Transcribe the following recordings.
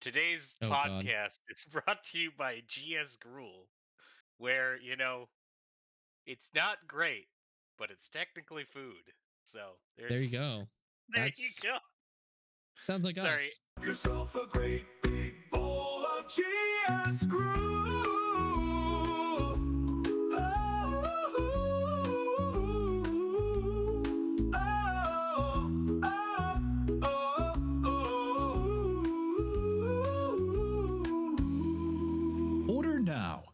Today's Oh God. podcast is brought to you by GS Gruel, where, it's not great, but it's technically food. So There you there's go. there you That's go. sounds like Sorry. us. Yourself a great big bowl of GS Groove. Order now.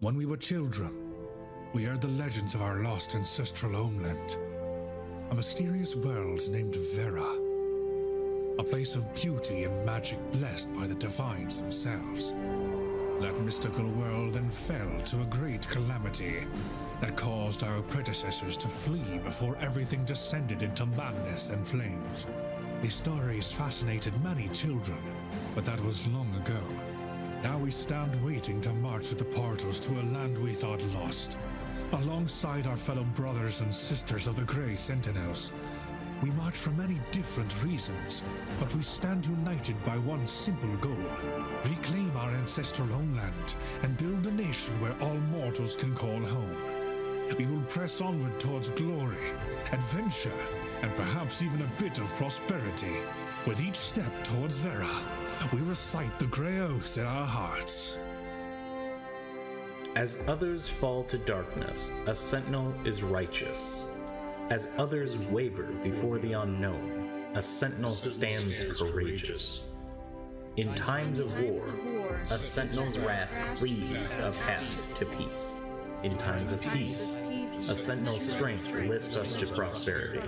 When we were children, we heard the legends of our lost ancestral homeland. A mysterious world named Vera. A place of beauty and magic blessed by the divines themselves. That mystical world then fell to a great calamity that caused our predecessors to flee before everything descended into madness and flames. These stories fascinated many children, but that was long ago. Now we stand waiting to march through the portals to a land we thought lost. Alongside our fellow brothers and sisters of the Gray Sentinels. We march for many different reasons, but we stand united by one simple goal. Reclaim our ancestral homeland and build a nation where all mortals can call home. We will press onward towards glory, adventure, and perhaps even a bit of prosperity. With each step towards Vera, we recite the Grey Oath in our hearts. As others fall to darkness, a sentinel is righteous. As others waver before the unknown, a sentinel stands courageous. In times of war, a sentinel's wrath cleaves a path to peace. In times of peace, a sentinel's strength lifts us to prosperity.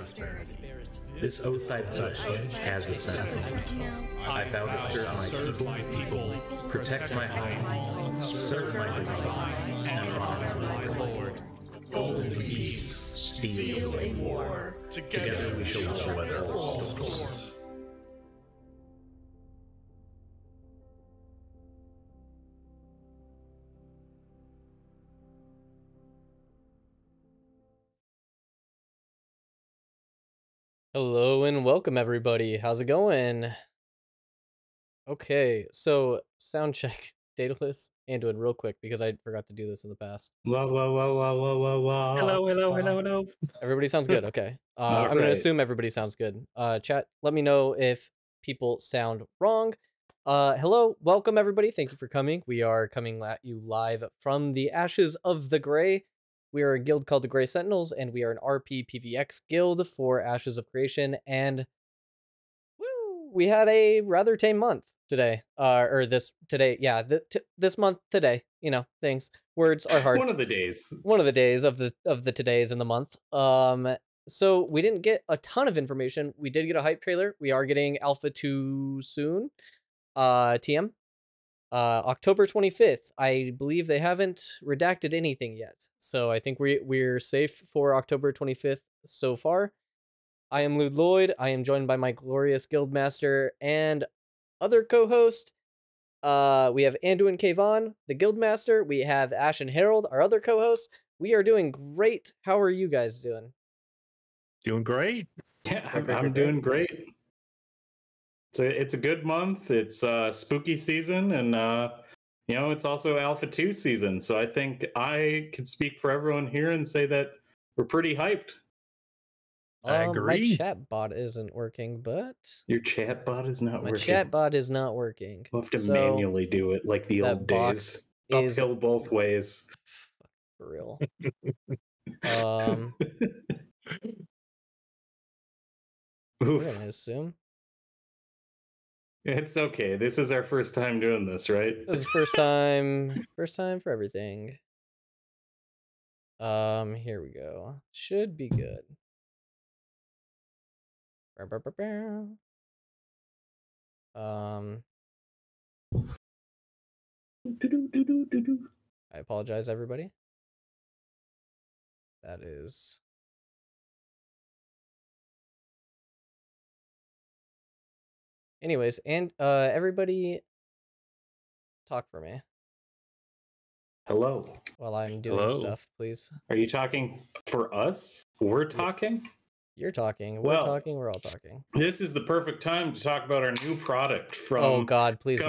This oath I pledge as a sentinel. I vow to serve my people, protect my home, serve my divine, and honor my Lord. Gold in peace, steel in war. Together we shall weather all storms. Hello and welcome everybody. How's it going? Okay, so sound check. Daedalus, Anduin, real quick because I forgot to do this in the past. Whoa, whoa, whoa, whoa, whoa, whoa, whoa. Hello. Everybody sounds good. Okay. I'm gonna assume everybody sounds good. Chat, let me know if people sound wrong. Hello, welcome everybody. Thank you for coming. We are coming at you live from the Ashes of the Gray. We are a guild called the Gray Sentinels, and we are an RP PvX guild for Ashes of Creation. And woo, we had a rather tame month today. This month today. You know, things words are hard. One of the days. One of the days of the todays in the month. So we didn't get a ton of information. We did get a hype trailer. We are getting Alpha 2 soon. TM. October 25th. I believe they haven't redacted anything yet. So I think we're safe for October 25th so far. I am Llewd Lloyd. I am joined by my glorious guildmaster and other co-host. We have Anduin Kayvon, the guildmaster. We have Ash and Harold, our other co-hosts. We are doing great. How are you guys doing? Doing great. Yeah, I'm doing great. It's a good month. It's spooky season, and it's also Alpha 2 season. So I think I can speak for everyone here and say that we're pretty hyped. I agree. My chat bot isn't working, but your chat bot is not working. My chat bot is not working. We'll have to manually do it like the old days. Uphill both ways. For real. We're gonna assume. It's okay. This is our first time doing this, right? This is first time for everything. Here we go. Should be good. I apologize, everybody. That is... Anyways, and everybody talk for me. Hello. While I'm doing stuff, please. Are you talking for us? We're talking? You're talking. We're talking. We're all talking. This is the perfect time to talk about our new product from... Oh, God, please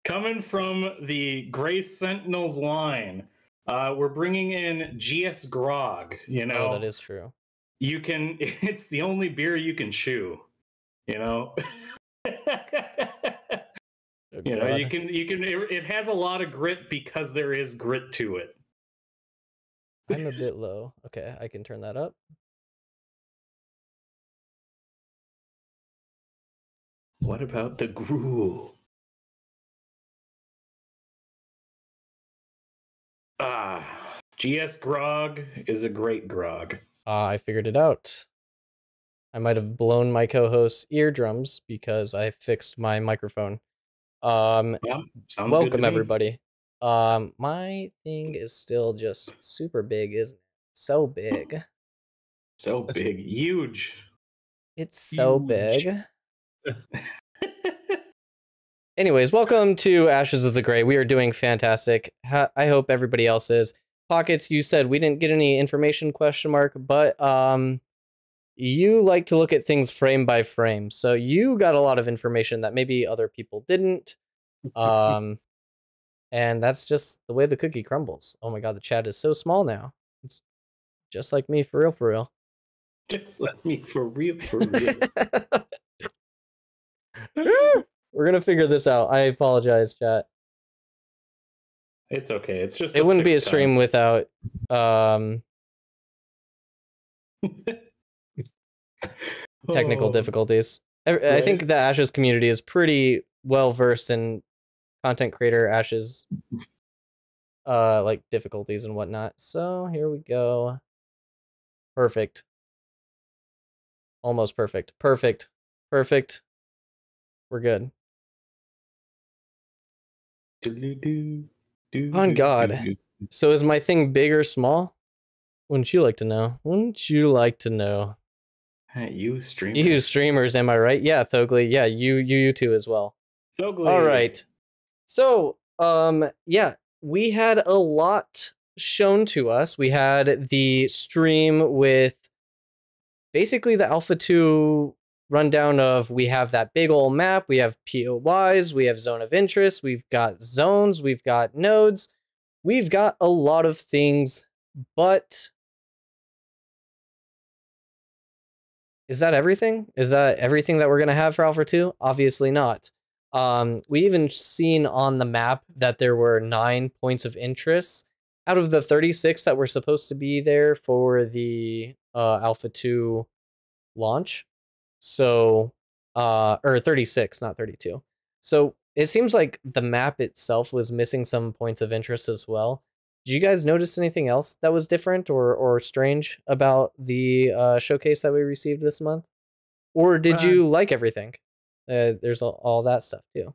Coming from the Gray Sentinels line. We're bringing in GS Grog, you know. Oh, that is true. You can... It's the only beer you can chew, you know. You know, you can it has a lot of grit because there is grit to it. I'm a bit low. Okay, I can turn that up. What about the gruel? GS Grog is a great grog. I figured it out. I might have blown my co-host's eardrums because I fixed my microphone. Yeah, sounds welcome good to everybody. My thing is still just super big, isn't it? So big. So big. Huge. It's so big. Anyways, welcome to Ashes of the Gray. We are doing fantastic. I hope everybody else is. Pockets, you said we didn't get any information, ? But you like to look at things frame by frame, so you got a lot of information that maybe other people didn't. And that's just the way the cookie crumbles. Oh my god, the chat is so small now. It's just like me, for real, for real. Just like me, for real, for real. We're gonna figure this out. I apologize, chat. It's okay. It's just it wouldn't be a stream without technical difficulties. I think the Ashes community is pretty well versed in content creator Ashes like difficulties and whatnot. So here we go. Perfect. Almost perfect. Perfect. Perfect. We're good. On God. So is my thing big or small? Wouldn't you like to know? Wouldn't you like to know? You streamers. You streamers, am I right? Yeah, Thogly. Yeah, you too as well. Thogly. All right. So, yeah, we had a lot shown to us. We had the stream with basically the Alpha 2 rundown of, we have that big old map, we have POIs, we have zone of interest, we've got zones, we've got nodes, we've got a lot of things, but is that everything? Is that everything that we're going to have for Alpha 2? Obviously not. We even seen on the map that there were 9 points of interest out of the 36 that were supposed to be there for the Alpha 2 launch. So, or 36, not 32. So it seems like the map itself was missing some points of interest as well. Did you guys notice anything else that was different or strange about the showcase that we received this month? Or did you like everything? There's all that stuff too.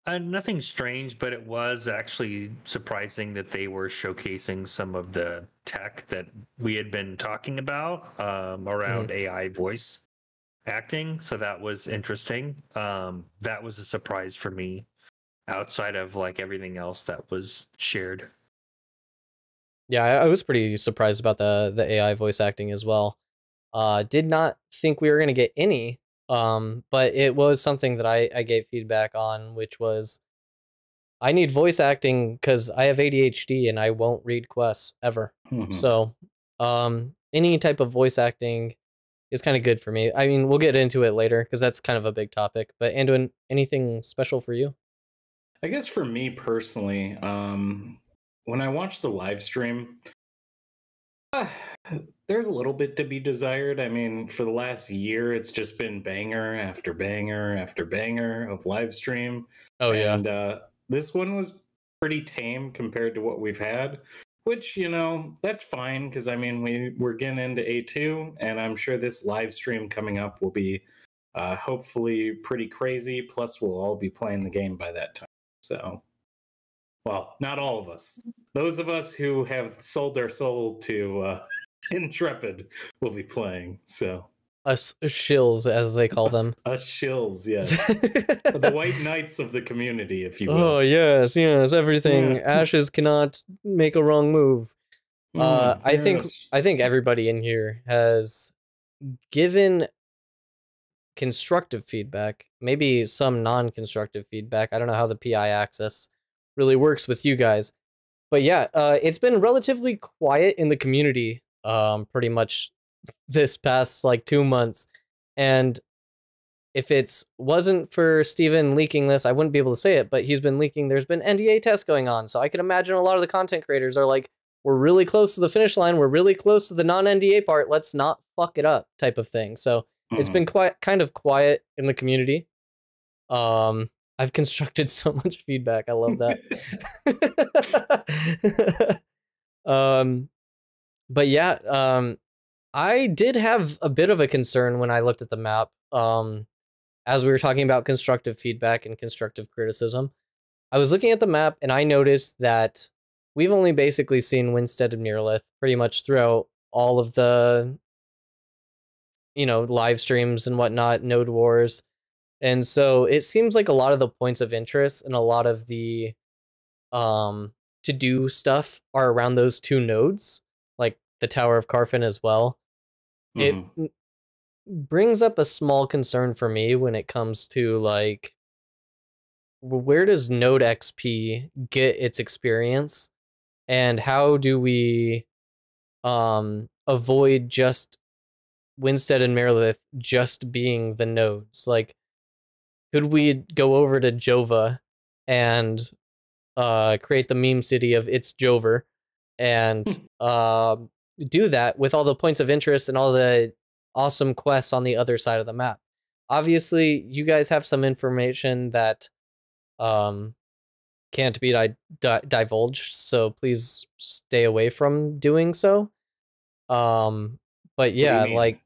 Nothing strange, but it was actually surprising that they were showcasing some of the tech that we had been talking about around AI voice acting. So that was interesting. That was a surprise for me outside of like everything else that was shared. Yeah, I was pretty surprised about the AI voice acting as well. Did not think we were going to get any, but it was something that I gave feedback on, which was I need voice acting because I have ADHD and I won't read quests ever. So any type of voice acting is kind of good for me. I mean, we'll get into it later because that's kind of a big topic. But Anduin, anything special for you? I guess for me personally, when I watched the live stream, there's a little bit to be desired. I mean, for the last year, it's just been banger after banger after banger of live stream. Oh, yeah. And this one was pretty tame compared to what we've had, which, you know, that's fine because, I mean, we're getting into A2, and I'm sure this live stream coming up will be hopefully pretty crazy. Plus, we'll all be playing the game by that time. So, well, not all of us. Those of us who have sold our soul to Intrepid will be playing. So us shills, as they call them. Us shills, yes. The white knights of the community, if you will. Oh yes, everything. Yeah. Ashes cannot make a wrong move. I think everybody in here has given constructive feedback, maybe some non-constructive feedback. I don't know how the PI access really works with you guys, but yeah, it's been relatively quiet in the community pretty much this past like 2 months, and if it wasn't for Steven leaking this, I wouldn't be able to say it, but he's been leaking. There's been NDA tests going on, so I can imagine a lot of the content creators are like, we're really close to the finish line, we're really close to the non-NDA part, let's not fuck it up type of thing. So it's been kind of quiet in the community. I've constructed so much feedback. I love that. But yeah, I did have a bit of a concern when I looked at the map. As we were talking about constructive feedback and constructive criticism, I was looking at the map and I noticed that we've only basically seen Winstead and Miralith pretty much throughout all of the, live streams and whatnot, node wars. And so it seems like a lot of the points of interest and a lot of the to-do stuff are around those 2 nodes, like the Tower of Carfin as well. It brings up a small concern for me when it comes to, like, where does node XP get its experience? And how do we avoid just Winstead and Miralith just being the nodes? Like, could we go over to Jova and create the meme city of It's Jover and do that with all the points of interest and all the awesome quests on the other side of the map? Obviously, you guys have some information that can't be divulged, so please stay away from doing so. But yeah, like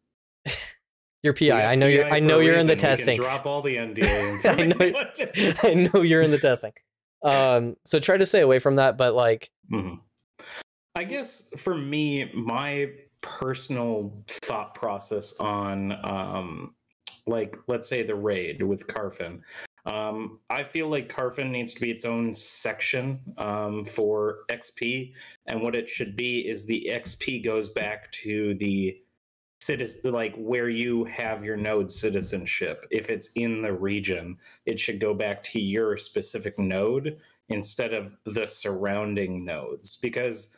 your PI, I know you're in the testing. Drop all the NDA. I know you're in the testing. So try to stay away from that. But like, I guess for me, my personal thought process on like, let's say the raid with Carfin. I feel like Carfin needs to be its own section for XP, and what it should be is the XP goes back to the citizen, like where you have your node citizenship. If it's in the region, it should go back to your specific node instead of the surrounding nodes, because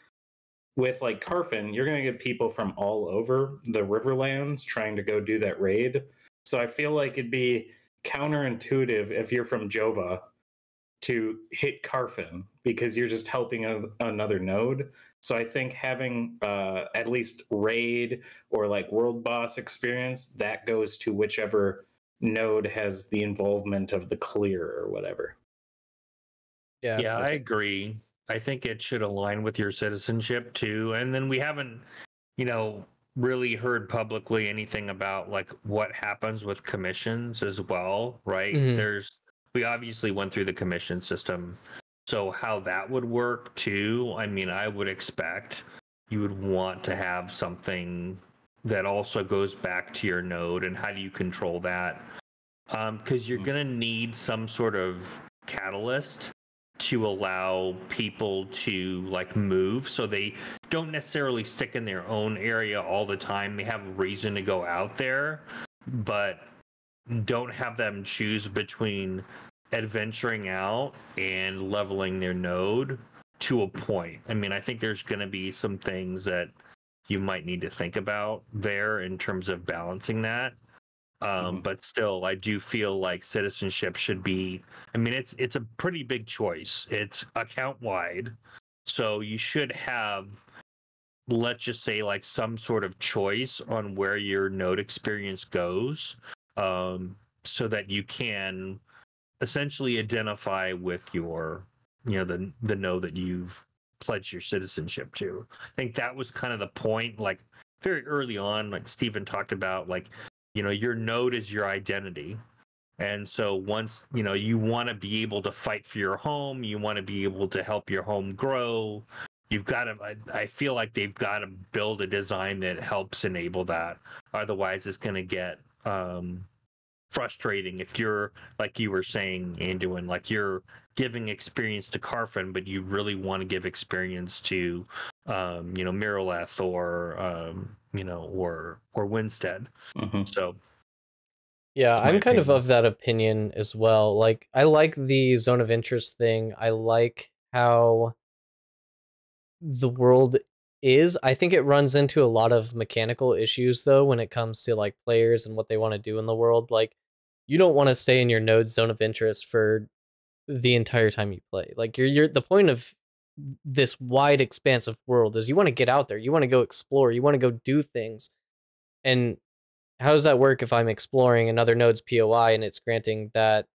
with like Carfin, you're going to get people from all over the Riverlands trying to go do that raid. So I feel like it'd be counterintuitive if you're from Jova to hit Carfin because you're just helping another node. So I think having at least raid or like world boss experience, that goes to whichever node has the involvement of the clear or whatever. Yeah, I agree. I think it should align with your citizenship too. And then we haven't, really heard publicly anything about like what happens with commissions as well, right? We obviously went through the commission system. So how that would work too, I mean, I would expect you would want to have something that also goes back to your node, and how do you control that? Because you're going to need some sort of catalyst to allow people to like move, so they don't necessarily stick in their own area all the time. They have a reason to go out there, but don't have them choose between adventuring out and leveling their node to a point. I mean, I think there's going to be some things that you might need to think about there in terms of balancing that. But still, I do feel like citizenship should be, I mean, it's a pretty big choice. It's account wide. So you should have, let's just say, like some sort of choice on where your node experience goes, so that you can essentially identify with your, the node that you've pledged your citizenship to. I think that was kind of the point, like very early on, like Stephen talked about, like, your node is your identity. And so once, you want to be able to fight for your home, you want to be able to help your home grow, you've got to, I feel like they've got to build a design that helps enable that. Otherwise, it's going to get frustrating if you're, like you were saying, Anduin, like you're giving experience to Carfin, but you really want to give experience to, Miraleth or Winstead. So yeah, I'm kind of that opinion as well. Like, I like the zone of interest thing. I like how the world is. I think it runs into a lot of mechanical issues though when it comes to like players and what they want to do in the world. Like, you don't want to stay in your node zone of interest for the entire time you play. Like, you're the point of this wide expansive world is you want to get out there, you want to go explore, you want to go do things. And how does that work if I'm exploring another node's POI and it's granting that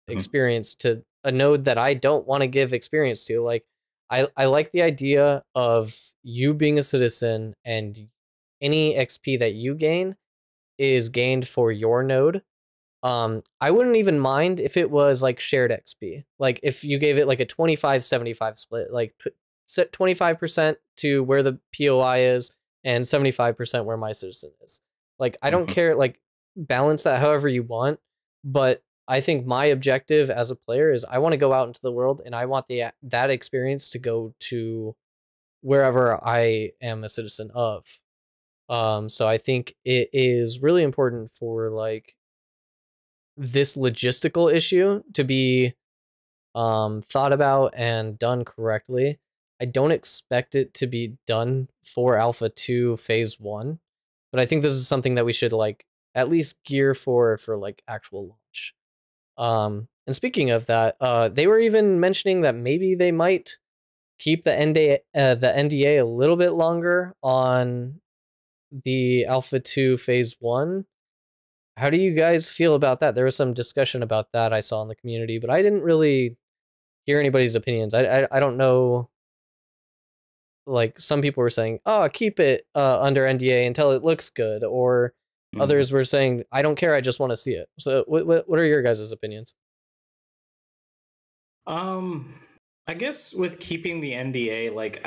experience to a node that I don't want to give experience to? Like, I like the idea of you being a citizen and any XP that you gain is gained for your node. I wouldn't even mind if it was like shared XP. Like if you gave it like a 25-75 split, like set 25% to where the POI is and 75% where my citizen is. Like, I don't care, like, balance that however you want, but I think my objective as a player is I want to go out into the world and I want that experience to go to wherever I am a citizen of. So I think it is really important for like this logistical issue to be thought about and done correctly. I don't expect it to be done for Alpha 2 Phase 1, but I think this is something that we should like at least gear for like actual launch. And speaking of that, they were even mentioning that maybe they might keep the NDA a little bit longer on the Alpha 2 Phase 1. How do you guys feel about that? There was some discussion about that I saw in the community, but I didn't really hear anybody's opinions. I don't know. Like, some people were saying, oh, keep it under NDA until it looks good, or others were saying, I don't care, I just want to see it. So what are your guys' opinions? I guess with keeping the NDA, like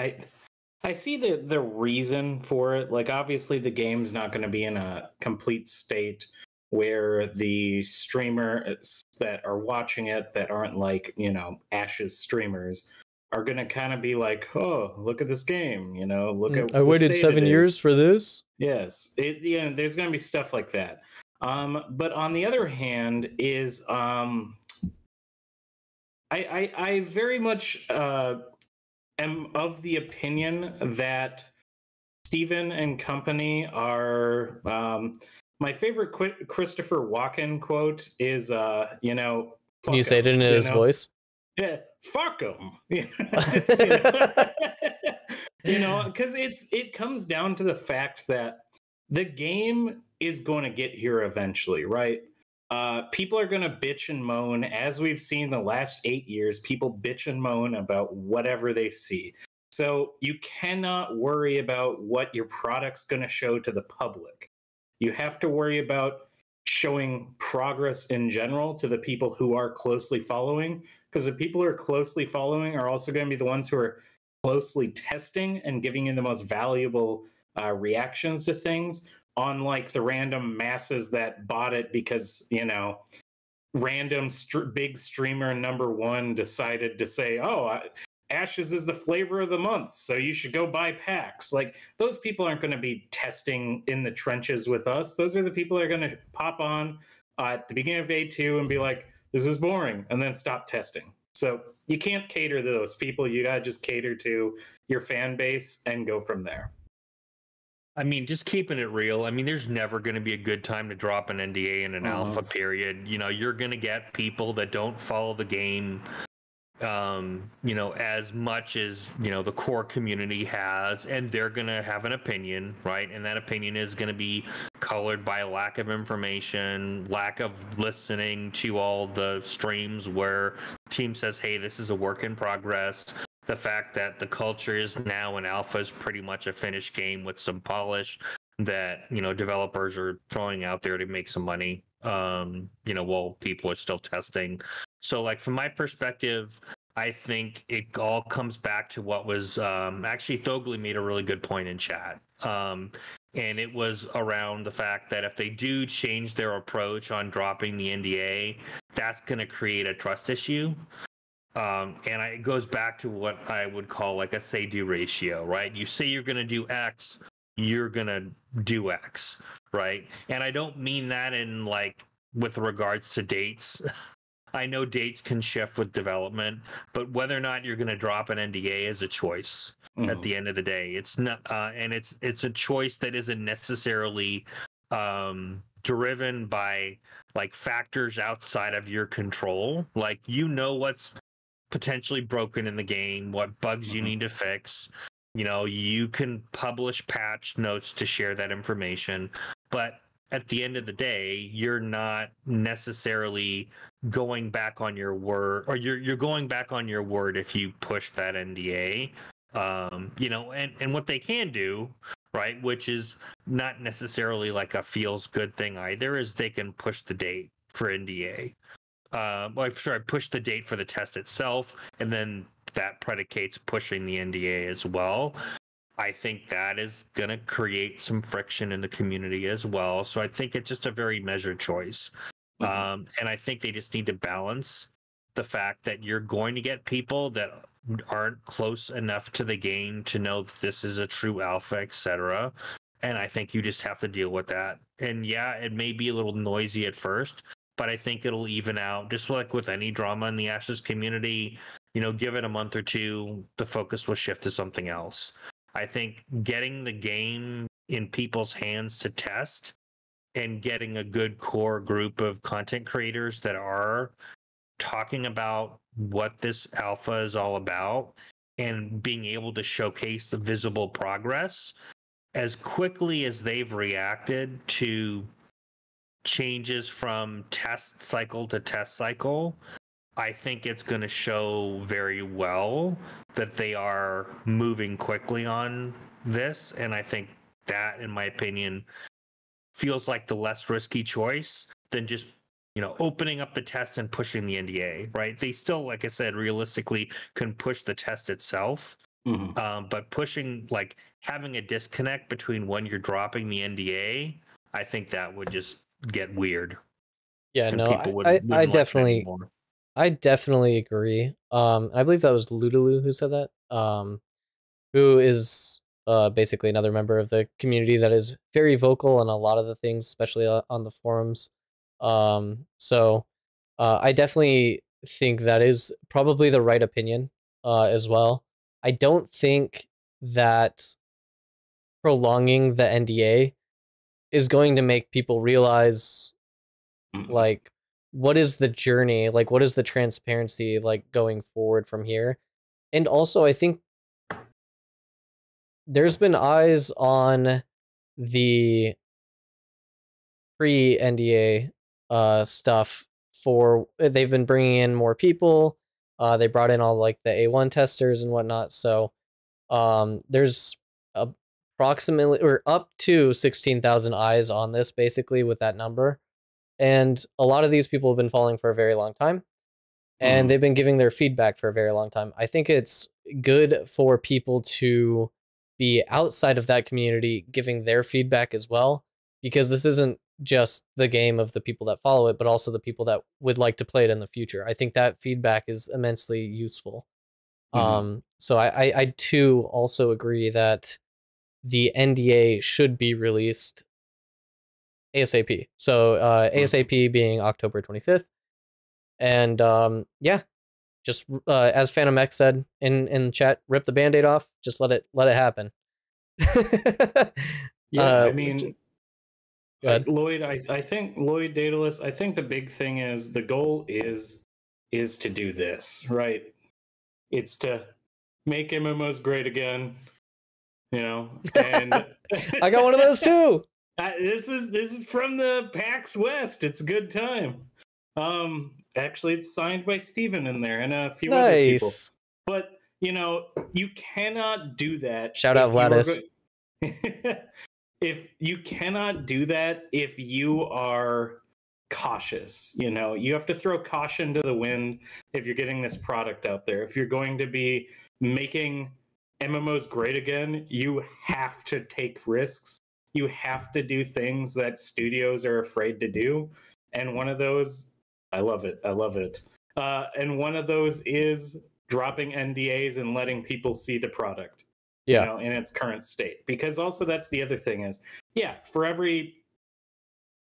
I see the reason for it. Like, obviously the game's not going to be in a complete state where the streamers that are watching it that aren't like, Ash's streamers are going to kind of be like, oh, look at this game, look at I waited 7 years for this. Yes, there's going to be stuff like that. But on the other hand is I very much am of the opinion that Stephen and company are my favorite Christopher Walken quote is, you know, Can you fuck say it 'em, in you his know? voice? Yeah, fuck them. You know, because it comes down to the fact that the game is going to get here eventually, right? People are going to bitch and moan, as we've seen the last 8 years. People bitch and moan about whatever they see. So you cannot worry about what your product's going to show to the public. You have to worry about showing progress in general to the people who are closely following, because the people who are closely following are also going to be the ones who are closely testing and giving you the most valuable reactions to things, unlike the random masses that bought it because, you know, random big streamer #1 decided to say, oh, Ashes is the flavor of the month, so you should go buy packs. Like, those people aren't going to be testing in the trenches with us. Those are the people that are going to pop on at the beginning of A2 and be like, this is boring, and then stop testing. So you can't cater to those people. You got to just cater to your fan base and go from there. I mean, just keeping it real. I mean, there's never going to be a good time to drop an NDA in an alpha period. You know, you're going to get people that don't follow the game, you know, as much as, you know, the core community has, and they're going to have an opinion, right? And that opinion is going to be colored by lack of information, lack of listening to all the streams where the team says, hey, this is a work in progress. The fact that the culture is now in alpha is pretty much a finished game with some polish that, you know, developers are throwing out there to make some money, you know, while people are still testing. So, like, from my perspective, I think it all comes back to what was actually Thogly made a really good point in chat. And it was around the fact that if they do change their approach on dropping the NDA, that's going to create a trust issue. And it goes back to what I would call like a say-do ratio, right? You say you're going to do X, you're going to do X, right? And I don't mean that in like with regards to dates. I know dates can shift with development, but whether or not you're going to drop an NDA is a choice at the end of the day. It's not, and it's a choice that isn't necessarily driven by like factors outside of your control. Like, you know what's potentially broken in the game, what bugs you need to fix. You know, you can publish patch notes to share that information, but at the end of the day, you're not necessarily going back on your word, or you're going back on your word if you push that NDA. You know, and what they can do, right, which is not necessarily like a feels good thing either, is they can push the date for NDA. Push the date for the test itself, and then that predicates pushing the NDA as well. I think that is going to create some friction in the community as well. So I think it's just a very measured choice. And I think they just need to balance the fact that you're going to get people that aren't close enough to the game to know that this is a true alpha, etc. And I think you just have to deal with that. And yeah, it may be a little noisy at first, but I think it'll even out, just like with any drama in the Ashes community. You know, give it a month or two, the focus will shift to something else. I think getting the game in people's hands to test and getting a good core group of content creators that are talking about what this alpha is all about and being able to showcase the visible progress as quickly as they've reacted to changes from test cycle to test cycle. I think it's going to show very well that they are moving quickly on this. And I think that, in my opinion, feels like the less risky choice than just, you know, opening up the test and pushing the NDA, right? They still, like I said, realistically can push the test itself. But pushing, like having a disconnect between when you're dropping the NDA, I think that would just get weird. Yeah, and no, people I wouldn't like that definitely anymore. I definitely agree. I believe that was Lulu who said that. Who is basically another member of the community that is very vocal on a lot of the things, especially on the forums. So I definitely think that is probably the right opinion as well. I don't think that prolonging the NDA is going to make people realize, like, what is the journey, like, what is the transparency like going forward from here. And also, I think there's been eyes on the pre-NDA stuff for, they've been bringing in more people. They brought in all like the A1 testers and whatnot. So there's approximately, or up to 16,000 eyes on this, basically, with that number. And a lot of these people have been following for a very long time, and they've been giving their feedback for a very long time. I think it's good for people to be outside of that community giving their feedback as well, because this isn't just the game of the people that follow it, but also the people that would like to play it in the future. I think that feedback is immensely useful. So I too also agree that the NDA should be released ASAP. So ASAP being October 25th. And yeah, just as Phantom X said in chat, rip the band-aid off, just let it happen. Yeah, I mean, Lloyd, I think Lloyd, Daedalus, I think the big thing is the goal is to do this, right? It's to make MMOs great again, you know. And I got one of those too. This is from the PAX West. It's a good time. Actually, it's signed by Steven in there and a few other people. But you know, you cannot do that. Shout out Vladis. If you cannot do that if you are cautious, you know, you have to throw caution to the wind if you're getting this product out there. If you're going to be making MMOs great again, you have to take risks. You have to do things that studios are afraid to do. And one of those, I love it. And one of those is dropping NDAs and letting people see the product. Yeah. You know, in its current state. Because also that's the other thing is, yeah, for every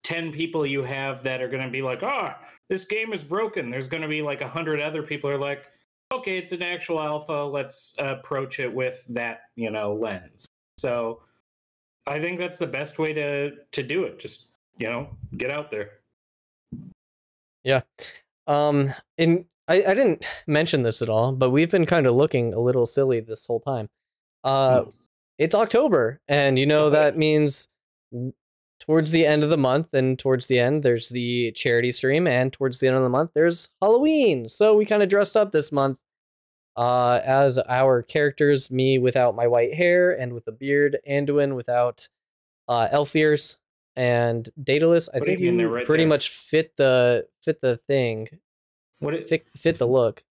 10 people you have that are going to be like, oh, this game is broken, there's going to be like 100 other people who are like, okay, it's an actual alpha, let's approach it with that, you know, lens. So I think that's the best way to do it. Just, you know, get out there. Yeah. And I didn't mention this at all, but we've been kind of looking a little silly this whole time. It's October, and you know that means towards the end of the month, and towards the end there's the charity stream, and towards the end of the month there's Halloween. So we kind of dressed up this month as our characters, me without my white hair and with a beard, Anduin without elf ears, and Daedalus, I think you right pretty there. much fit the thing. Fit the look.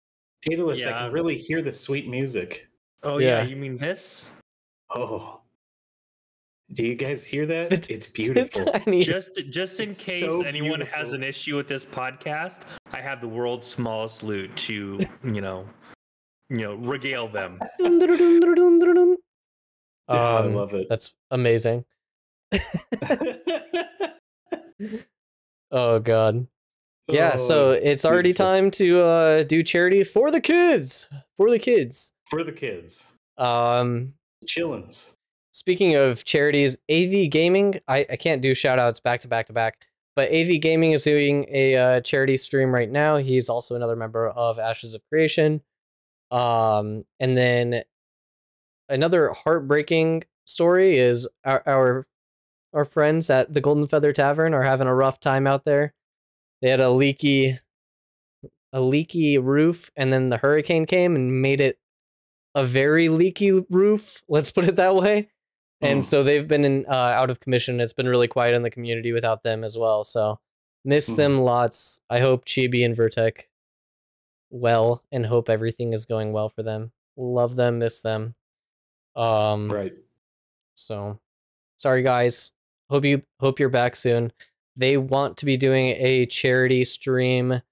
Daedalus, Yeah. I can really hear the sweet music. Oh Yeah. yeah, you mean this? Oh, do you guys hear that? It's beautiful. Tiny. Just in It's case so anyone has beautiful. an issue with this podcast, I have the world's smallest lute to, you know, regale them. I love it. That's amazing. Oh god. Yeah, so it's already beautiful. time to do charity for the kids. For the kids. Chillins. Speaking of charities, AV Gaming, I can't do shout outs back to back to back, but AV Gaming is doing a charity stream right now. He's also another member of Ashes of Creation. And then another heartbreaking story is our friends at the Golden Feather Tavern are having a rough time out there. They had a leaky roof, and then the hurricane came and made it a very leaky roof. Let's put it that way. And so they've been out of commission. It's been really quiet in the community without them as well. So miss them lots. I hope Chibi and Vertec well, and hope everything is going well for them. Love them, miss them. Right. So sorry guys. Hope you're back soon. They want to be doing a charity stream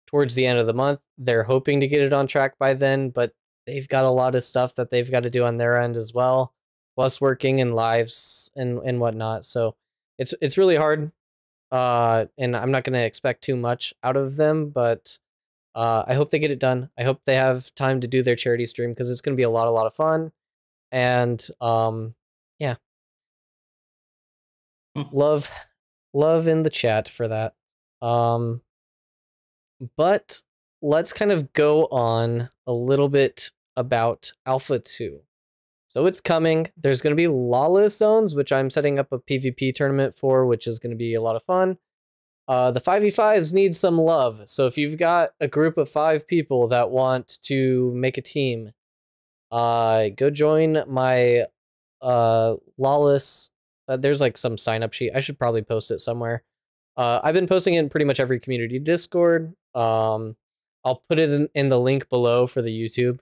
towards the end of the month. They're hoping to get it on track by then, but they've got a lot of stuff that they've got to do on their end as well, plus working and lives and whatnot. So it's really hard. And I'm not going to expect too much out of them, but I hope they get it done. I hope they have time to do their charity stream, because it's going to be a lot of fun. And yeah. Love in the chat for that. But let's kind of go on a little bit about Alpha 2. So it's coming. There's going to be lawless zones, which I'm setting up a PvP tournament for, which is going to be a lot of fun. The 5v5s need some love. So if you've got a group of 5 people that want to make a team, go join my lawless. There's like some sign up sheet. I should probably post it somewhere. I've been posting it in pretty much every community Discord. I'll put it in the link below for the YouTube.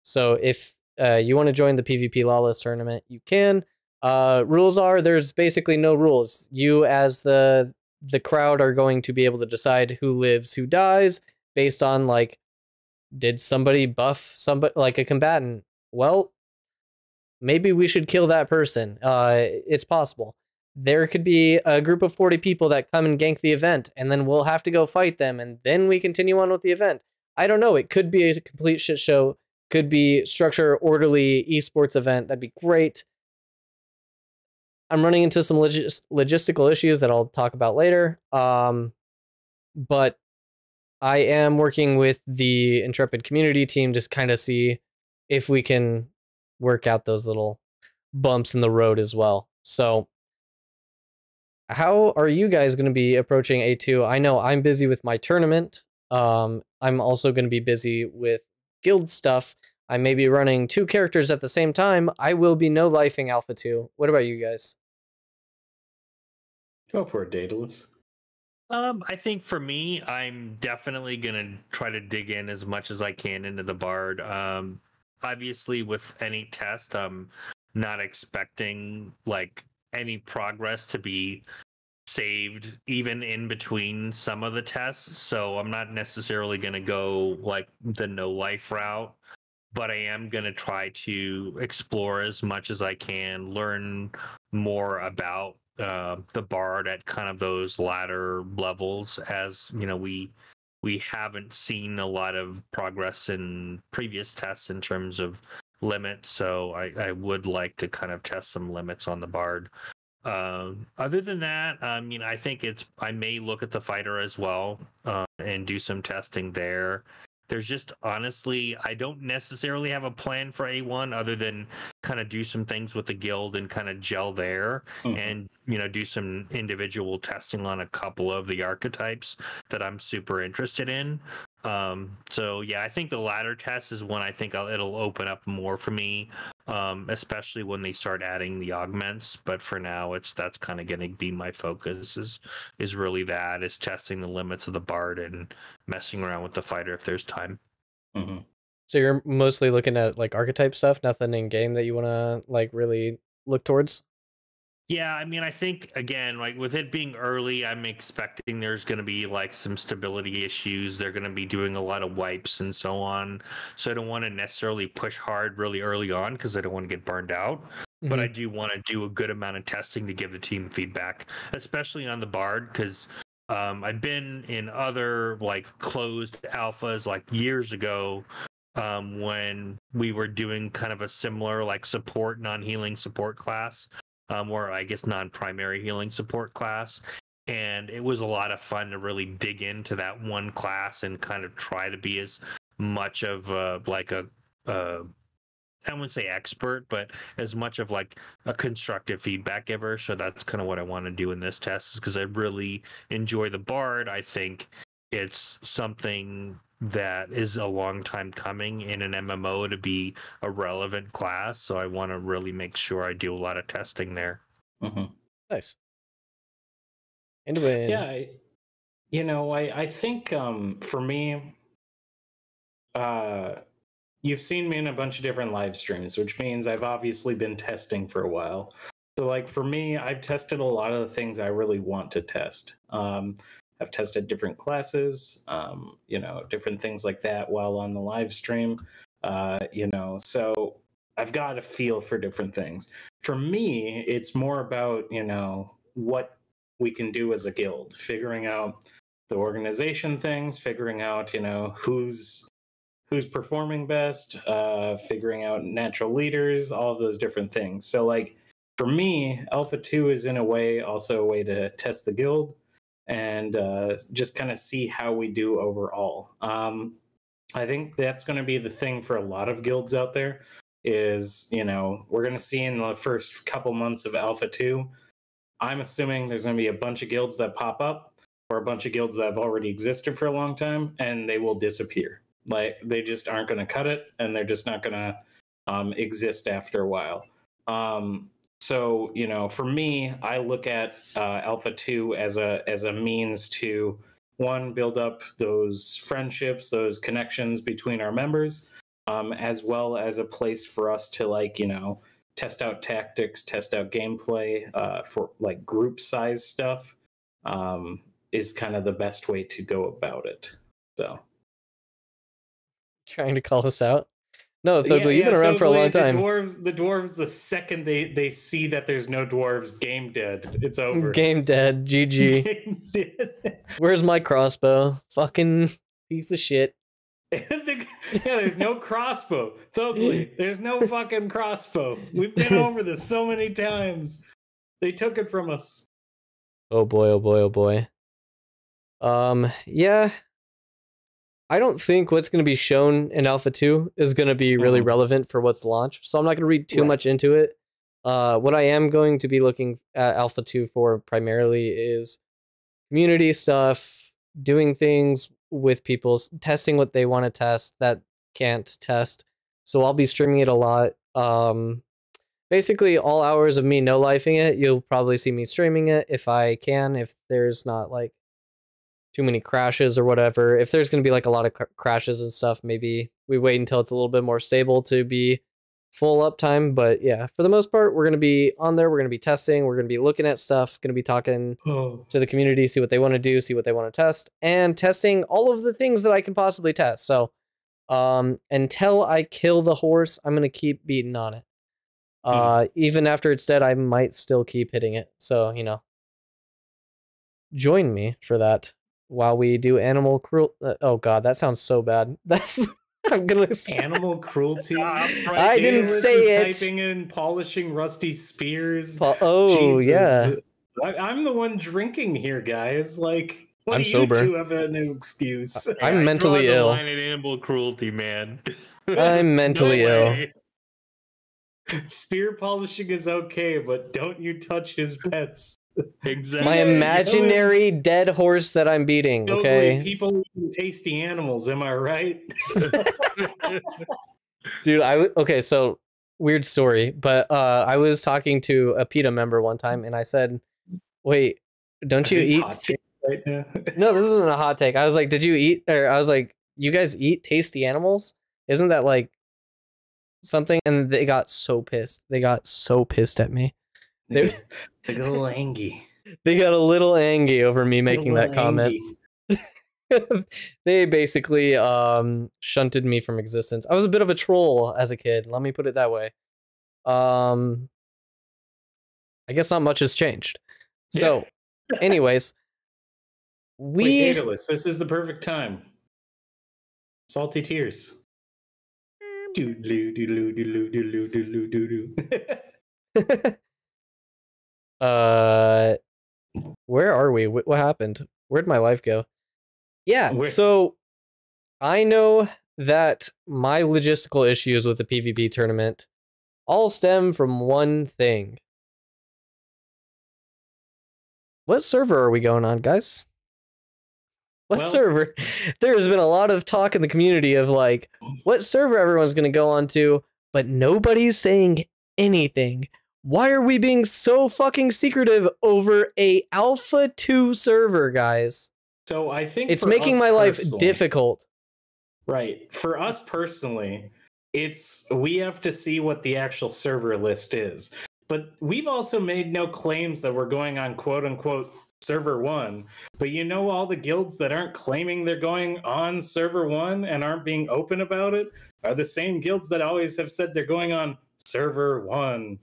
So if you want to join the PvP Lawless tournament, you can. Rules are, there's basically no rules. You as the crowd are going to be able to decide who lives, who dies, based on like, did somebody buff somebody like a combatant? Well, maybe we should kill that person. It's possible. There could be a group of 40 people that come and gank the event, and then we'll have to go fight them, and then we continue on with the event. I don't know. It could be a complete shit show. Could be structure orderly esports event. That'd be great. I'm running into some logistical issues that I'll talk about later. But I am working with the Intrepid community team to kind of see if we can work out those little bumps in the road as well. So how are you guys going to be approaching A2? I know I'm busy with my tournament. I'm also going to be busy with guild stuff. I may be running 2 characters at the same time. I will be no-lifing Alpha 2. What about you guys? Go for it, Daedalus. I think for me, I'm definitely gonna try to dig in as much as I can into the bard. Obviously, with any test, I'm not expecting like any progress to be saved even in between some of the tests. So I'm not necessarily gonna go like the no life route, but I am gonna try to explore as much as I can, learn more about the bard at kind of those latter levels, as you know, we haven't seen a lot of progress in previous tests in terms of limits, so I would like to kind of test some limits on the bard. Other than that, I think I may look at the fighter as well, and do some testing there. There's just honestly, I don't necessarily have a plan for A1 other than kind of do some things with the guild and kind of gel there, and do some individual testing on a couple of the archetypes that I'm super interested in. So yeah, I think the latter test is when I think it'll open up more for me, especially when they start adding the augments. But for now, that's kind of going to be my focus is really that, is testing the limits of the bard and messing around with the fighter if there's time. So you're mostly looking at like archetype stuff, nothing in game that you want to like really look towards? Yeah, I think again, like with it being early, I'm expecting there's going to be like some stability issues. They're going to be doing a lot of wipes and so on. So I don't want to necessarily push hard really early on because I don't want to get burned out. But I do want to do a good amount of testing to give the team feedback, especially on the bard, because I've been in other like closed alphas like years ago, when we were doing kind of a similar like support, non-healing support class. Or I guess non-primary healing support class, and it was a lot of fun to really dig into that one class and kind of try to be as much of like a I wouldn't say expert, but as much of like a constructive feedback giver. So that's kind of what I want to do in this test, because I really enjoy the bard. I think it's something that is a long time coming in an MMO to be a relevant class. So I want to really make sure I do a lot of testing there. Nice. Anduin. Yeah, I think for me, you've seen me in a bunch of different live streams, which means I've obviously been testing for a while. So like for me, I've tested a lot of the things I really want to test. I've tested different classes, different things like that while on the live stream, so I've got a feel for different things. For me, it's more about, what we can do as a guild, figuring out the organization things, figuring out, who's performing best, figuring out natural leaders, all of those different things. So like, for me, Alpha 2 is in a way also a way to test the guild and just kind of see how we do overall. I think that's going to be the thing for a lot of guilds out there is, you know, we're going to see in the first couple months of Alpha 2, I'm assuming there's going to be a bunch of guilds that pop up or a bunch of guilds that have already existed for a long time, and they will disappear. Like, they just aren't going to cut it, and they're just not going to exist after a while. So, you know, for me, I look at Alpha 2 as a means to, one, build up those friendships, those connections between our members, as well as a place for us to, like, you know, test out tactics, test out gameplay for like group size stuff is kind of the best way to go about it. So, Trying to call us out? No, Thugly, you've been around for a long time. The dwarves, the second they see that there's no dwarves, game dead. It's over. Game dead. GG. Game dead. Where's my crossbow? Fucking piece of shit. There's no crossbow. Thugly, there's no fucking crossbow. We've been over this so many times. They took it from us. Oh boy, oh boy, oh boy. Yeah. I don't think what's going to be shown in Alpha 2 is going to be really relevant for what's launched, so I'm not going to read too much into it. What I am going to be looking at Alpha 2 for primarily is community stuff, doing things with people, testing what they want to test that can't test. So I'll be streaming it a lot. Basically, all hours of me no-lifing it, you'll probably see me streaming it if I can, if there's not like too many crashes or whatever. If there's going to be like a lot of crashes and stuff, maybe we wait until it's a little bit more stable to be full uptime. But yeah, for the most part, we're going to be on there. We're going to be testing. We're going to be looking at stuff, going to be talking to the community, see what they want to do, see what they want to test, and testing all of the things that I can possibly test. So until I kill the horse, I'm going to keep beating on it. Even after it's dead, I might still keep hitting it. So, you know, join me for that. While we do animal cruelty. Oh god, that sounds so bad. That's I'm gonna say animal cruelty. I didn't say it. Typing in polishing rusty spears. Oh Jesus. Yeah. I'm the one drinking here, guys. Like, what I'm do sober. You two have a new excuse? I'm mentally ill. Line at animal cruelty, man. I'm mentally ill. Spear polishing is okay, but don't you touch his pets. Exactly. My imaginary dead horse that I'm beating. Okay. People eat tasty animals. Am I right? Dude, okay. So weird story, but I was talking to a PETA member one time, and I said, "Wait, don't you eat?" Right now? No, this isn't a hot take. I was like, "Did you eat?" Or I was like, "You guys eat tasty animals? Isn't that like something?" And they got so pissed. They got so pissed at me. They got a little angry. They got a little angry over me making that comment. They basically shunted me from existence. I was a bit of a troll as a kid. Let me put it that way. I guess not much has changed. So, anyways, Wait, Daedelus, this is the perfect time. Salty tears. Where are we? What happened? Where'd my life go? Yeah, so I know that my logistical issues with the PvP tournament all stem from one thing. What server are we going on, guys? What server? There's been a lot of talk in the community of like, what server everyone's going to go on to, but nobody's saying anything. Why are we being so fucking secretive over a Alpha 2 server, guys? So I think it's making my life difficult. Right. For us personally, we have to see what the actual server list is. But we've also made no claims that we're going on quote unquote server 1. But you know, all the guilds that aren't claiming they're going on server 1 and aren't being open about it are the same guilds that always have said they're going on server 1.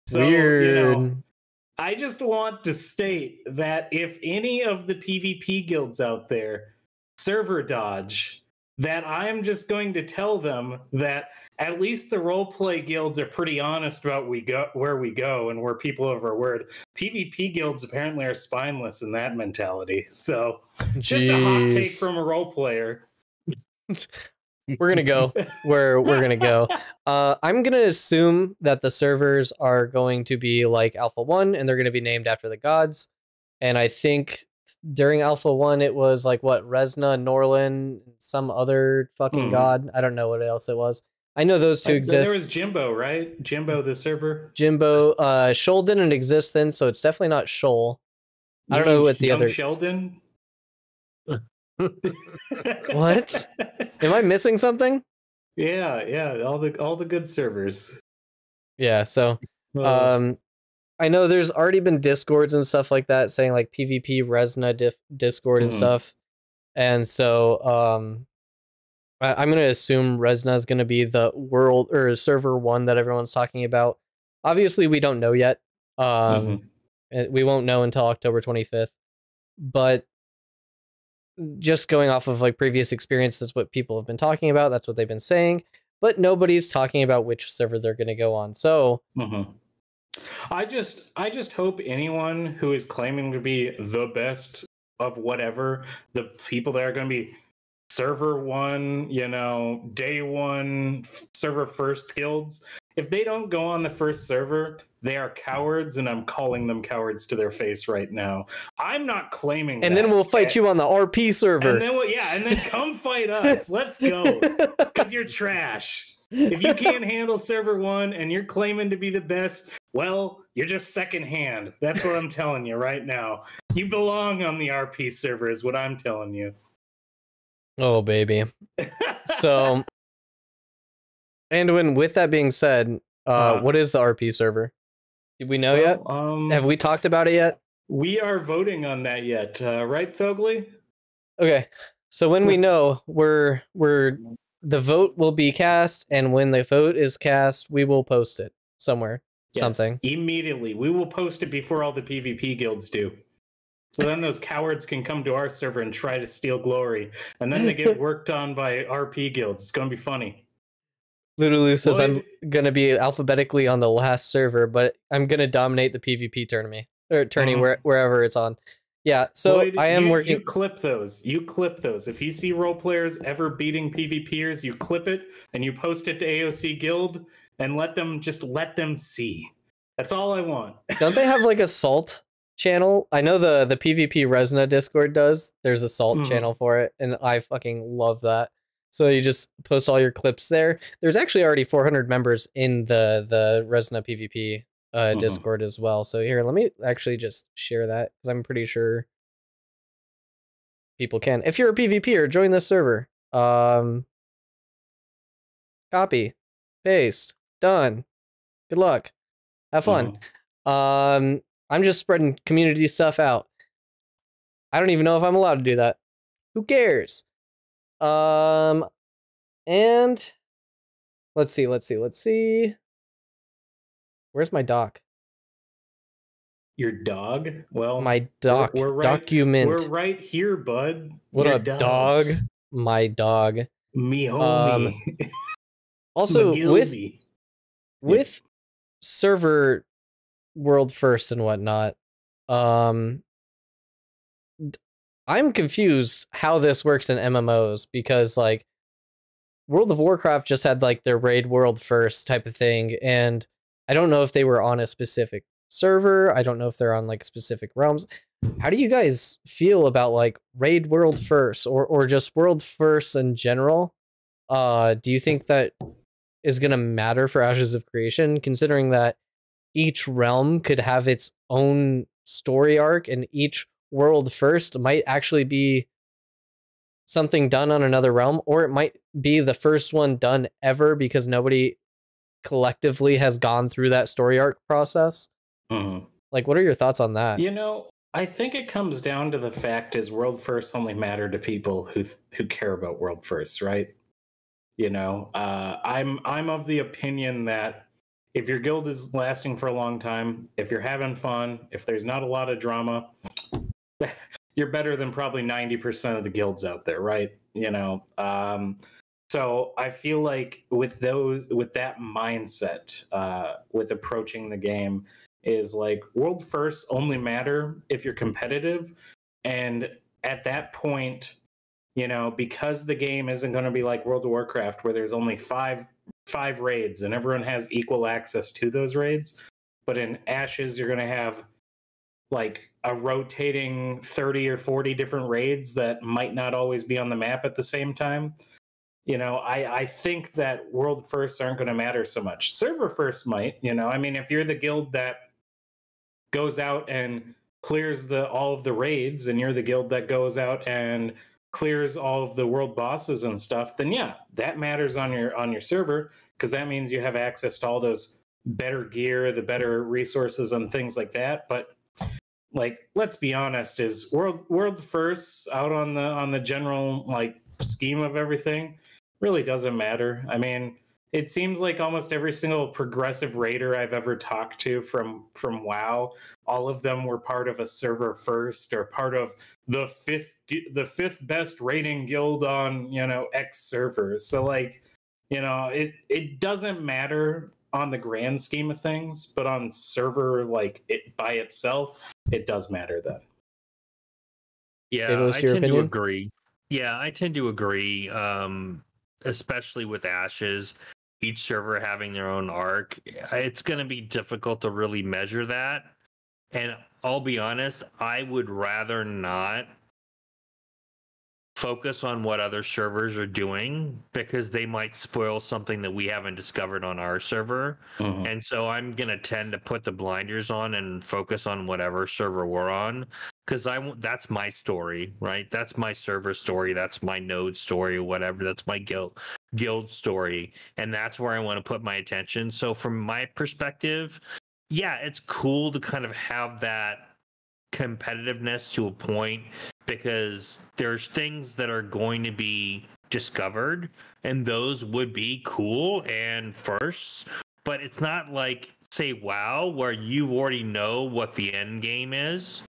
So, weird. You know, I just want to state that if any of the PvP guilds out there server dodge, that I'm just going to tell them that at least the roleplay guilds are pretty honest about where we go and where people of our word. PvP guilds apparently are spineless in that mentality. So just a hot take Jeez. from a role player. We're gonna go where we're gonna go. I'm gonna assume that the servers are going to be like Alpha 1 and they're gonna be named after the gods. And I think during Alpha 1 it was like what, Resna, Norlin, some other fucking god. I don't know what else it was. I know those two exist. There was Jimbo, right? Jimbo the server. Jimbo, Shoal didn't exist then, so it's definitely not Shoal. I don't know what the other Sheldon. What? Am I missing something? Yeah, all the good servers. Yeah, so I know there's already been discords and stuff like that saying like PvP Resna Discord and stuff. And so I'm going to assume Resna is going to be the world or server 1 that everyone's talking about. Obviously we don't know yet. We won't know until October 25th. But just going off of like previous experience, that's what people have been talking about. That's what they've been saying, but nobody's talking about which server they're going to go on. So I just hope anyone who is claiming to be the best of whatever, the people that are going to be server 1, day 1, server first guilds, if they don't go on the first server, they are cowards, and I'm calling them cowards to their face right now. I'm not claiming and then we'll fight you on the RP server. And then come fight us. Let's go. Because you're trash. If you can't handle server 1 and you're claiming to be the best, well, you're just secondhand. That's what I'm telling you right now. You belong on the RP server is what I'm telling you. Oh, baby. So, Anduin, with that being said, what is the RP server? Did we know yet? Have we talked about it yet? We are voting on that yet, right, Fogley? Okay. So when we know, the vote will be cast, and when the vote is cast, we will post it somewhere. Yes, something. Immediately. We will post it before all the PvP guilds do. So then those cowards can come to our server and try to steal glory. And then they get worked on by RP guilds. It's going to be funny. Literally says I'm going to be alphabetically on the last server, but I'm going to dominate the PvP tournament. Or tourney wherever it's on. Yeah, so Lloyd, I am working. You clip those. If you see role players ever beating PvPers, you clip it and you post it to AOC Guild and let them see. That's all I want. Don't they have like a salt channel? I know the PvP Resna Discord does. There's a salt channel for it, and I fucking love that. So you just post all your clips there. There's actually already 400 members in the Resna PvP Discord as well. So here, let me actually just share that because I'm pretty sure people can. If you're a PvPer, join this server. Copy, paste, done. Good luck. Have fun. I'm just spreading community stuff out. I don't even know if I'm allowed to do that. Who cares? And let's see. Where's my doc? Your dog? Well, my doc. We're right, document. We're right here, bud. What up, dog? My dog. Me homie. Also, with server world first and whatnot, I'm confused how this works in MMOs because like World of Warcraft just had like their raid world first type of thing, and I don't know if they were on a specific server. I don't know if they're on like specific realms. How do you guys feel about like raid world first or just world first in general? Do you think that is going to matter for Ashes of Creation, considering that each realm could have its own story arc and each world first might actually be something done on another realm, or it might be the first one done ever because nobody collectively has gone through that story arc process? Like, what are your thoughts on that? I think it comes down to the fact is world first only matter to people who care about world first, right? I'm of the opinion that if your guild is lasting for a long time, if you're having fun, if there's not a lot of drama, you're better than probably 90% of the guilds out there, right? You know, so I feel like with that mindset, with approaching the game, is like world first only matter if you're competitive, and at that point, you know, because the game isn't going to be like World of Warcraft where there's only five raids and everyone has equal access to those raids, but in Ashes you're going to have like a rotating 30 or 40 different raids that might not always be on the map at the same time. You know, I think that world firsts aren't going to matter so much. Server first might, you know, I mean, if you're the guild that goes out and clears all of the raids and you're the guild that goes out and clears all of the world bosses and stuff, then yeah, that matters on your server, because that means you have access to all those better gear, the better resources and things like that. But like, let's be honest, is world firsts out on the general like scheme of everything really doesn't matter. I mean, it seems like almost every single progressive raider I've ever talked to from WoW, all of them were part of a server first or part of the fifth best raiding guild on, you know, X servers. So like, you know, it doesn't matter on the grand scheme of things, but on server like it by itself, it does matter then. Yeah, Daedelus, I your tend to opinion? agree. Yeah, I tend to agree. Especially with Ashes, each server having their own arc, it's going to be difficult to really measure that. And I'll be honest, I would rather not focus on what other servers are doing because they might spoil something that we haven't discovered on our server. Mhm. And so I'm going to tend to put the blinders on and focus on whatever server we're on, because that's my story, right? That's my server story, that's my node story, whatever, that's my guild story, and that's where I want to put my attention. So from my perspective, yeah, it's cool to kind of have that competitiveness to a point, because there's things that are going to be discovered and those would be cool and firsts, but it's not like say WoW where you already know what the end game is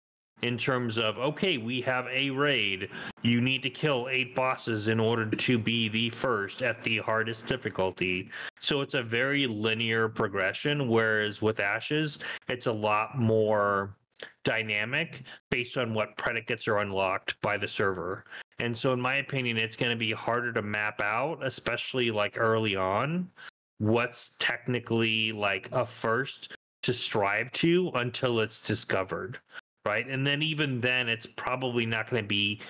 in terms of, okay, we have a raid, you need to kill 8 bosses in order to be the first at the hardest difficulty. So it's a very linear progression, whereas with Ashes it's a lot more dynamic based on what predicates are unlocked by the server. And so in my opinion, it's going to be harder to map out, especially like early on, what's technically like a first to strive to until it's discovered, right? And then even then, it's probably not going to be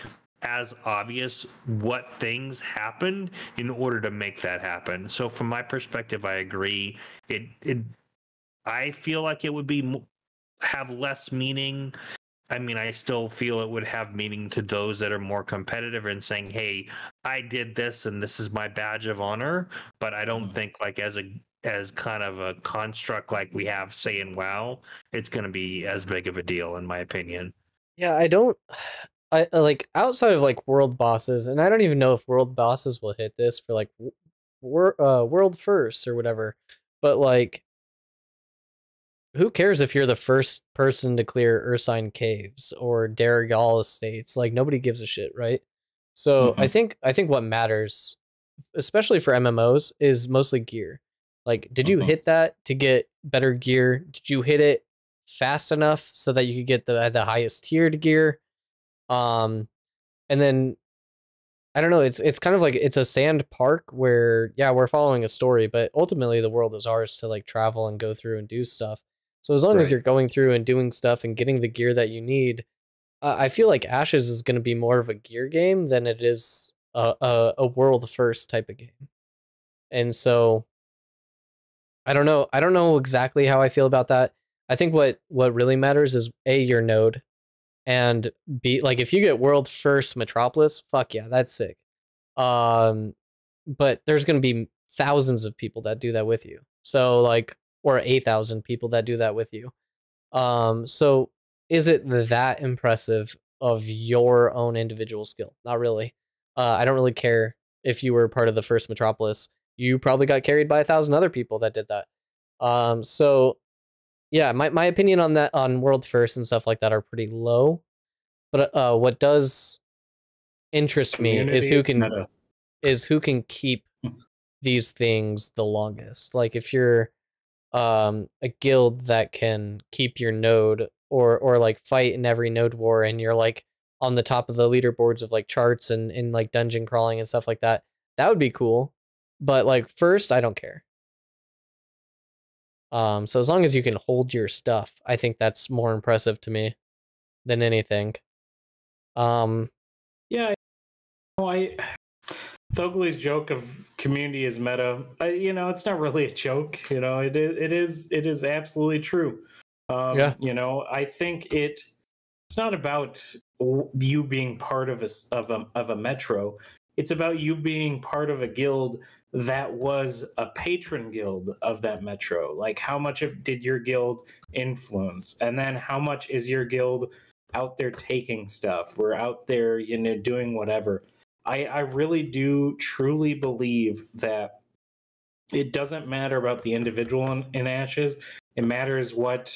as obvious what things happened in order to make that happen. So from my perspective, I agree. I feel like it would be have less meaning. I mean, I still feel it would have meaning to those that are more competitive and saying, hey, I did this and this is my badge of honor. But I don't think like as kind of a construct like we have, say, in WoW, it's going to be as big of a deal, in my opinion. Yeah, I like outside of like world bosses, and I don't even know if world bosses will hit this for like world first or whatever, but like, who cares if you're the first person to clear Ursine Caves or Darigal Estates? Like, nobody gives a shit, right? So I think what matters, especially for MMOs, is mostly gear. Like, did you hit that to get better gear? Did you hit it fast enough so that you could get the highest tiered gear? And then I don't know, it's kind of like it's a sand park where, yeah, we're following a story, but ultimately the world is ours to like travel and go through and do stuff. So as long as you're going through and doing stuff and getting the gear that you need, I feel like Ashes is going to be more of a gear game than it is a world first type of game. And so I don't know. I don't know exactly how I feel about that. I think what really matters is A, your node, and B, like if you get world first Metropolis, fuck yeah, that's sick. But there's going to be thousands of people that do that with you. So like, or 8,000 people that do that with you. So is it that impressive of your own individual skill? Not really. I don't really care if you were part of the first Metropolis. You probably got carried by 1,000 other people that did that. So yeah, my opinion on that, on world first and stuff like that, are pretty low. But what does interest me is who can keep these things the longest. Like if you're a guild that can keep your node or like fight in every node war, and you're like on the top of the leaderboards of like charts and like dungeon crawling and stuff like that, that would be cool. But like first, I don't care. So as long as you can hold your stuff, I think that's more impressive to me than anything. Yeah, Thogley's joke of community is meta. It's not really a joke. It is absolutely true. Yeah. I think it's not about you being part of a metro. It's about you being part of a guild that was a patron guild of that metro. Like, how much did your guild influence? And then how much is your guild out there taking stuff or out there, doing whatever? I really do truly believe that it doesn't matter about the individual in Ashes. It matters what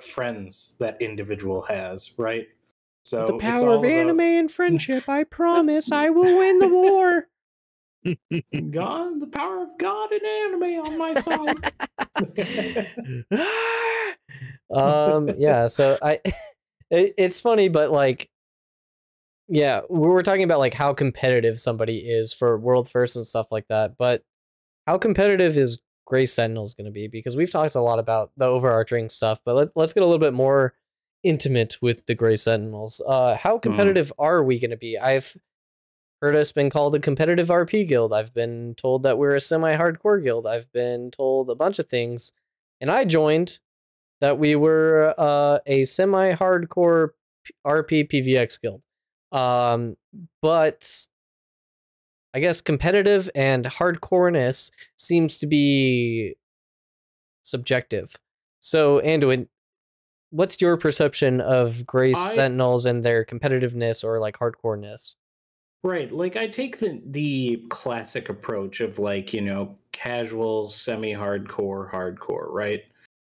friends that individual has, right? So the power of anime and friendship, I promise I will win the war. God, the power of God and anime on my side. Yeah, so it's funny, but like, yeah, we're talking about like how competitive somebody is for World First and stuff like that, but how competitive is Gray Sentinels going to be? Because we've talked a lot about the overarching stuff, but let's get a little bit more intimate with the Gray Sentinels. How competitive are we going to be? I've heard us been called a competitive RP guild. I've been told that we're a semi-hardcore guild. I've been told a bunch of things, and I joined that we were a semi-hardcore RP PVX guild. But I guess competitive and hardcoreness seems to be subjective. So, Anduin, what's your perception of Gray Sentinels and their competitiveness or like hardcoreness? Right, like I take the classic approach of like, casual, semi-hardcore, hardcore, right?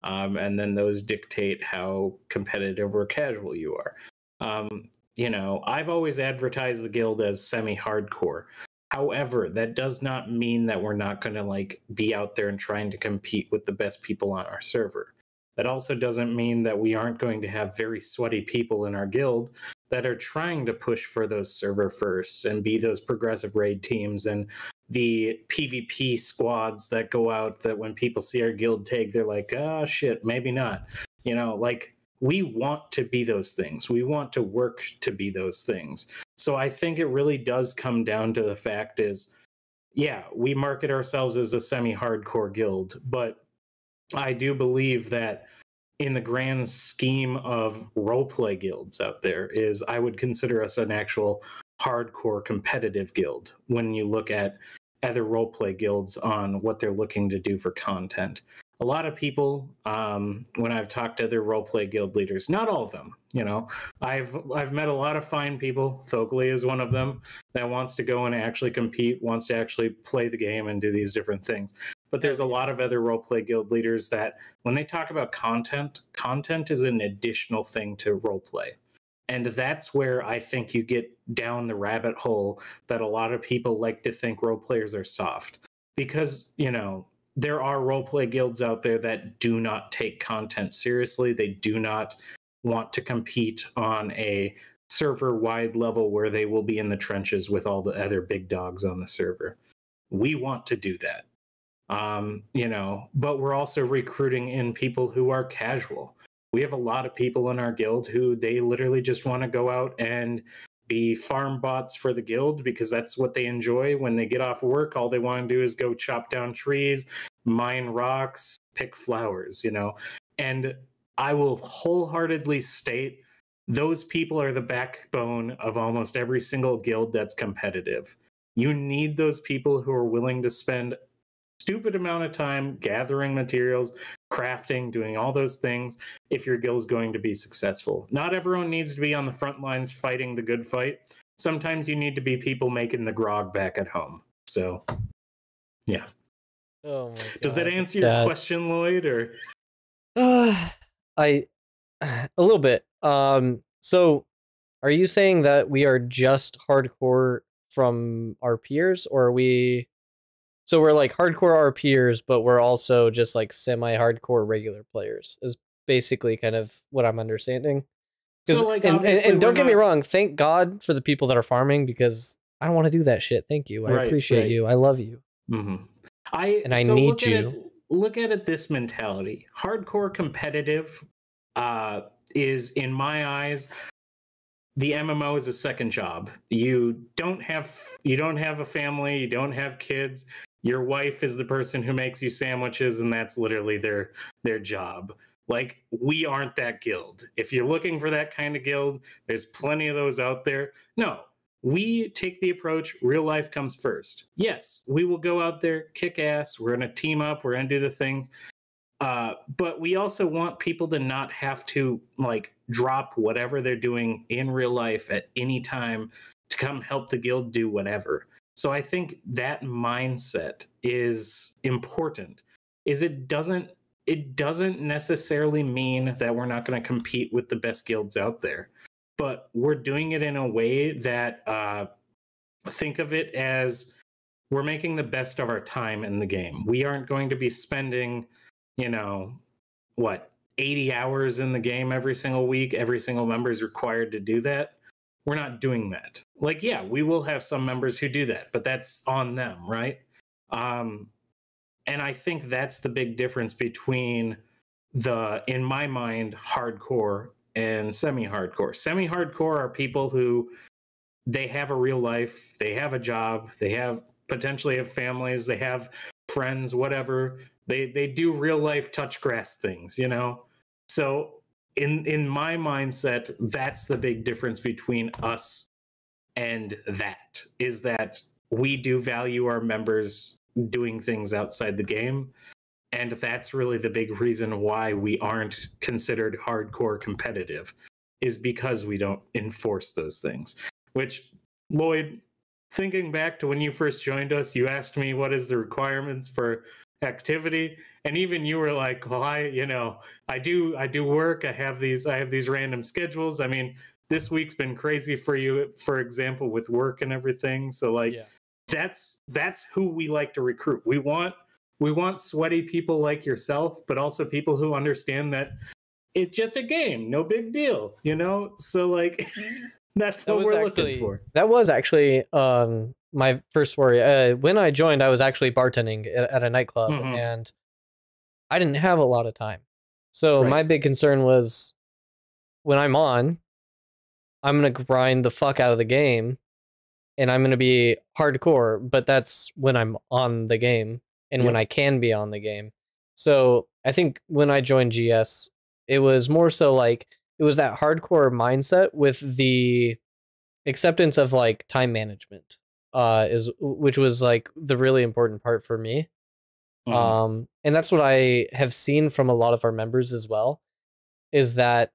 And then those dictate how competitive or casual you are. I've always advertised the guild as semi-hardcore. However, that does not mean that we're not going to like be out there and trying to compete with the best people on our server. That also doesn't mean that we aren't going to have very sweaty people in our guild that are trying to push for those server firsts and be those progressive raid teams and the PvP squads that go out that when people see our guild tag, they're like, oh shit, maybe not. We want to be those things. We want to work to be those things. So I think it really does come down to the fact is, yeah, we market ourselves as a semi-hardcore guild, but I do believe that in the grand scheme of roleplay guilds out there is I would consider us an actual hardcore competitive guild when you look at other roleplay guilds on what they're looking to do for content. A lot of people, when I've talked to other roleplay guild leaders, not all of them, I've met a lot of fine people. Thogley is one of them that wants to go and actually compete, wants to actually play the game and do these different things. But there's a lot of other roleplay guild leaders that when they talk about content is an additional thing to roleplay. And that's where I think you get down the rabbit hole that a lot of people like to think role players are soft. Because, there are roleplay guilds out there that do not take content seriously. They do not want to compete on a server-wide level where they will be in the trenches with all the other big dogs on the server. We want to do that. But we're also recruiting in people who are casual. We have a lot of people in our guild who they literally just want to go out and be farm bots for the guild because that's what they enjoy. When they get off work, all they want to do is go chop down trees, mine rocks, pick flowers, And I will wholeheartedly state those people are the backbone of almost every single guild that's competitive. You need those people who are willing to spend stupid amount of time gathering materials, crafting, doing all those things if your guild is going to be successful. Not everyone needs to be on the front lines fighting the good fight. Sometimes you need to be people making the grog back at home. So, yeah. Oh my God. Does that answer your question, Lloyd? Or a little bit. So Are you saying that we are just hardcore from our peers, or are we? So we're like hardcore our peers, but we're also just like semi-hardcore regular players. Is basically kind of what I'm understanding. So, like, And obviously, don't get me not- wrong, thank God for the people that are farming, because I don't want to do that shit. Thank you. I Right, appreciate right. you. I love you. Mhm. And I so need look at you. look at it this mentality. Hardcore competitive is, in my eyes, the MMO is a second job. You don't have a family, you don't have kids. Your wife is the person who makes you sandwiches, and that's literally their job. Like, we aren't that guild. If you're looking for that kind of guild, there's plenty of those out there. No, we take the approach, real life comes first. Yes, we will go out there, kick ass, we're going to team up, we're going to do the things. But we also want people to not have to, like, drop whatever they're doing in real life at any time to come help the guild do whatever. So I think that mindset is important. It doesn't necessarily mean that we're not going to compete with the best guilds out there, but we're doing it in a way that think of it as we're making the best of our time in the game. We aren't going to be spending, 80 hours in the game every single week. Every single member is required to do that. We're not doing that. Like, yeah, we will have some members who do that, but that's on them, right? And I think that's the big difference between in my mind, hardcore and semi-hardcore. Semi-hardcore are people who, they have a real life, they have a job, they have potentially have families, they have friends, whatever. They do real life touch grass things, So in my mindset, that's the big difference between us and that, is that we do value our members doing things outside the game. And that's really the big reason why we aren't considered hardcore competitive, is because we don't enforce those things. Which, Lloyd, thinking back to when you first joined us, you asked me what is the requirements for activity, and even you were like, well, I do work, I have these random schedules. I mean, this week's been crazy for you, for example, with work and everything. So, like, yeah. That's who we like to recruit. We want sweaty people like yourself, but also people who understand that it's just a game, no big deal, So, like, that's what we're looking for. That was actually my first worry. When I joined, I was actually bartending at a nightclub, and I didn't have a lot of time. So my big concern was, when I'm on, I'm going to grind the fuck out of the game, and I'm going to be hardcore, but that's when I'm on the game and when I can be on the game. So I think when I joined GS, it was more so like, it was that hardcore mindset with the acceptance of, like, time management, which was, like, the really important part for me. And that's what I have seen from a lot of our members as well, is that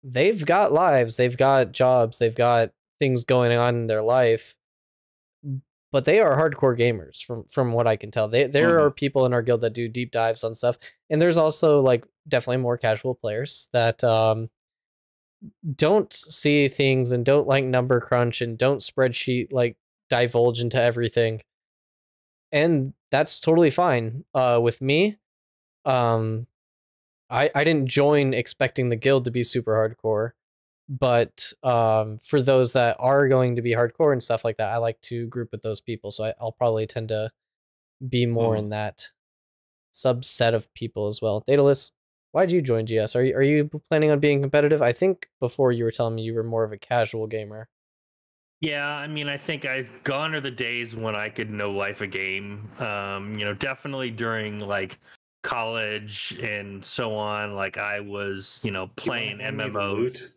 they've got lives, they've got jobs, they've got things going on in their life, but they are hardcore gamers from what I can tell. There are people in our guild that do deep dives on stuff, and there's also, like, definitely more casual players that don't see things and don't like number crunch and don't spreadsheet, like, divulge into everything, and that's totally fine. With me, I didn't join expecting the guild to be super hardcore, but for those that are going to be hardcore and stuff like that, I like to group with those people, so I'll probably tend to be more in that subset of people as well. Daedalus, why'd you join GS? Are you planning on being competitive? I think before you were telling me you were more of a casual gamer. Yeah, I mean, I think gone are the days when I could no life a game. Definitely during, like, college and so on, like, I was, playing MMOs.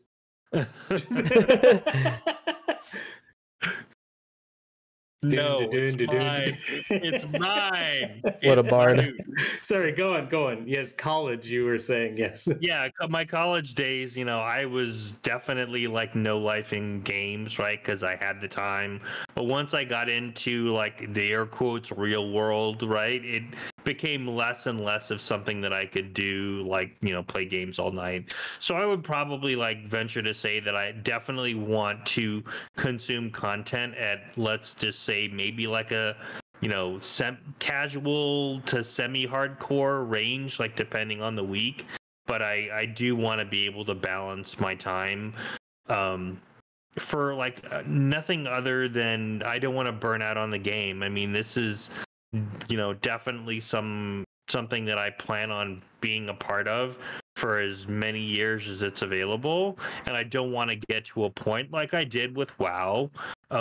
No, it's mine. It's mine. What a bard. Sorry, go on. Yes, college, you were saying, yes. Yeah, my college days, I was definitely, like, no lifing games, right? Because I had the time. But once I got into, like, the air quotes real world, right, became less and less of something that I could do, like, you know, play games all night. So I would probably like venture to say that I definitely want to consume content at, let's just say, maybe like a, you know, casual to semi-hardcore range, like depending on the week. But I do want to be able to balance my time for like nothing other than I don't want to burn out on the game. I mean, this is, you know, definitely something that I plan on being a part of for as many years as it's available, and I don't want to get to a point like I did with WoW,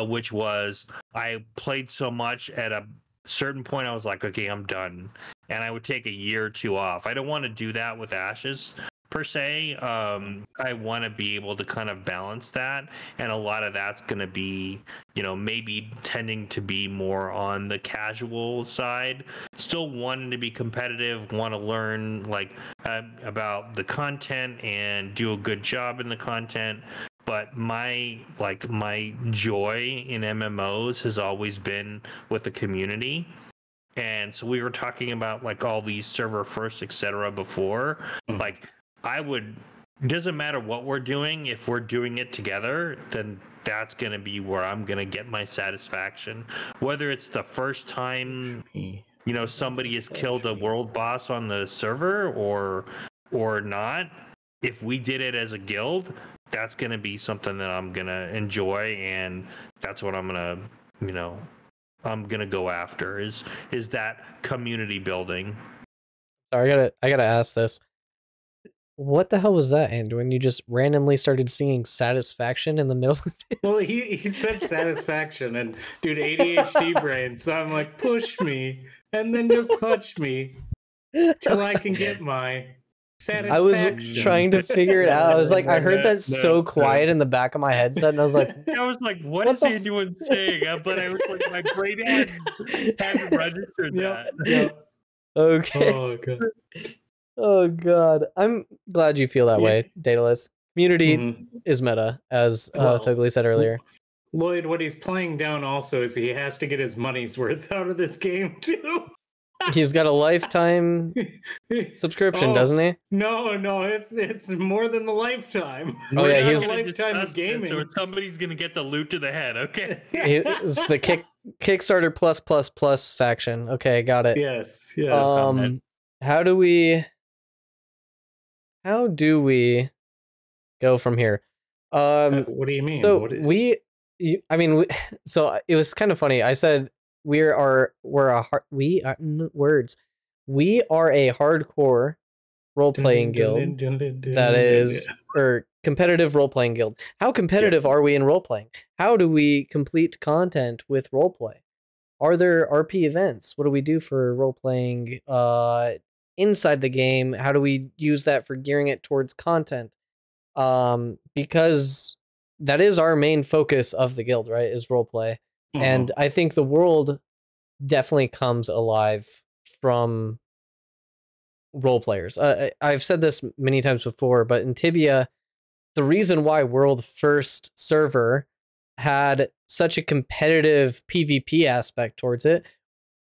which was I played so much at a certain point I was like, okay, I'm done, and I would take a year or two off. I don't want to do that with Ashes per se. I want to be able to kind of balance that, and a lot of that's going to be, you know, maybe tending to be more on the casual side, still wanting to be competitive, want to learn like about the content and do a good job in the content. But my joy in MMOs has always been with the community. And so we were talking about like all these server first, etc. before. Like, doesn't matter what we're doing, if we're doing it together, then that's going to be where I'm going to get my satisfaction. Whether it's the first time, you know, somebody has killed a world boss on the server or not, if we did it as a guild, that's going to be something that I'm going to enjoy, and that's what I'm going to, you know, I'm going to go after is that community building. Sorry, I gotta ask this. What the hell was that, Anduin? You just randomly started singing Satisfaction in the middle of this? Well, he said satisfaction, and dude, ADHD brain, so I'm like, push me, and then just touch me till I can get my satisfaction. I was trying to figure it out. I was like, I heard that so quiet in the back of my headset, and I was like, I was like, what is Anduin saying? But I was like, my brain hadn't registered that. Yep. Okay. Oh, God. Oh god, I'm glad you feel that way, Daedalus. Community is meta, as Thugly said earlier. Lloyd, what he's playing down also is he has to get his money's worth out of this game too. He's got a lifetime subscription, doesn't he? No, it's more than the lifetime. Oh yeah, he's a lifetime of gaming. So somebody's gonna get the loot to the head. Okay, it's the Kickstarter plus faction. Okay, got it. Yes. How do we go from here? What do you mean? So so it was kind of funny. I said we are a hardcore role-playing guild that is, or competitive role-playing guild. How competitive are we in role-playing? How do we complete content with role-play? Are there RP events? What do we do for role-playing inside the game? How do we use that for gearing it towards content? Because that is our main focus of the guild, right? Is roleplay. And I think the world definitely comes alive from role players. I've said this many times before, but in Tibia, the reason why World First server had such a competitive PvP aspect towards it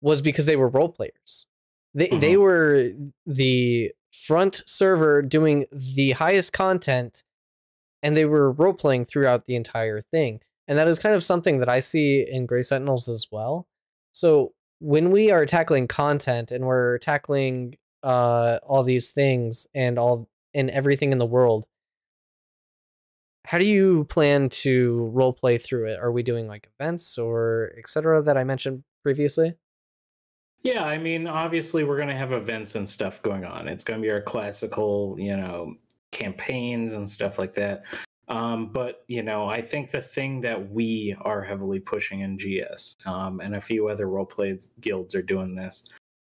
was because they were role players. They were the front server doing the highest content, and they were role playing throughout the entire thing. And that is kind of something that I see in Gray Sentinels as well. So when we are tackling content and we're tackling all these things and everything in the world, how do you plan to role play through it? Are we doing like events or etc. that I mentioned previously? Yeah, I mean, obviously we're going to have events and stuff going on. It's going to be our classical, campaigns and stuff like that. But, I think the thing that we are heavily pushing in GS, and a few other roleplay guilds are doing this.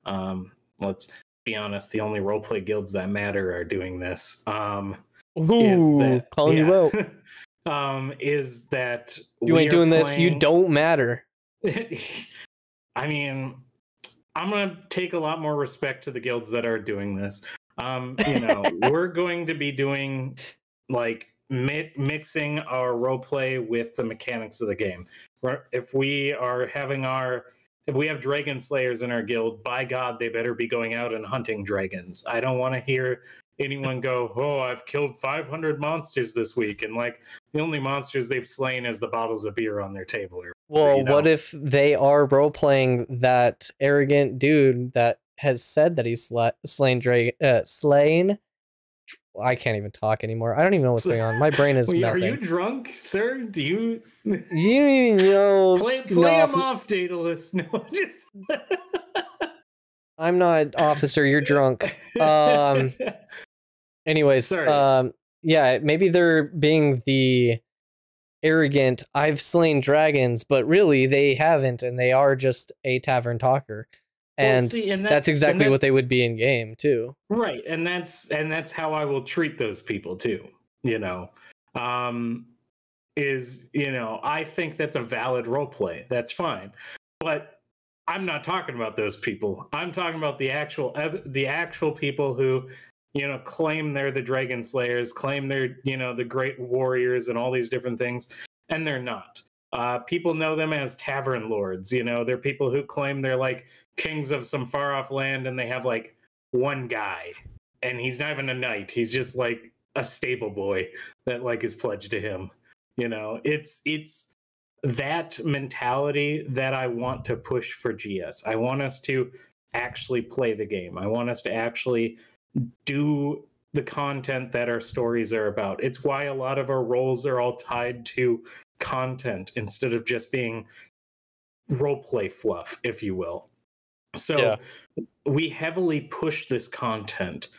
Let's be honest, the only roleplay guilds that matter are doing this. Ooh, calling you out. Is that you ain't doing this, you don't matter. I mean, I'm going to take a lot more respect to the guilds that are doing this. We're going to be doing like mixing our role play with the mechanics of the game. If we are having our if we have dragon slayers in our guild, by God, they better be going out and hunting dragons. I don't want to hear anyone go, oh, I've killed 500 monsters this week, and like the only monsters they've slain is the bottles of beer on their table. Or Well, what if they are role playing that arrogant dude that has said that he's slain? I can't even talk anymore. I don't even know what's going on. My brain is melting. Are you drunk, sir? Do you? You know? Play him off, Daedalus. No, just. I'm not, officer. You're drunk. Anyways, sorry. Yeah, maybe they're being the arrogant, I've slain dragons, but really they haven't, and they are just a tavern talker. And, that's exactly what they would be in game too. Right, and that's how I will treat those people too. I think that's a valid role play. That's fine, but I'm not talking about those people. I'm talking about the actual people who claim they're the dragon slayers, claim they're the great warriors and all these different things, and they're not. People know them as tavern lords. They're people who claim they're like kings of some far off land, and they have like one guy, and he's not even a knight. He's just like a stable boy that like is pledged to him. It's that mentality that I want to push for GS. I want us to actually play the game. I want us to actually do the content that our stories are about. It's why a lot of our roles are all tied to content instead of just being roleplay fluff, if you will. So we heavily push this content.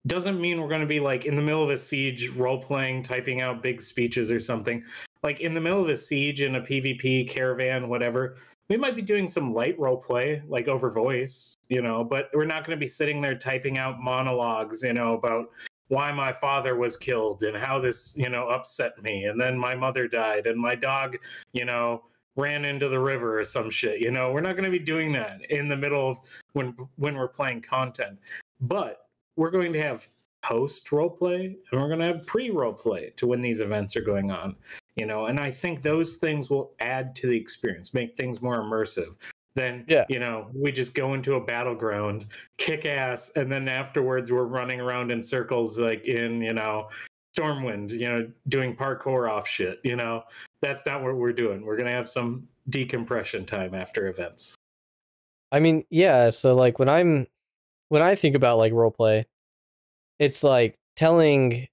Doesn't mean we're going to be like in the middle of a siege role-playing, typing out big speeches or something. Like in the middle of a siege in a PvP caravan, whatever, we might be doing some light roleplay, like over voice, but we're not going to be sitting there typing out monologues, about why my father was killed and how this, upset me. And then my mother died and my dog, ran into the river or some shit. We're not going to be doing that in the middle of when we're playing content. But we're going to have post roleplay and we're going to have pre roleplay to when these events are going on. And I think those things will add to the experience, make things more immersive. Then, we just go into a battleground, kick ass, and then afterwards we're running around in circles like in, Stormwind, doing parkour off shit. That's not what we're doing. We're going to have some decompression time after events. I mean, yeah, so like when I think about like roleplay, it's like telling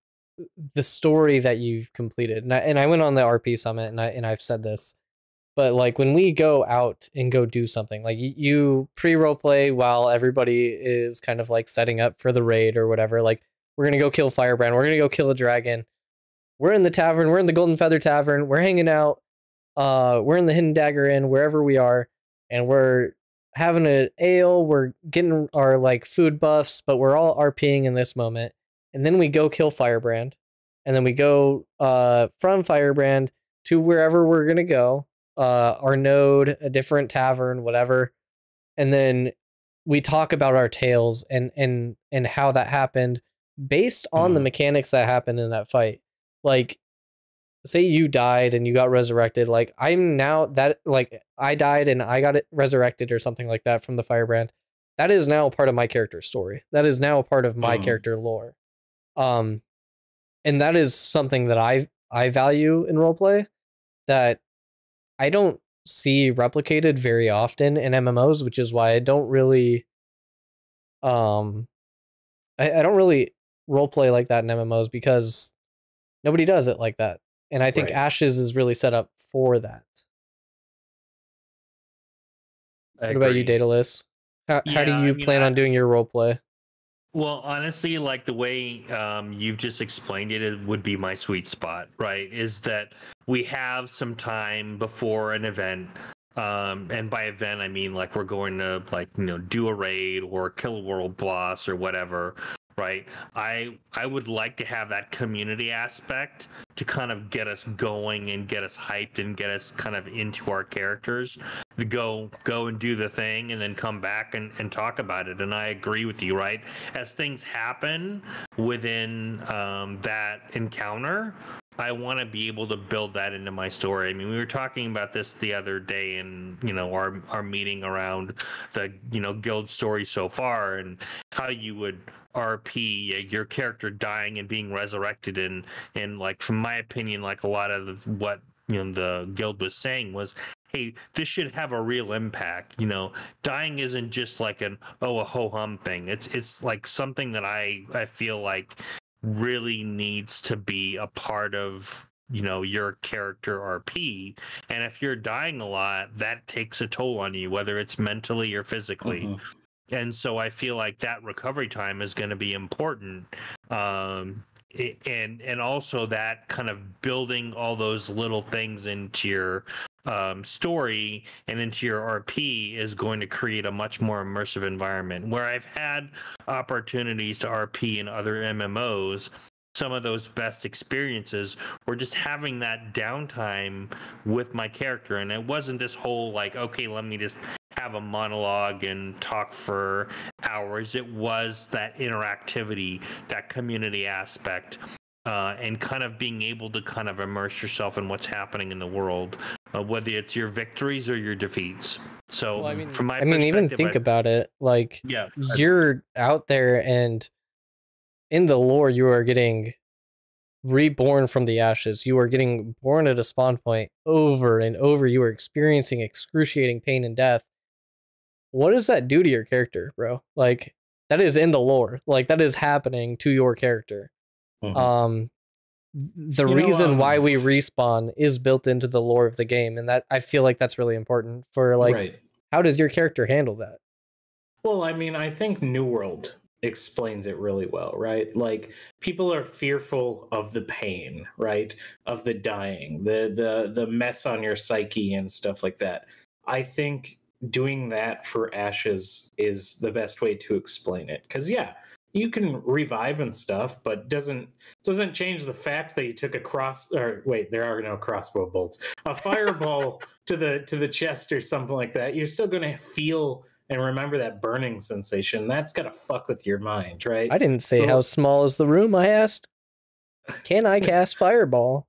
the story that you've completed. And I went on the RP summit and I've said this, but like when we go out and go do something, like you pre-roleplay while everybody is kind of like setting up for the raid or whatever, like we're going to go kill Firebrand, we're going to go kill a dragon. We're in the tavern, we're in the Golden Feather Tavern, we're hanging out, we're in the Hidden Dagger Inn, wherever we are, and we're having an ale, we're getting our like food buffs, but we're all RPing in this moment. And then we go kill Firebrand, and then we go from Firebrand to wherever we're gonna go, our node, a different tavern, whatever. And then we talk about our tales and how that happened based on the mechanics that happened in that fight. Like, say you died and you got resurrected. Like I'm now that like I died and I got it resurrected or something like that from the Firebrand. That is now part of my character's story. That is now a part of my character lore. And that is something that I value in roleplay that I don't see replicated very often in MMOs, which is why I don't really I don't really roleplay like that in MMOs because nobody does it like that. And I think Ashes is really set up for that. What about you, Daedalus? How do you plan on doing your roleplay? Well, honestly, like the way you've just explained it, it would be my sweet spot, right? Is that we have some time before an event. And by event, I mean like we're going to like, do a raid or kill a world boss or whatever, right? I would like to have that community aspect to kind of get us going and get us hyped and get us kind of into our characters, to go and do the thing and then come back and talk about it. And I agree with you, right? As things happen within that encounter, I want to be able to build that into my story. I mean, we were talking about this the other day in, our meeting around the, guild story so far, and how you would RP your character dying and being resurrected, and like, from my opinion, like a lot of what the guild was saying was, hey, this should have a real impact. Dying isn't just like a ho hum thing. It's like something that I feel like really needs to be a part of your character RP. And if you're dying a lot, that takes a toll on you, whether it's mentally or physically. And so I feel like that recovery time is going to be important. And also that kind of building all those little things into your story and into your RP is going to create a much more immersive environment. Where I've had opportunities to RP in other MMOs, some of those best experiences were just having that downtime with my character. And it wasn't this whole like, okay, let me just have a monologue and talk for hours. It was that interactivity, that community aspect, and kind of being able to kind of immerse yourself in what's happening in the world, whether it's your victories or your defeats. So from my perspective, even think about it, like, yeah, you're out there and in the lore, you are getting reborn from the ashes. You are getting born at a spawn point over and over. You are experiencing excruciating pain and death. What does that do to your character, bro? Like, that is in the lore. Like, that is happening to your character. The reason why we respawn is built into the lore of the game, and that I feel like that's really important for, like, how does your character handle that? Well, I mean, I think New World explains it really well, right? Like, people are fearful of the pain, right? Of the dying, the mess on your psyche and stuff like that. I think doing that for Ashes is the best way to explain it. Because yeah, you can revive and stuff, but doesn't change the fact that you took there are no crossbow bolts, a fireball to the chest or something like that. You're still going to feel and remember that burning sensation. That's got to fuck with your mind, right? I didn't say how small is the room. I asked, can I cast fireball?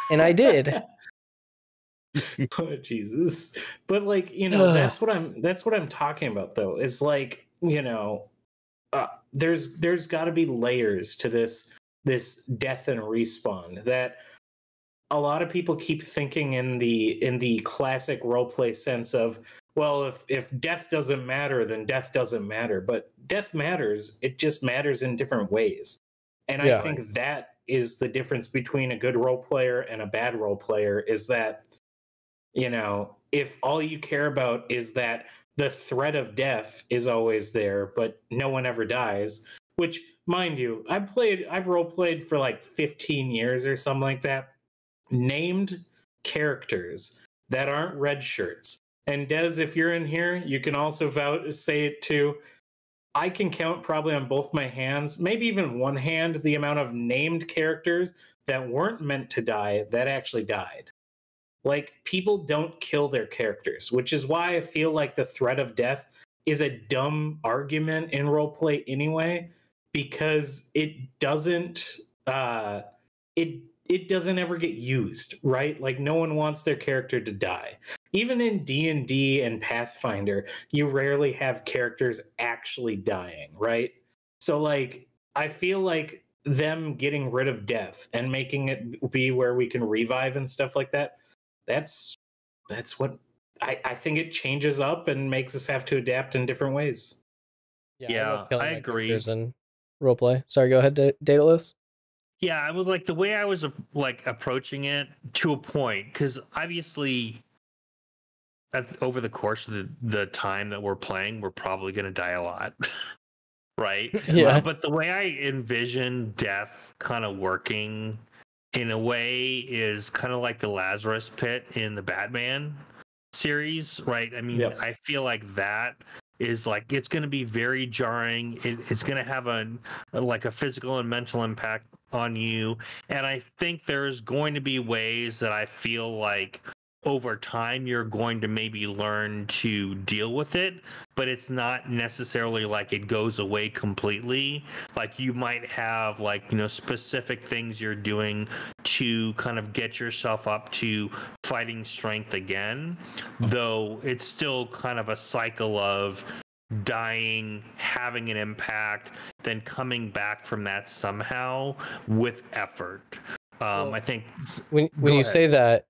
And I did. Oh, Jesus. But like, that's what I'm talking about though. Is like, there's got to be layers to this death and respawn that a lot of people keep thinking in the classic roleplay sense of, well, if death doesn't matter, then death doesn't matter. But death matters. It just matters in different ways. And I think that is the difference between a good role player and a bad role player, is that, if all you care about is that the threat of death is always there, but no one ever dies, which, mind you, I've role played for like 15 years or something like that, named characters that aren't red shirts. And Des, if you're in here, you can also say it too. I can count probably on both my hands, maybe even one hand, the amount of named characters that weren't meant to die that actually died. Like, people don't kill their characters, which is why I feel like the threat of death is a dumb argument in roleplay anyway, because it doesn't it doesn't ever get used, right? Like, no one wants their character to die. Even in D&D and Pathfinder, you rarely have characters actually dying, right? So, like, I feel like them getting rid of death and making it be where we can revive and stuff like that, that's what I think it changes up and makes us have to adapt in different ways. Yeah, I agree. In roleplay. Sorry, go ahead, Daedalus. Yeah, I was like, the way I was like approaching it to a point, because obviously over the course of the time that we're playing, we're probably going to die a lot. Right? Yeah. But the way I envision death kind of working in a way is kind of like the Lazarus pit in the Batman series, right? I mean, I feel like that is like, it's going to be very jarring. It's going to have a physical and mental impact on you. And I think there's going to be ways that I feel like over time you're going to maybe learn to deal with it, but it's not necessarily like it goes away completely. Like you might have like, you know, specific things you're doing to kind of get yourself up to fighting strength again, though it's still kind of a cycle of dying, having an impact, then coming back from that somehow with effort. Well, I think when Go you ahead. say that,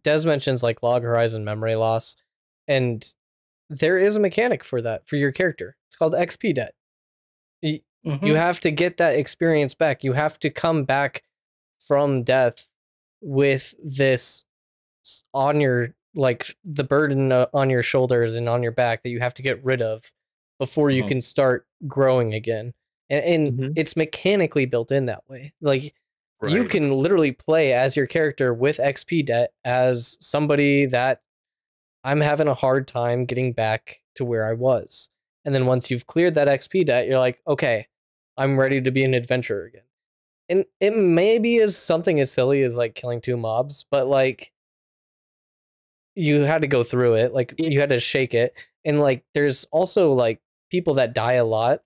Des mentions like log horizon memory loss, and there is a mechanic for that for your character. It's called XP debt. You have to get that experience back. You have to come back from death with this on your, like, the burden on your shoulders and on your back that you have to get rid of before you can start growing again. And it's mechanically built in that way. Like, you Right. can literally play as your character with XP debt as somebody that I'm having a hard time getting back to where I was. And then once you've cleared that XP debt, you're like, okay, I'm ready to be an adventurer again. And it maybe is something as silly as like killing 2 mobs, but like you had to go through it. Like you had to shake it. And like there's also like people that die a lot.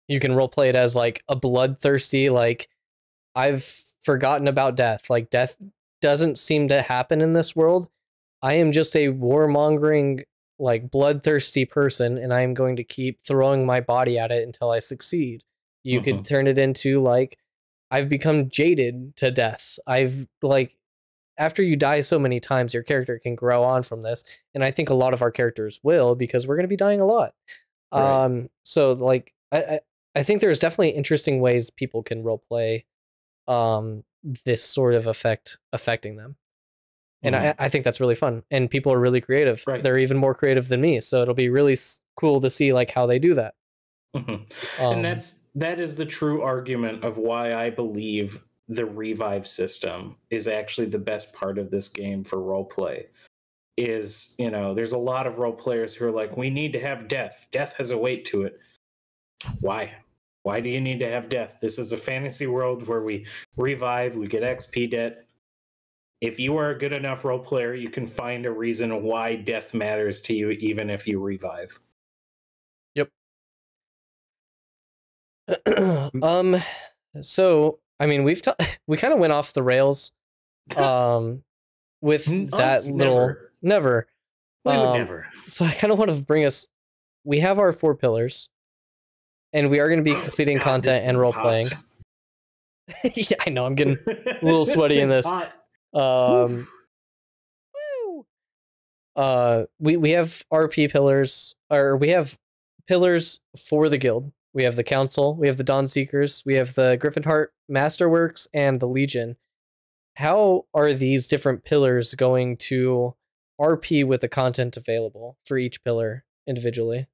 You can roleplay it as like a bloodthirsty, like, I've forgotten about death. Like, death doesn't seem to happen in this world. I am just a warmongering, like, bloodthirsty person, and I am going to keep throwing my body at it until I succeed. You could turn it into, like, I've become jaded to death. I've, like, after you die so many times, your character can grow on from this. And I think a lot of our characters will, because we're going to be dying a lot. Right. So, like, I think there's definitely interesting ways people can roleplay this sort of affecting them, and I think that's really fun, and people are really creative. Right. They're even more creative than me, so it'll be really cool to see like how they do that. And that is the true argument of why I believe the revive system is actually the best part of this game for roleplay. Is, you know, there's a lot of role players who are like, we need to have death has a weight to it. Why do you need to have death? This is a fantasy world where we revive, we get XP debt. If you are a good enough role player, you can find a reason why death matters to you, even if you revive. Yep. So I mean, we kind of went off the rails with that little never. We would never. So I kind of want to bring us, we have our 4 pillars, and we are going to be completing content and role playing. Yeah, I know, I'm getting a little sweaty in this. We have RP pillars, or we have pillars for the guild. We have the council, we have the Dawn Seekers, we have the Griffinheart Masterworks, and the Legion. How are these different pillars going to RP with the content available for each pillar individually?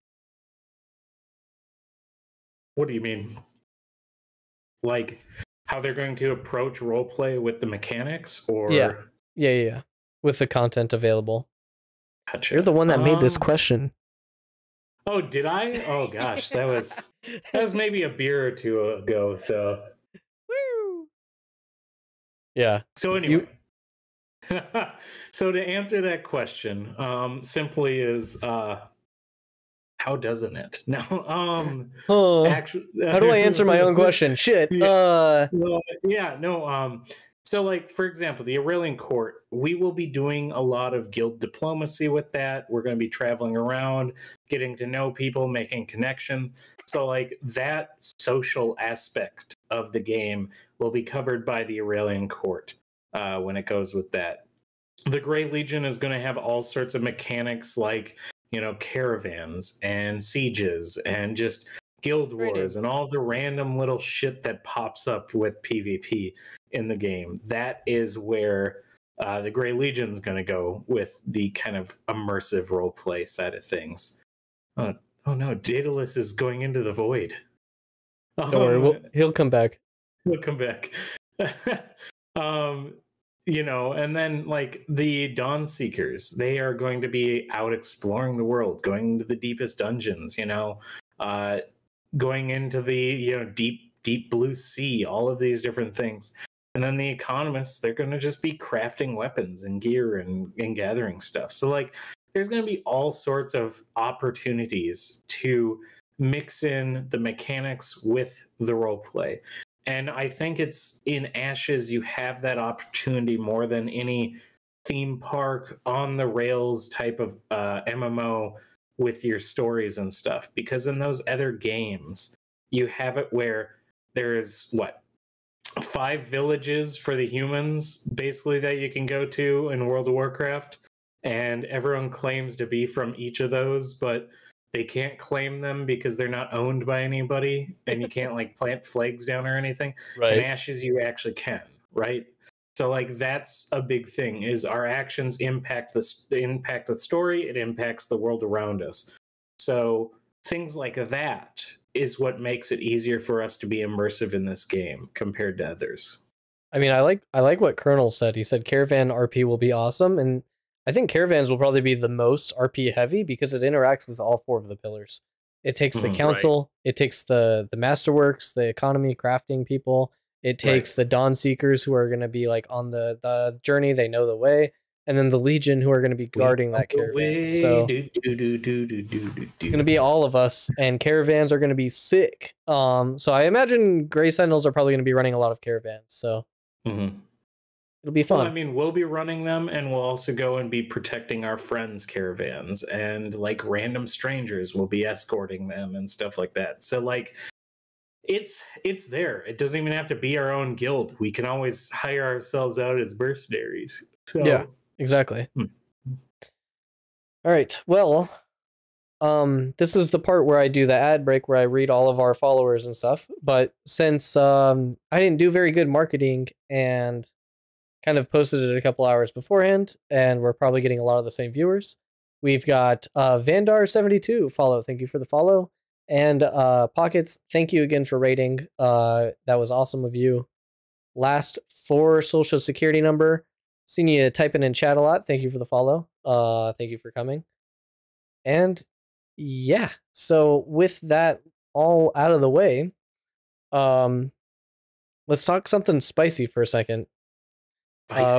What do you mean? Like how they're going to approach roleplay with the mechanics, or yeah, with the content available. Gotcha. You're the one that made this question. Oh, did I? Oh gosh, that was maybe a beer or 2 ago. So, woo. Yeah. So anyway, so to answer that question, simply is how doesn't it? No, actually, how do I answer my own question? Shit. So, like, for example, the Aurelian Court, we will be doing a lot of guild diplomacy with that. We're going to be traveling around, getting to know people, making connections. So, like, that social aspect of the game will be covered by the Aurelian Court when it goes with that. The Grey Legion is going to have all sorts of mechanics like, you know, caravans and sieges and just guild wars and all the random little shit that pops up with PvP in the game. That is where the Grey Legion is going to go with the kind of immersive roleplay side of things. Oh no, Daedalus is going into the void. Don't worry, he'll come back. He'll come back. You know, and then like the Dawn Seekers, they are going to be out exploring the world, going into the deepest dungeons, you know, going into the, you know, deep blue sea, all of these different things. And then the economists, they're going to just be crafting weapons and gear and gathering stuff. So like there's going to be all sorts of opportunities to mix in the mechanics with the role play. And I think it's in Ashes you have that opportunity more than any theme park on the rails type of MMO with your stories and stuff, because in those other games you have it where there's what, 5 villages for the humans basically that you can go to in World of Warcraft, and everyone claims to be from each of those, but they can't claim them because they're not owned by anybody, and you can't like plant flags down or anything. Right. In Ashes you actually can, right? So like that's a big thing, is our actions impact the story, it impacts the world around us. So things like that is what makes it easier for us to be immersive in this game compared to others. I mean, I like what Colonel said. He said Caravan RP will be awesome, and I think Caravans will probably be the most RP heavy because it interacts with all 4 of the pillars. It takes the council, it takes the masterworks, the economy, crafting people. It takes the Dawn Seekers who are going to be like on the journey, they know the way, and then the Legion who are going to be guarding that caravan. So it's going to be all of us, and caravans are going to be sick. So I imagine Gray Sentinels are probably going to be running a lot of caravans. So it'll be fun. Well, I mean, we'll be running them, and we'll also go and be protecting our friends' caravans, and like random strangers will be escorting them and stuff like that. So like, it's there. It doesn't even have to be our own guild. We can always hire ourselves out as mercenaries. So yeah, exactly. All right. Well, this is the part where I do the ad break where I read all of our followers and stuff. But since I didn't do very good marketing and kind of posted it a couple hours beforehand, and we're probably getting a lot of the same viewers, we've got Vandar72 follow. Thank you for the follow. And Pockets, thank you again for rating. That was awesome of you. Last 4 social security number. Seen you typing in chat a lot. Thank you for the follow. Thank you for coming. And yeah, so with that all out of the way, let's talk something spicy for a second.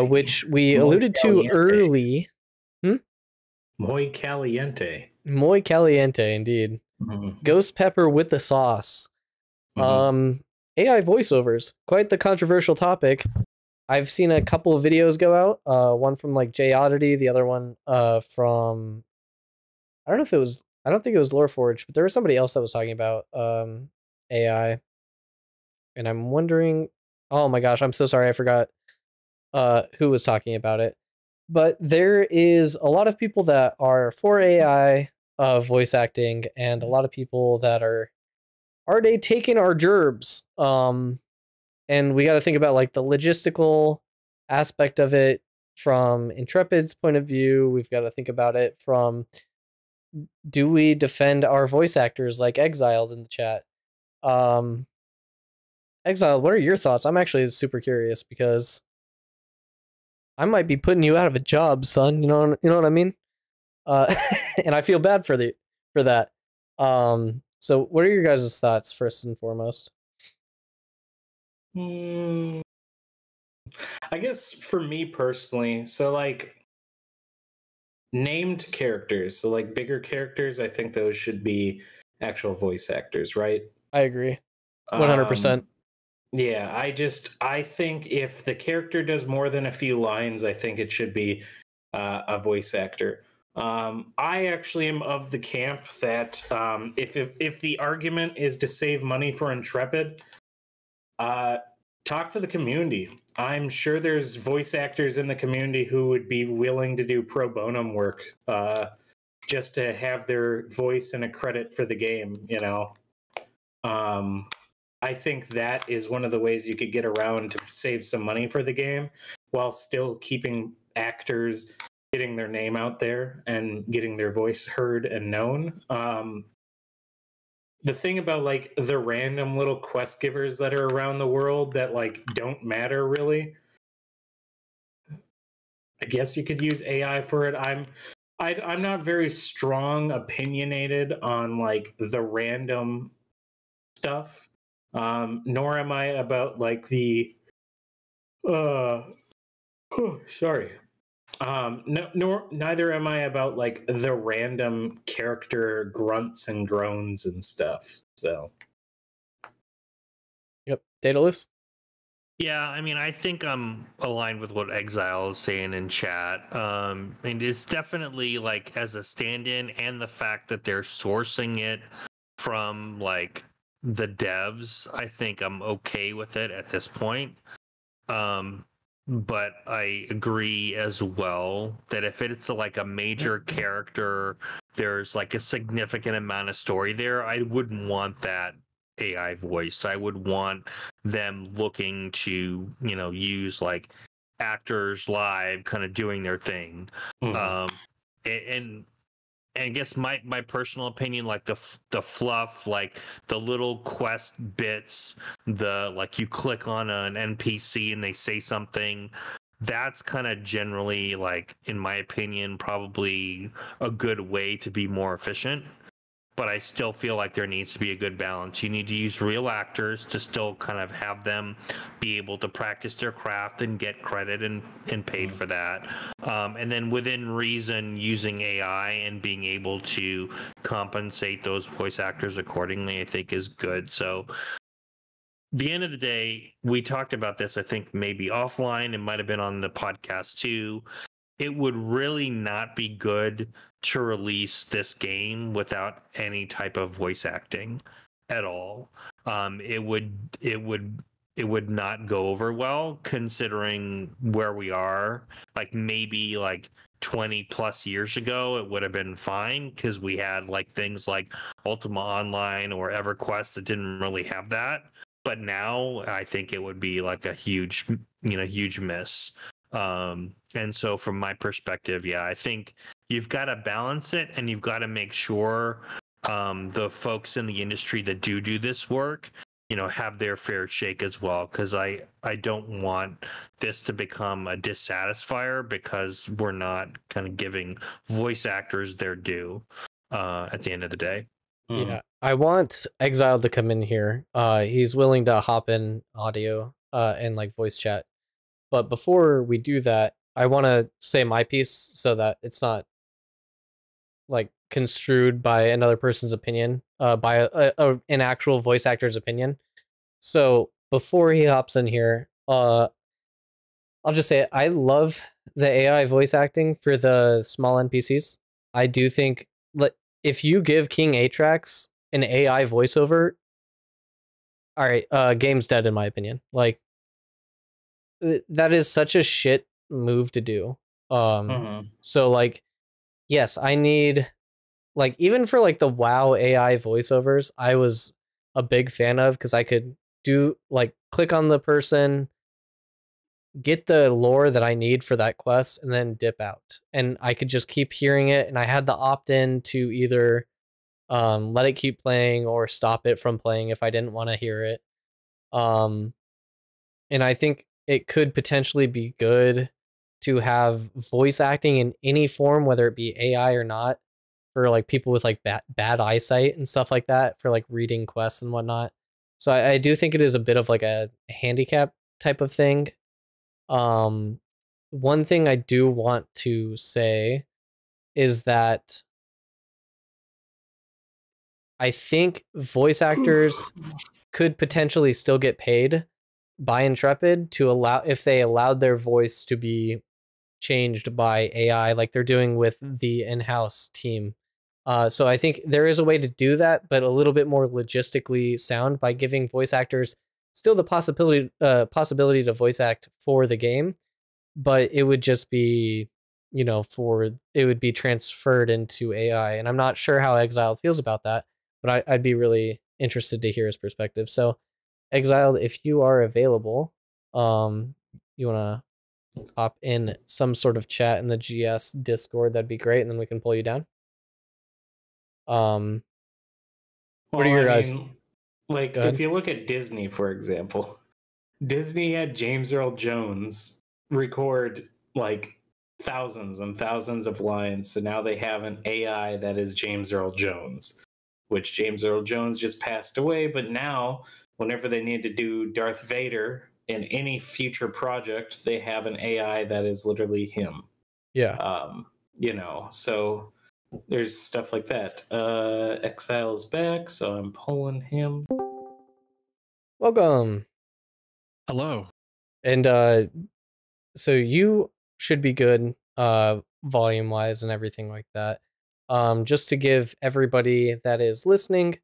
Which we alluded to early. Muy caliente. Muy caliente, indeed. Ghost pepper with the sauce. AI voiceovers, quite the controversial topic. I've seen a couple of videos go out. One from like Jay Oddity, the other one from I don't think it was Loreforge, but there was somebody else that was talking about AI. And I'm wondering, oh my gosh, I'm so sorry, I forgot who was talking about it. But there is a lot of people that are for AI voice acting, and a lot of people that are they taking our gerbs? And we got to think about like the logistical aspect of it from Intrepid's point of view. We've got to think about it from, do we defend our voice actors, like Exiled in the chat? Exiled, what are your thoughts? I'm actually super curious because I might be putting you out of a job, son. You know what I mean? And I feel bad for that. So what are your guys' thoughts first and foremost? I guess for me personally, so like named characters, so like bigger characters, I think those should be actual voice actors, right? I agree. 100%. Yeah, I think if the character does more than a few lines, I think it should be a voice actor. I actually am of the camp that if the argument is to save money for Intrepid, talk to the community. I'm sure there's voice actors in the community who would be willing to do pro bono work just to have their voice and a credit for the game, you know. I think that is one of the ways you could get around to save some money for the game while still keeping actors getting their name out there and getting their voice heard and known. The thing about like the random little quest givers that are around the world that like don't matter really, I guess you could use AI for it. I'm not very strong opinionated on like the random stuff, nor am I about like the Sorry. Neither am I about like the random character grunts and groans and stuff. So, Yep. Daedalus? Yeah, I mean, I think I'm aligned with what Exile is saying in chat. And it's definitely like as a stand-in, and the fact that they're sourcing it from like the devs, I think I'm okay with it at this point. But I agree as well that if it's like a major character, there's like a significant amount of story there, I wouldn't want that AI voice. I would want them looking to, use like actors live kind of doing their thing. And I guess my personal opinion, like the fluff, like the little quest bits, the like you click on an NPC and they say something, that's kind of generally, like, in my opinion, probably a good way to be more efficient. But I still feel like there needs to be a good balance. You need to use real actors to still kind of have them be able to practice their craft and get credit and paid for that. And then within reason, using AI and being able to compensate those voice actors accordingly, I think is good. So the end of the day, we talked about this, I think maybe offline, it might have been on the podcast too. It would really not be good to release this game without any type of voice acting at all. It would not go over well, considering where we are. Like maybe like 20 plus years ago, it would have been fine because we had like things like Ultima Online or EverQuest that didn't really have that. But now I think it would be like a huge miss. And so from my perspective, yeah, I think you've got to balance it, and you've got to make sure the folks in the industry that do this work, have their fair shake as well. Because I don't want this to become a dissatisfier because we're not kind of giving voice actors their due at the end of the day. Yeah, I want Exile to come in here. He's willing to hop in audio and like voice chat. But before we do that, I want to say my piece so that it's not like construed by another person's opinion, by an actual voice actor's opinion. So before he hops in here, I'll just say I love the AI voice acting for the small NPCs. I do think if you give King Atrax an AI voiceover, all right, game's dead in my opinion. Like that is such a shit move to do. So like, yes, I need like even for like the WoW AI voiceovers, I was a big fan of because I could do like click on the person, get the lore that I need for that quest, and then dip out. And I could just keep hearing it, and I had the opt-in to either let it keep playing or stop it from playing if I didn't want to hear it. And I think it could potentially be good to have voice acting in any form, whether it be AI or not, for like people with like bad eyesight and stuff like that, for like reading quests and whatnot. So I do think it is a bit of like a handicap type of thing. One thing I do want to say is that I think voice actors could potentially still get paid by Intrepid to allow, if they allowed their voice to be changed by AI like they're doing with the in-house team. So I think there is a way to do that, but a little bit more logistically sound by giving voice actors still the possibility to voice act for the game, but it would just be, it would be transferred into AI. And I'm not sure how Exiled feels about that, but I'd be really interested to hear his perspective. So Exiled, if you are available, you want to hop in some sort of chat in the GS Discord, that'd be great, and then we can pull you down. What are your guys? Like, if you look at Disney, for example, Disney had James Earl Jones record like thousands and thousands of lines, so now they have an AI that is James Earl Jones, which James Earl Jones just passed away, but now whenever they need to do Darth Vader in any future project, they have an AI that is literally him. Yeah. You know, so there's stuff like that. Exile's back, so I'm pulling him. Welcome. Hello. And so you should be good volume wise and everything like that. Just to give everybody that is listening,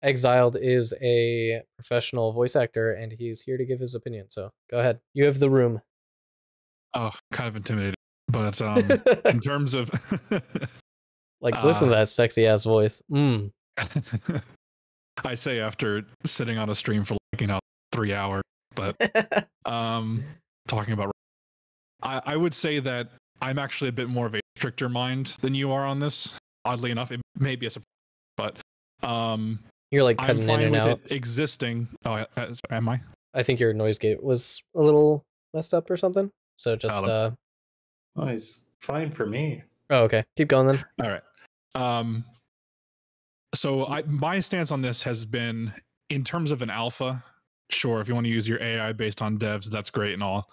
Exiled is a professional voice actor and he's here to give his opinion. So go ahead. You have the room. Oh, kind of intimidated. But in terms of Like, listen to that sexy ass voice. I say after sitting on a stream for 3 hours, but talking about, I would say that I'm actually a bit more of a stricter mind than you are on this. Oddly enough, it may be a surprise, but You're like I'm cutting in fine and with out. it existing. Oh, am I? I think your noise gate was a little messed up or something. So just Oh, he's fine for me. Oh, okay. Keep going then. All right. So my stance on this has been, in terms of an alpha, sure, if you want to use your AI based on devs, that's great and all.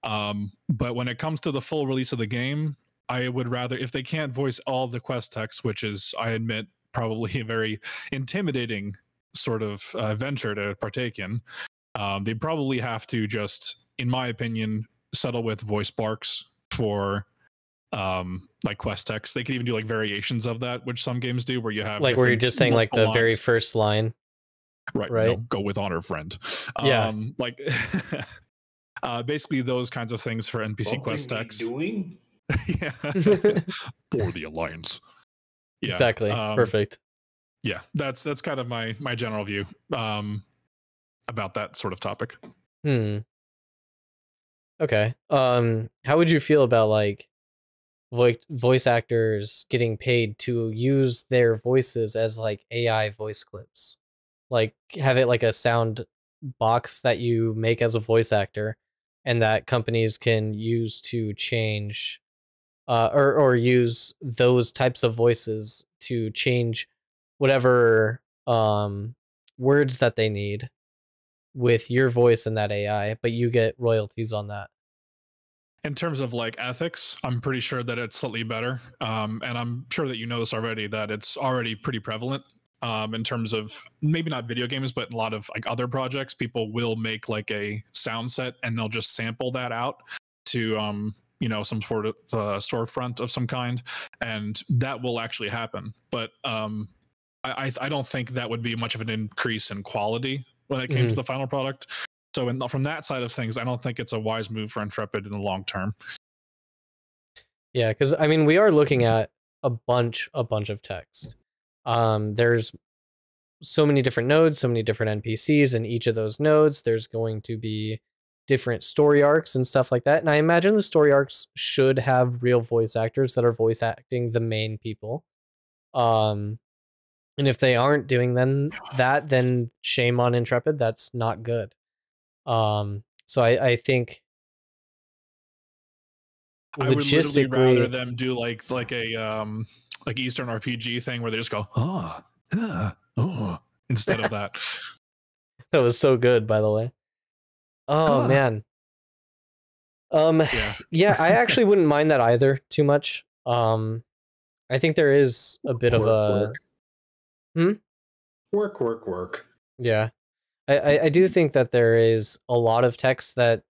But when it comes to the full release of the game, I would rather, if they can't voice all the quest text, which is, I admit, probably a very intimidating sort of venture to partake in, they probably have to just, in my opinion, settle with voice barks for like quest text. They could even do like variations of that, which some games do, where you have Like where you're just saying like the very lines. first line. Right. Right. No, go with honor, friend. Yeah. Like basically those kinds of things for NPC Something quest we text. doing? Yeah. For the Alliance. Yeah. Exactly. Perfect. Yeah, that's kind of my general view about that sort of topic. Okay. How would you feel about like voice actors getting paid to use their voices as like AI voice clips? Like have it like a sound box that you make as a voice actor and that companies can use to change or use those types of voices to change whatever words that they need with your voice in that AI, but you get royalties on that. In terms of like ethics, I'm pretty sure that it's slightly better. And I'm sure that you know this already, that it's already pretty prevalent in terms of maybe not video games, but a lot of like other projects. People will make like a sound set and they'll just sample that out to some sort of storefront of some kind, and that will actually happen. But I don't think that would be much of an increase in quality when it came to the final product. So from that side of things, I don't think it's a wise move for Intrepid in the long term. Yeah, because I mean, we are looking at a bunch of text. There's so many different nodes, so many different NPCs, and each of those nodes, there's going to be different story arcs and stuff like that. And I imagine the story arcs should have real voice actors that are voice acting the main people. And if they aren't doing then shame on Intrepid. That's not good. So I think I would literally rather them do like a like Eastern RPG thing where they just go instead of that. That was so good, by the way. Oh man. Yeah, I actually wouldn't mind that either too much. I think there is a bit of a work. Yeah. I do think that there is a lot of text that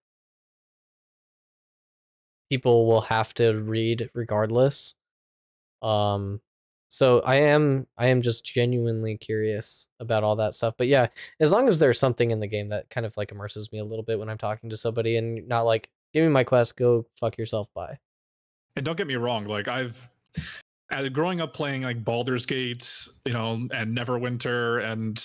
people will have to read regardless. So I am just genuinely curious about all that stuff. But yeah, as long as there's something in the game that kind of like immerses me a little bit when I'm talking to somebody and not like, give me my quest, go fuck yourself, bye. And don't get me wrong, like growing up playing like Baldur's Gate, and Neverwinter and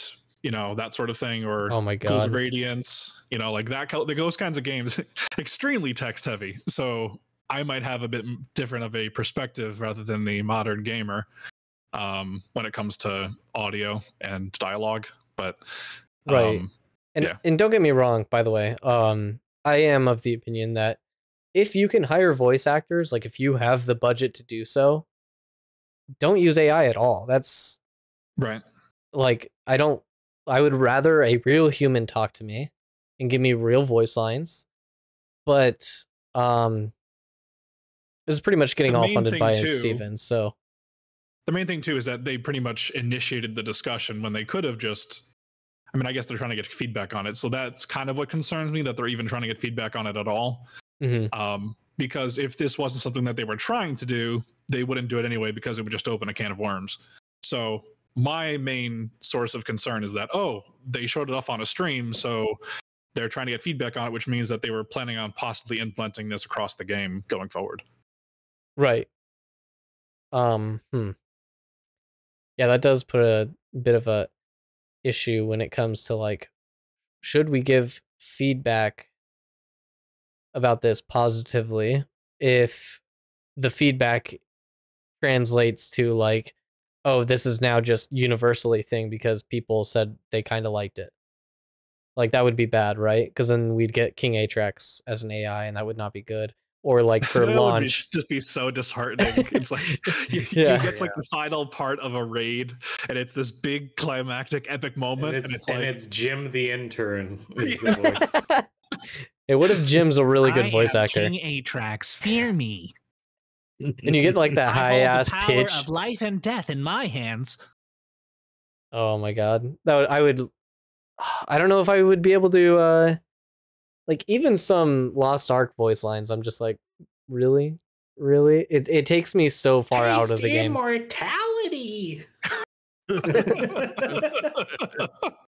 that sort of thing, or oh my god, Pools of Radiance, like those kinds of games, extremely text heavy. So I might have a bit different of a perspective rather than the modern gamer when it comes to audio and dialogue. But right, and don't get me wrong, by the way, I am of the opinion that if you can hire voice actors, like if you have the budget to do so, don't use AI at all. That's right. Like I would rather a real human talk to me and give me real voice lines. But this is pretty much getting The all main funded thing, by too- Steven. So The main thing too is that they pretty much initiated the discussion when they could have just. I mean, I guess they're trying to get feedback on it, so that's kind of what concerns me, that they're even trying to get feedback on it at all. Because if this wasn't something that they were trying to do, they wouldn't do it anyway, because it would just open a can of worms. So my main source of concern is that, they showed it off on a stream, so they're trying to get feedback on it, which means that they were planning on possibly implementing this across the game going forward. right. Yeah, that does put a bit of a issue when it comes to like, should we give feedback about this positively if the feedback translates to like, oh, this is now just universally thing because people said they kind of liked it. Like that would be bad, right? Because then we'd get King Atrax as an AI, and that would not be good. Or like for That launch, would just be so disheartening. It's like you get to like the final part of a raid, and it's this big climactic epic moment, and it's Jim the intern is the voice. Hey, what if Jim's a really good voice actor? King Atrax, fear me. And you get like that high ass I hold the power pitch. of life and death in my hands. Oh my god, I don't know if I would be able to. Like even some Lost Ark voice lines, I'm just like, really? It takes me so far out of the game. Immortality.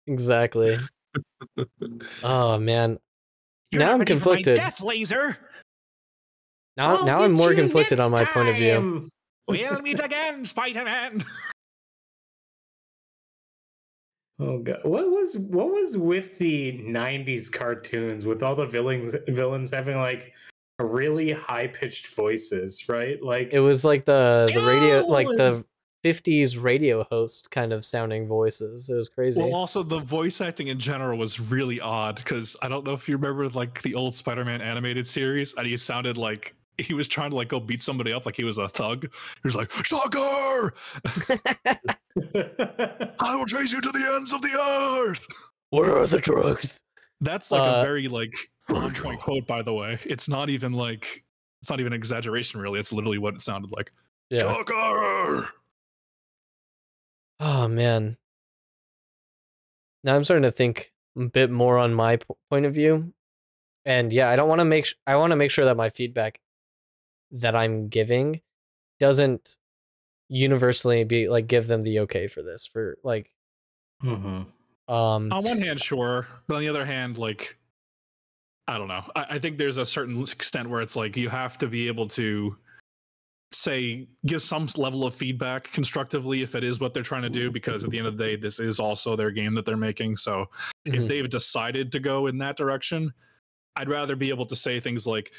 Exactly. Oh man. You're Now not I'm ready for my conflicted. death laser. Now I'm more conflicted on my point of view. We'll meet again, Spider-Man. Oh god, what was with the '90s cartoons with all the villains having like really high pitched voices, right? Like It was like the radio, like the was- 50s radio host kind of sounding voices. It was crazy. Well, also the voice acting in general was really odd, because I don't know if you remember like the old Spider-Man animated series, and he sounded like he was trying to like go beat somebody up like he was a thug. He was like, "Shocker! I will chase you to the ends of the earth." Where are the drugs? That's like a very like on point quote, by the way. It's not even an exaggeration, really. It's literally what it sounded like. Yeah. Shocker! Oh man. Now I'm starting to think a bit more on my point of view, and yeah, I want to make sure that my feedback that I'm giving doesn't universally be like give them the okay for this for like. On one hand, sure, but on the other hand, like, I don't know. I think there's a certain extent where it's like you have to be able to give some level of feedback constructively if it is what they're trying to do, because at the end of the day, this is also their game that they're making. So if they've decided to go in that direction, I'd rather be able to say things like,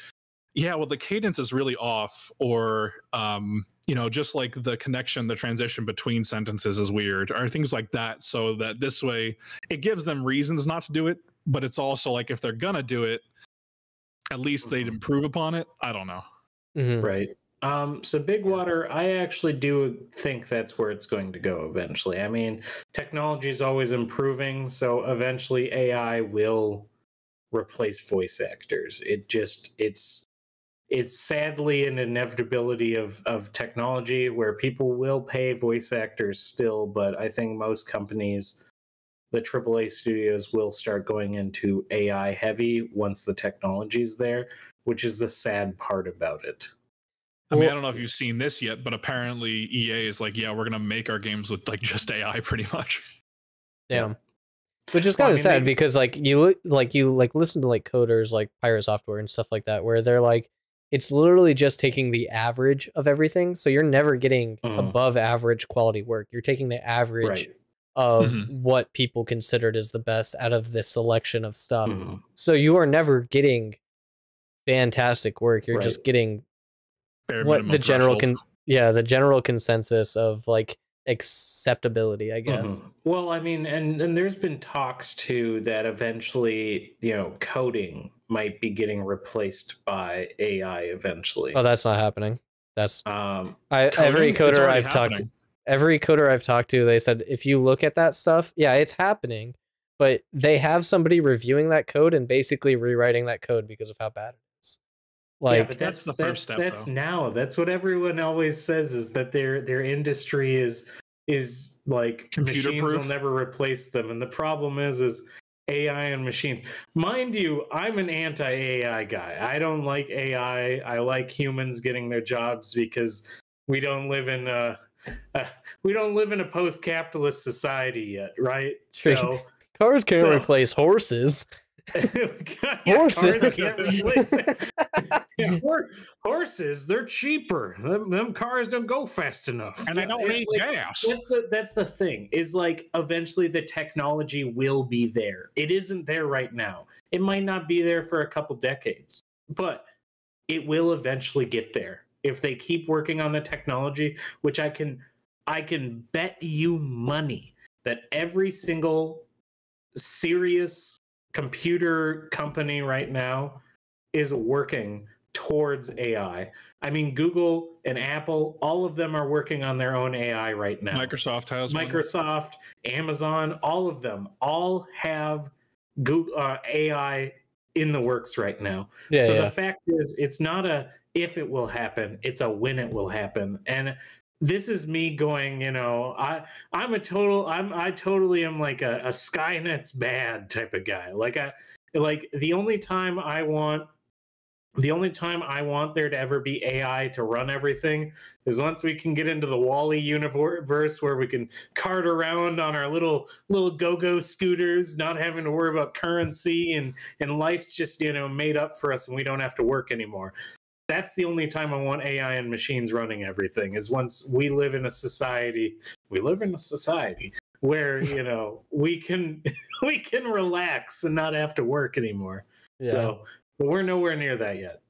yeah, well, the cadence is really off, or just like the connection, the transition between sentences is weird, or things like that, so that this way it gives them reasons not to do it, but it's also like if they're gonna do it, at least they'd improve upon it. I don't know. Right. So Big Water, I actually do think that's where it's going to go eventually. I mean, technology is always improving, so eventually AI will replace voice actors. It's sadly an inevitability of technology where people will pay voice actors still, but I think most companies, the AAA studios, will start going into AI heavy once the technology's there, which is the sad part about it. I mean, I don't know if you've seen this yet, but apparently EA is like, yeah, we're gonna make our games with like just AI pretty much. Damn. Which is kind of sad because like you listen to like coders like Pirate Software and stuff like that, where they're like, it's literally just taking the average of everything. So you're never getting above average quality work. You're taking the average of what people considered as the best out of this selection of stuff. So you are never getting fantastic work. You're just getting what the general the general consensus of like acceptability, I guess. Well, I mean, and there's been talks too that eventually, coding might be getting replaced by AI eventually. Oh, that's not happening. That's every coder I've talked to, they said if you look at that stuff, yeah, it's happening, but they have somebody reviewing that code and basically rewriting that code because of how bad it is. Like, yeah, but that's the first step, That's though. now. That's what everyone always says, is that their industry is like machines will Computer-proof? never replace them. And the problem is AI and machines. Mind you, I'm an anti-AI guy. I don't like AI. I like humans getting their jobs because we don't live in a post-capitalist society yet, right? So cars can't replace horses. Horses. Cars can't replace horses. They're cheaper. Them cars don't go fast enough, And they don't need gas. That's the thing. Is like eventually the technology will be there. It isn't there right now. It might not be there for a couple decades, but it will eventually get there if they keep working on the technology. Which I can bet you money that every single serious computer company right now is working towards AI. I mean, Google and Apple, all of them are working on their own AI right now. Microsoft has one. Microsoft, Amazon, all of them all have Google, AI in the works right now. So the fact is, it's not a if it will happen, it's a when it will happen. And this is me going, I totally am like a Skynet's bad type of guy. Like the only time I want there to ever be AI to run everything is once we can get into the Wall-E universe where we can cart around on our little go-go scooters, not having to worry about currency, and life's just, made up for us and we don't have to work anymore. That's the only time I want AI and machines running everything, is once we live in a society where, we can relax and not have to work anymore. Yeah. So, but we're nowhere near that yet.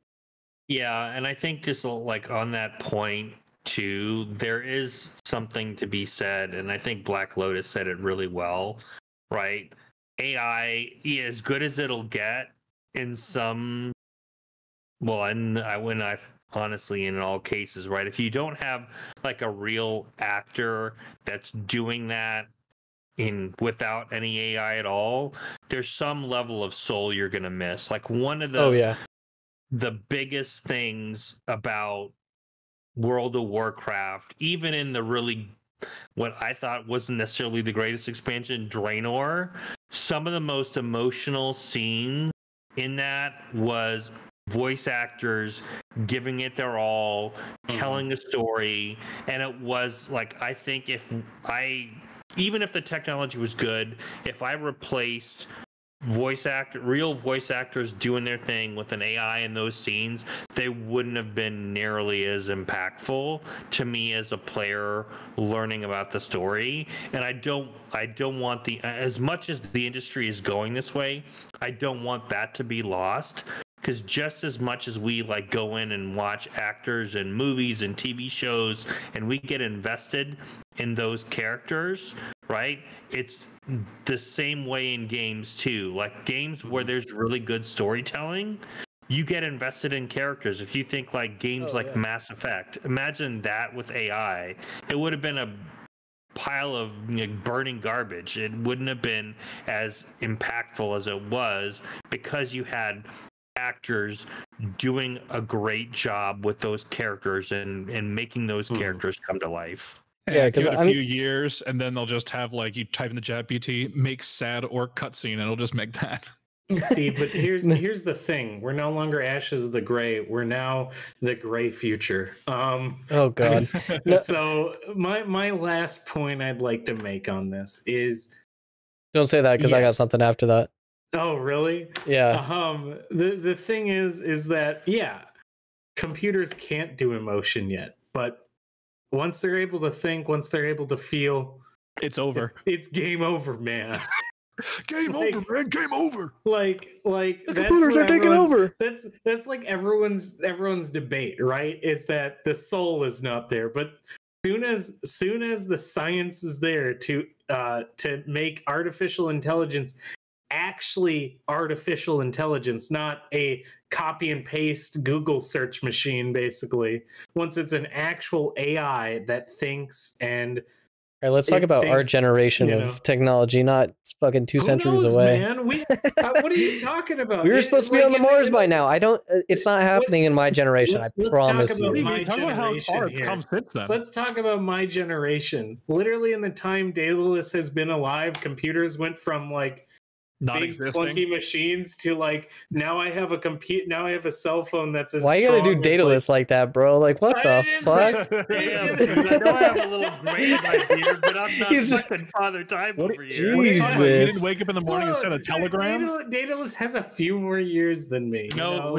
Yeah, and I think just like on that point too, there is something to be said, and I think Black Lotus said it really well, right? AI, as good as it'll get in some, well, and I honestly, in all cases, right? If you don't have like a real actor that's doing that without any AI at all, there's some level of soul you're gonna miss. Like one of the biggest things about World of Warcraft, even in the really what I thought wasn't necessarily the greatest expansion, Draenor, some of the most emotional scenes in that was voice actors giving it their all, telling a story. And it was like, I think even if the technology was good, if I replaced real voice actors doing their thing with an AI in those scenes, they wouldn't have been nearly as impactful to me as a player learning about the story. And I don't want as much as the industry is going this way, I don't want that to be lost. Because just as much as we like go in and watch actors and movies and TV shows and we get invested in those characters, right? It's the same way in games too. Like games where there's really good storytelling, you get invested in characters. If you think like games Mass Effect, imagine that with AI. It would have been a pile of burning garbage. It wouldn't have been as impactful as it was because you had actors doing a great job with those characters and making those characters come to life. Yeah, because a few years, and then they'll just have like you type in the ChatGPT, make sad orc cutscene, and it'll just make that. See, but here's the thing: we're no longer Ashes of the Gray. We're now the Gray future. Oh God! So my last point I'd like to make on this is, don't say that because I got something after that. Oh, really? Yeah. The thing is that computers can't do emotion yet, but once they're able to think, once they're able to feel, it's over. It's game over, man. Game over, man. Game over. Like the computers are taking over. That's like everyone's debate, right? Is that the soul is not there, but soon as the science is there to make artificial intelligence actually artificial intelligence, not a copy and paste Google search machine, basically. Once it's an actual AI that thinks and All right, let's talk about our generation of technology, not fucking 2 centuries away. Man? What are you talking about? We were supposed to be on the Mars by now. I don't. It's not happening in my generation. I promise you. Talk about how far it's come since then. Let's talk about my generation. Literally, in the time Daedalus has been alive, computers went from like not big existing clunky machines to like now I have a now I have a cell phone that's as Why you gotta do Daedalus like that, bro? Like what the fuck? Damn, dude, I know I have a little gray in my beard, but I'm not fucking Father Time over here. Jesus. You didn't wake up in the morning and send a telegram? Daedalus has a few more years than me. No,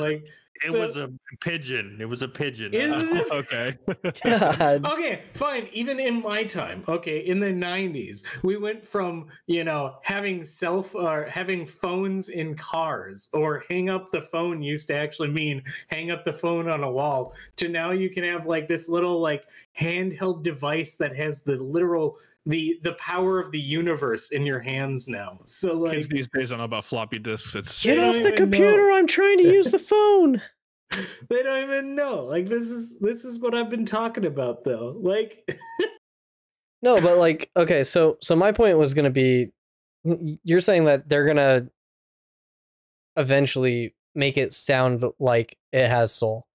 it was a pigeon. It was a pigeon. Okay. God. Okay, fine. Even in my time, okay, in the 90s, we went from, having having phones in cars, or hang up the phone used to actually mean hang up the phone on a wall, to now you can have like this little like handheld device that has the literal the power of the universe in your hands now. So like kids these days don't know about floppy disks. Get off the computer! I'm trying to use the phone. They don't even know. Like this is what I've been talking about though. Like no, but like okay, so my point was gonna be, you're saying that they're gonna eventually make it sound like it has soul,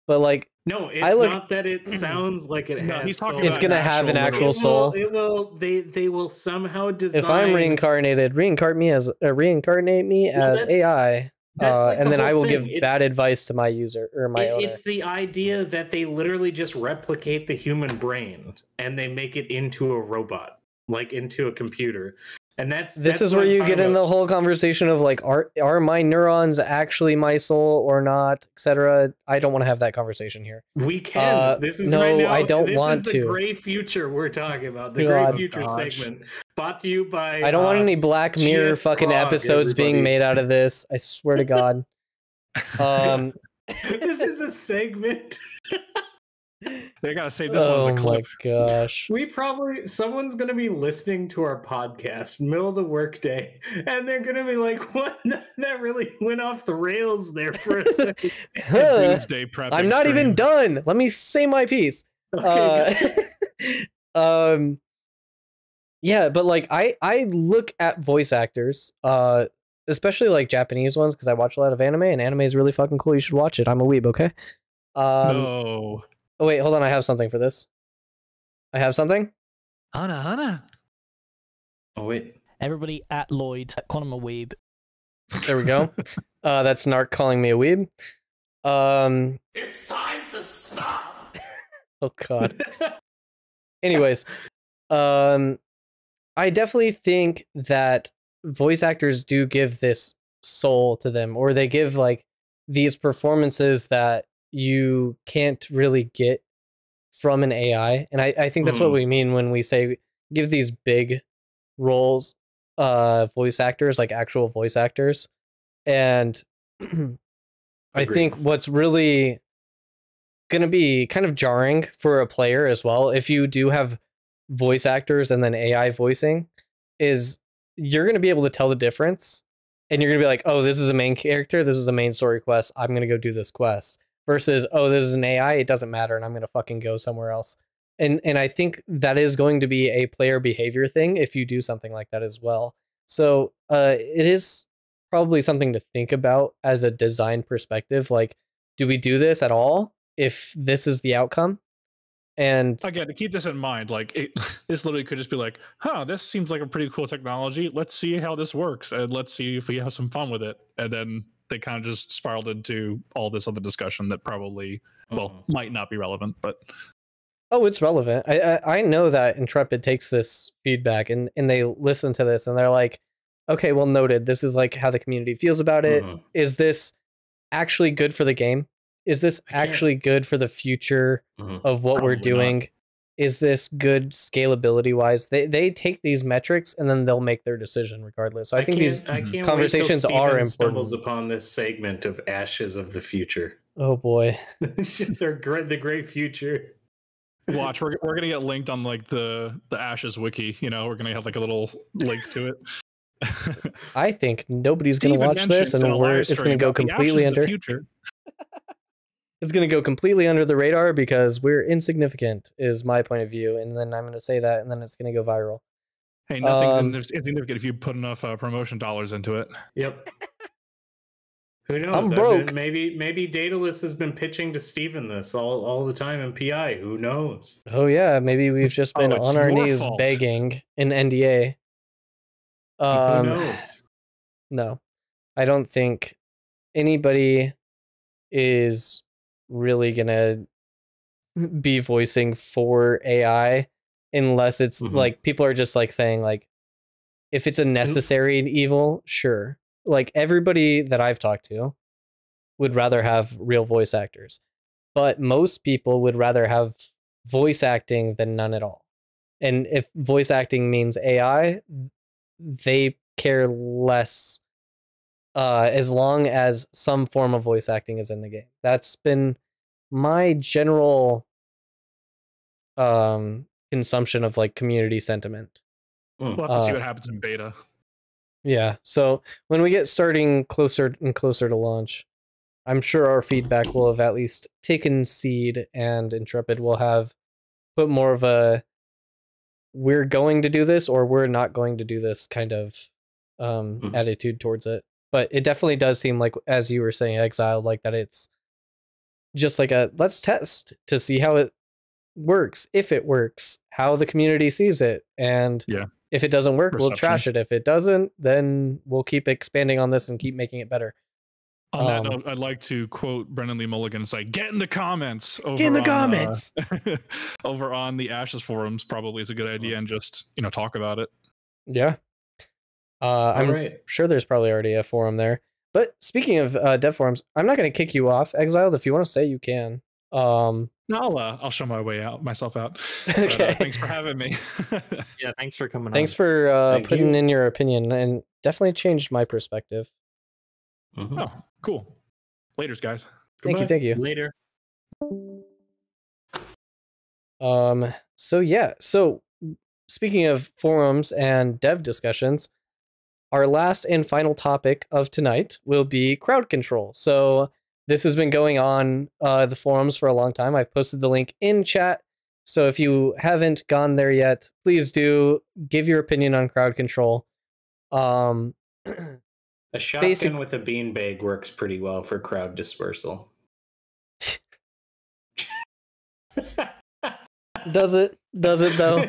but like no, it's not that it sounds like it has. He's talking soul. It's gonna have an actual soul. It will. They will somehow design. If I'm reincarnated, reincarnate me as AI. And then I will give bad advice to my user or my owner. It's the idea that they literally just replicate the human brain and they make it into a robot, like into a computer. And this is where you get in the whole conversation of like, are my neurons actually my soul or not, etc. I don't want to have that conversation here. We can. This is no, right now. I don't want to. This is the gray future we're talking about. The gray future segment brought to you by. I don't want any Black Mirror fucking episodes being made out of this. I swear to God. This is a segment. They gotta save this one as a clip. Oh my gosh. Someone's gonna be listening to our podcast middle of the workday, and they're gonna be like, what? That really went off the rails there for a second. I'm not even done. Let me say my piece. Okay. Yeah, but like I look at voice actors, especially like Japanese ones, because I watch a lot of anime, and anime is really fucking cool. You should watch it. I'm a weeb, okay? No. Oh wait, hold on. I have something for this. I have something. Hana. Oh wait. Everybody at Lloyd, call him a weeb. There we go. That's Narc calling me a weeb. It's time to stop. Oh god. Anyways, I definitely think that voice actors do give this soul to them, or they give like these performances that you can't really get from an AI. And I think that's what we mean when we say give these big roles voice actors, like actual voice actors. And I think what's really going to be kind of jarring for a player as well, if you do have voice actors and then AI voicing, is you're going to be able to tell the difference. And you're going to be like, oh, this is a main character, this is a main story quest, I'm going to go do this quest. Versus, oh, this is an AI, it doesn't matter, and I'm going to fucking go somewhere else. And I think that is going to be a player behavior thing if you do something like that as well. So it is probably something to think about as a design perspective. Like, do we do this at all if this is the outcome? And again, to keep this in mind, like this literally could just be like, this seems like a pretty cool technology. Let's see how this works, and let's see if we have some fun with it. And then they kind of just spiraled into all this other discussion that probably, might not be relevant, but. Oh, it's relevant. I know that Intrepid takes this feedback and they listen to this and they're like, okay, well, noted. This is like how the community feels about it. Is this actually good for the game? Is this actually good for the future of what we're doing? Not. Is this good scalability wise? They take these metrics and then they'll make their decision regardless. So I think these conversations are important. Stumbles upon this segment of Ashes of the Future. Oh boy, it's the great future. Watch, we're gonna get linked on like the Ashes wiki. We're gonna have like a little link to it. I think nobody's gonna watch this, and it's gonna go completely under. It's it's going to go completely under the radar because we're insignificant, is my point of view. And then I'm going to say that, and then it's going to go viral. Hey, nothing's insignificant if you put enough promotion dollars into it. Yep. Who knows? I'm broke. Maybe Daedalus has been pitching to Steven this all the time in PI. Who knows? Oh yeah, maybe we've just been on our knees fault. begging an NDA. Who knows? No, I don't think anybody is really gonna be voicing for AI unless it's like people are just like saying like if it's a necessary evil, sure. Like everybody that I've talked to would rather have real voice actors, but most people would rather have voice acting than none at all. And if voice acting means AI, they care less as long as some form of voice acting is in the game. That's been my general consumption of like community sentiment. We'll have to see what happens in beta. Yeah, so when we get starting closer and closer to launch, I'm sure our feedback will have at least taken seed, and Intrepid will have put more of a we're going to do this or we're not going to do this kind of attitude towards it. But it definitely does seem like, as you were saying, Exiled, like that it's just like a let's test to see how it works, if it works, how the community sees it, and if it doesn't work, we'll trash it. If it doesn't, then we'll keep expanding on this and keep making it better. On that note, I'd like to quote Brendan Lee Mulligan and say, get in the comments. Get in the comments! Over on the Ashes forums probably is a good idea, and just, talk about it. Yeah. I'm sure there's probably already a forum there. But speaking of dev forums, I'm not going to kick you off, Exiled. If you want to stay, you can. No, I'll show myself out. Okay. But, thanks for having me. Yeah, thanks for coming. Thanks for putting in your opinion, and definitely changed my perspective. Oh, cool. Laters, guys. Goodbye. Thank you. Later. So yeah. So speaking of forums and dev discussions, our last and final topic of tonight will be crowd control. So this has been going on the forums for a long time. I've posted the link in chat. So if you haven't gone there yet, please do give your opinion on crowd control. A shotgun with a beanbag works pretty well for crowd dispersal. Does it? Does it though?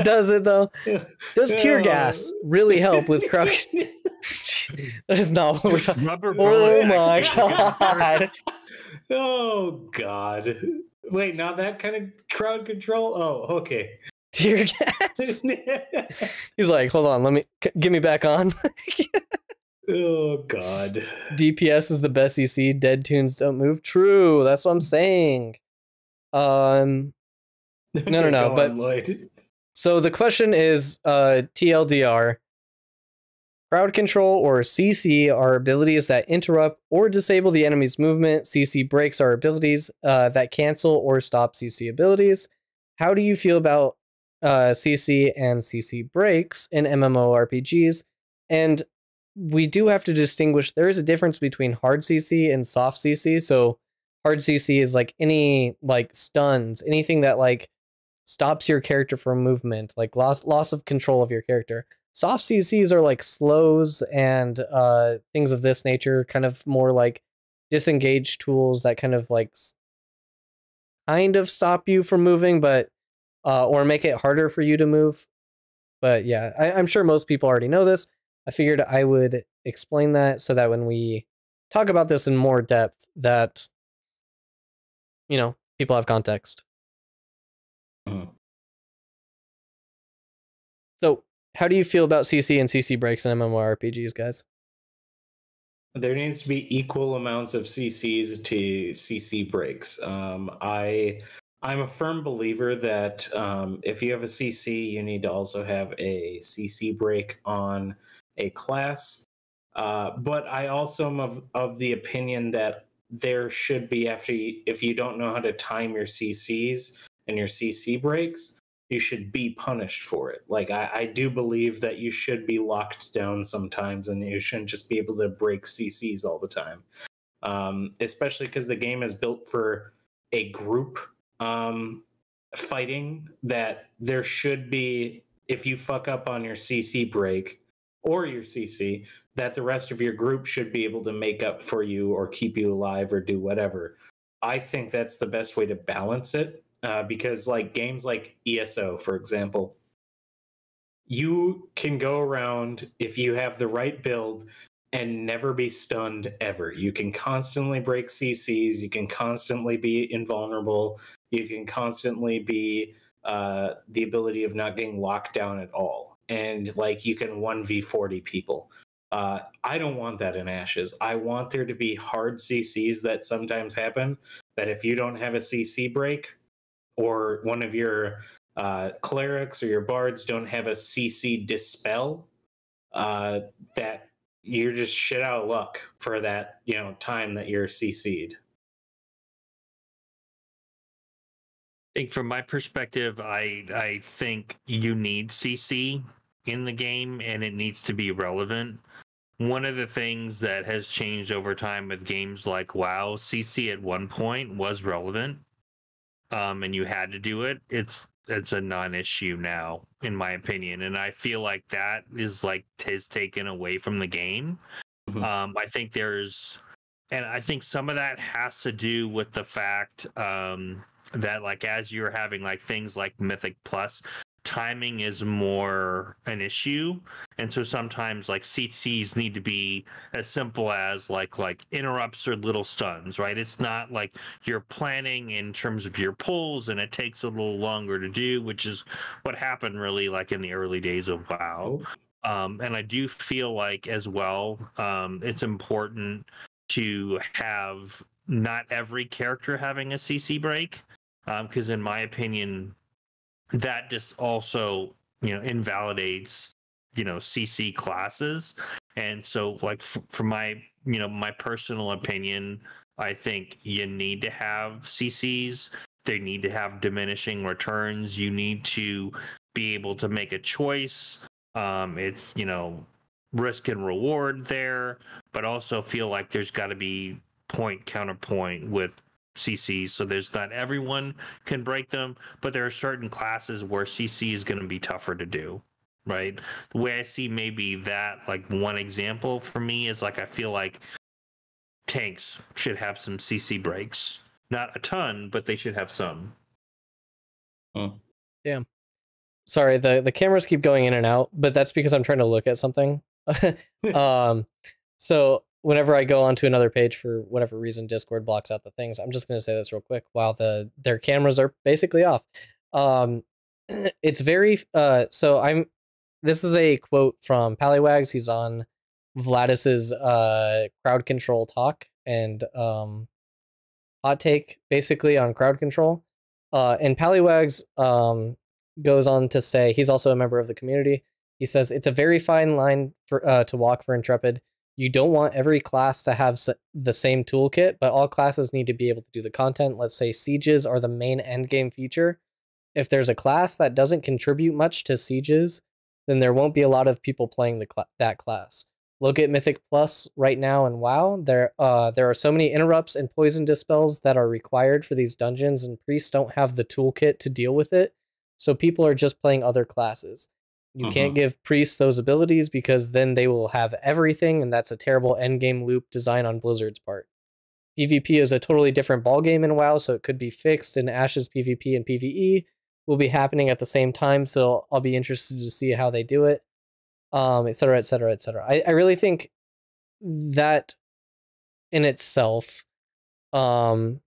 Does it though? Does tear gas really help with crowd? That is not what we're talking about. Oh my god. Oh god. Wait, not that kind of crowd control? Oh, okay. Tear gas? He's like, hold on, give me back on. Oh god. DPS is the best EC, dead tunes don't move. True, that's what I'm saying. No, but Lloyd. So the question is TLDR. Crowd control, or CC, are abilities that interrupt or disable the enemy's movement. CC breaks are abilities that cancel or stop CC abilities. How do you feel about CC and CC breaks in MMORPGs? And we do have to distinguish, there is a difference between hard CC and soft CC. So hard CC is like any like stuns, anything that like stops your character from movement, like loss of control of your character. Soft CCs are like slows and things of this nature, kind of more like disengage tools that kind of like stop you from moving, but or make it harder for you to move. But yeah, I'm sure most people already know this. I figured I would explain that so that when we talk about this in more depth, that people have context. So how do you feel about CC and CC breaks in MMORPGs, guys? There needs to be equal amounts of CCs to CC breaks. I'm a firm believer that if you have a CC, you need to also have a CC break on a class. But I also am of the opinion that there should be, if you don't know how to time your CCs and your CC breaks, you should be punished for it. Like, I do believe that you should be locked down sometimes, and you shouldn't just be able to break CCs all the time. especially because the game is built for a group fighting, that there should be, if you fuck up on your CC break or your CC, that the rest of your group should be able to make up for you or keep you alive or do whatever. I think that's the best way to balance it, because like games like ESO, for example, you can go around if you have the right build and never be stunned ever. You can constantly break CCs, you can constantly be invulnerable, you can constantly be the ability of not getting locked down at all. And like you can 1v40 people. I don't want that in Ashes. I want there to be hard CCs that sometimes happen, that if you don't have a CC break, or one of your clerics or your bards don't have a CC dispel, that you're just shit out of luck for that, time that you're CC'd. I think from my perspective, I think you need CC in the game, and it needs to be relevant. One of the things that has changed over time with games like WoW, CC at one point was relevant, and you had to do it. It's a non-issue now, in my opinion, and I feel like that is taken away from the game. I think I think some of that has to do with the fact that like as you're having like things like Mythic Plus, timing is more an issue, and so sometimes like CCs need to be as simple as like interrupts or little stuns, right? It's not like you're planning in terms of your pulls and it takes a little longer to do, which is what happened really like in the early days of WoW. And I do feel like as well, it's important to have not every character having a CC break, because in my opinion that just also invalidates CC classes. And so like for my my personal opinion, I think you need to have CCs. They need to have diminishing returns. You need to be able to make a choice. It's risk and reward there, but also feel like there's got to be point counterpoint with CCs, so there's not everyone can break them, but there are certain classes where CC is going to be tougher to do, right? The way I see maybe that, like one example for me is like I feel like tanks should have some CC breaks, not a ton, but they should have some. Damn. Sorry, the cameras keep going in and out, but that's because I'm trying to look at something. So whenever I go onto another page for whatever reason, Discord blocks out the things. I'm just going to say this real quick while their cameras are basically off. It's very so this is a quote from Pallywags. He's on Vladis's crowd control talk and hot take basically on crowd control. And Pallywags goes on to say, he's also a member of the community. He says it's a very fine line for to walk for Intrepid. You don't want every class to have the same toolkit, but all classes need to be able to do the content. Let's say sieges are the main endgame feature. If there's a class that doesn't contribute much to sieges, then there won't be a lot of people playing that class. Look at Mythic Plus right now in WoW. There are so many interrupts and poison dispels that are required for these dungeons, and priests don't have the toolkit to deal with it, so people are just playing other classes. You can't give priests those abilities because then they will have everything, and that's a terrible endgame loop design on Blizzard's part. PvP is a totally different ballgame in WoW, so it could be fixed, and Ashes PvP and PvE will be happening at the same time, so I'll be interested to see how they do it, etc., etc., etc. I really think that in itself, and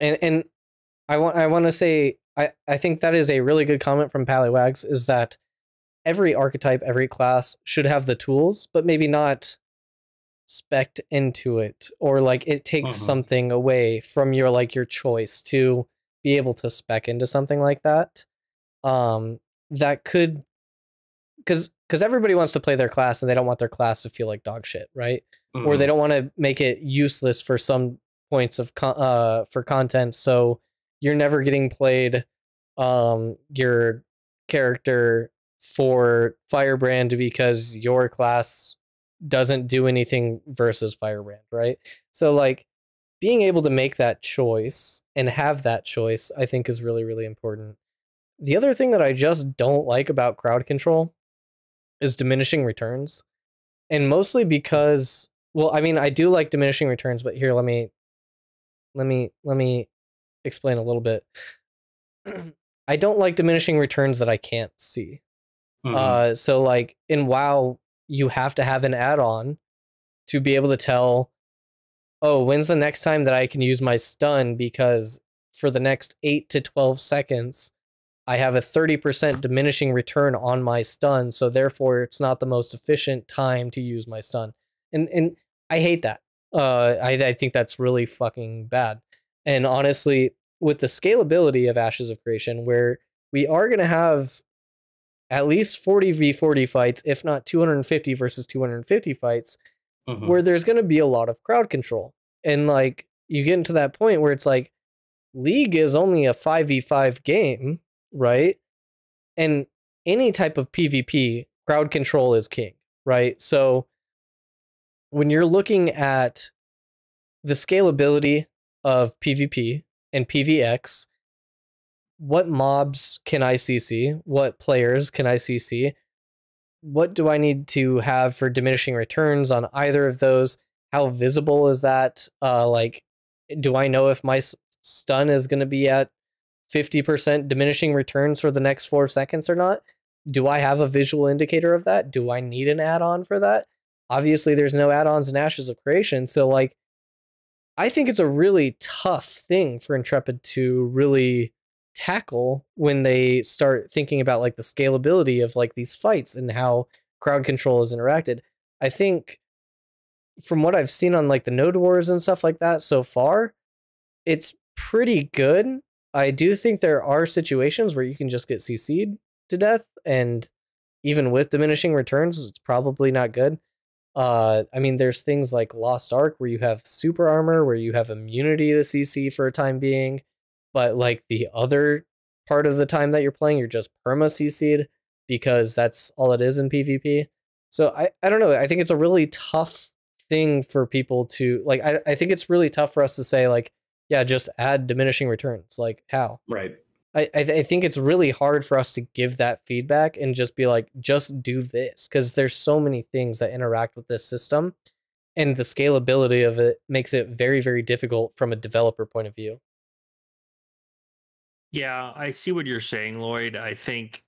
I want to say, I think that is a really good comment from Pallywags, is that every archetype, every class should have the tools, but maybe not spec'd into it, or like it takes something away from your choice to be able to spec into something like that. That could, because everybody wants to play their class and they don't want their class to feel like dog shit, right? Or they don't want to make it useless for some points of for content, so you're never getting played your character for Firebrand because your class doesn't do anything versus Firebrand, right? So like being able to make that choice and have that choice, I think is really, really important. The other thing that I just don't like about crowd control is diminishing returns. And mostly because, well, I mean, I do like diminishing returns, but here, let me explain a little bit. I don't like diminishing returns that I can't see. So like in WoW, you have to have an add-on to be able to tell, oh, when's the next time that I can use my stun, because for the next 8 to 12 seconds, I have a 30% diminishing return on my stun, so therefore it's not the most efficient time to use my stun. And I hate that. I think that's really fucking bad. And honestly, with the scalability of Ashes of Creation, where we are going to have at least 40v40 fights, if not 250 versus 250 fights, where there's going to be a lot of crowd control. And like you get into that point where it's like League is only a 5v5 game, right? And any type of PvP, crowd control is king, right? So when you're looking at the scalability of PvP and PvX, what mobs can I CC? What players can I CC? What do I need to have for diminishing returns on either of those? How visible is that? Like, do I know if my stun is going to be at 50% diminishing returns for the next 4 seconds or not? Do I have a visual indicator of that? Do I need an add-on for that? Obviously, there's no add-ons in Ashes of Creation, so like, I think it's a really tough thing for Intrepid to really tackle when they start thinking about like the scalability of like these fights and how crowd control is interacted. I think from what I've seen on like the Node Wars and stuff like that so far, it's pretty good. I do think there are situations where you can just get CC'd to death, and even with diminishing returns, it's probably not good. I mean, there's things like Lost Ark where you have super armor, where you have immunity to CC for a time being, but like the other part of the time that you're playing, you're just perma CC'd because that's all it is in PvP. So I don't know. I think it's a really tough thing for people to like. I think it's really tough for us to say like, yeah, just add diminishing returns. Like how? Right. I think it's really hard for us to give that feedback and just be like, just do this, because there's so many things that interact with this system, and the scalability of it makes it very, very difficult from a developer point of view. Yeah, I see what you're saying, Lloyd. I think,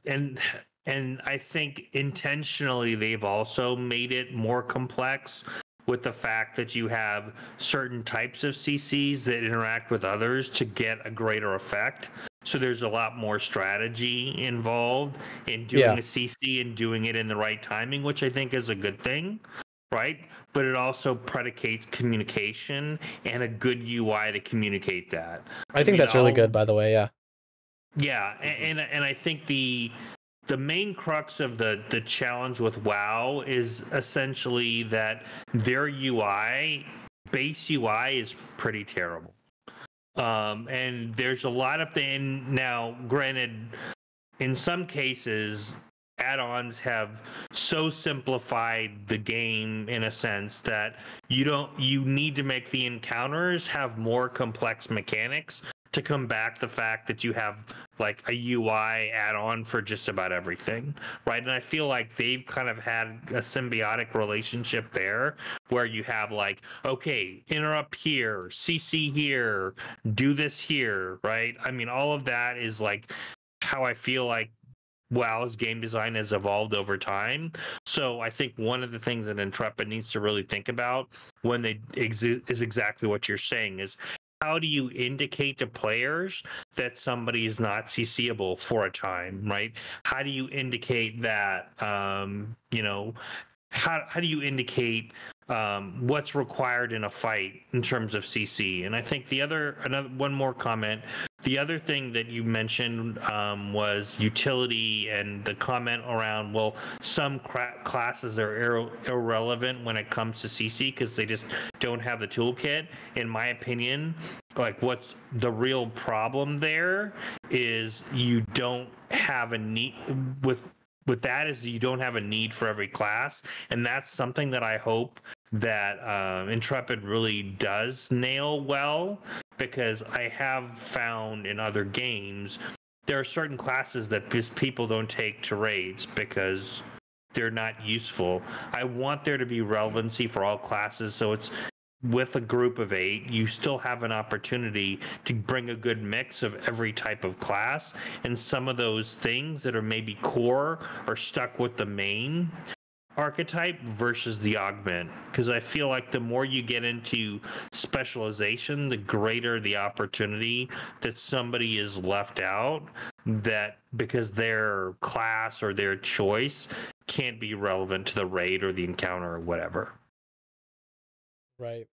and I think intentionally they've also made it more complex with the fact that you have certain types of CCs that interact with others to get a greater effect. So there's a lot more strategy involved in doing a CC and doing it in the right timing, which I think is a good thing, right? But it also predicates communication and a good UI to communicate that. I think that's really good, by the way. Yeah. Yeah, and I think the main crux of the challenge with WoW is essentially that their UI, base UI, is pretty terrible. And there's a lot of things now. Granted, in some cases, add-ons have so simplified the game in a sense that you need to make the encounters have more complex mechanics to combat the fact that you have like a UI add-on for just about everything, right? And I feel like they've kind of had a symbiotic relationship there where you have like, okay, interrupt here, CC here, do this here, right? I mean, all of that is like how I feel like WoW's game design has evolved over time. So I think one of the things that Intrepid needs to really think about when they exist is exactly what you're saying, is how do you indicate to players that somebody is not CCable for a time, right? How do you indicate that, how do you indicate what's required in a fight in terms of CC? And I think one more comment. The other thing that you mentioned was utility, and the comment around, well, some classes are irrelevant when it comes to CC because they just don't have the toolkit. In my opinion, like what's the real problem there is you don't have a need with with that is you don't have a need for every class, and that's something that I hope that Intrepid really does nail well, because I have found in other games there are certain classes that just people don't take to raids because they're not useful. I want there to be relevancy for all classes, so it's with a group of 8, you still have an opportunity to bring a good mix of every type of class, and some of those things that are maybe core are stuck with the main archetype versus the augment, because I feel like the more you get into specialization, the greater the opportunity that somebody is left out, that because their class or their choice can't be relevant to the raid or the encounter or whatever. Right.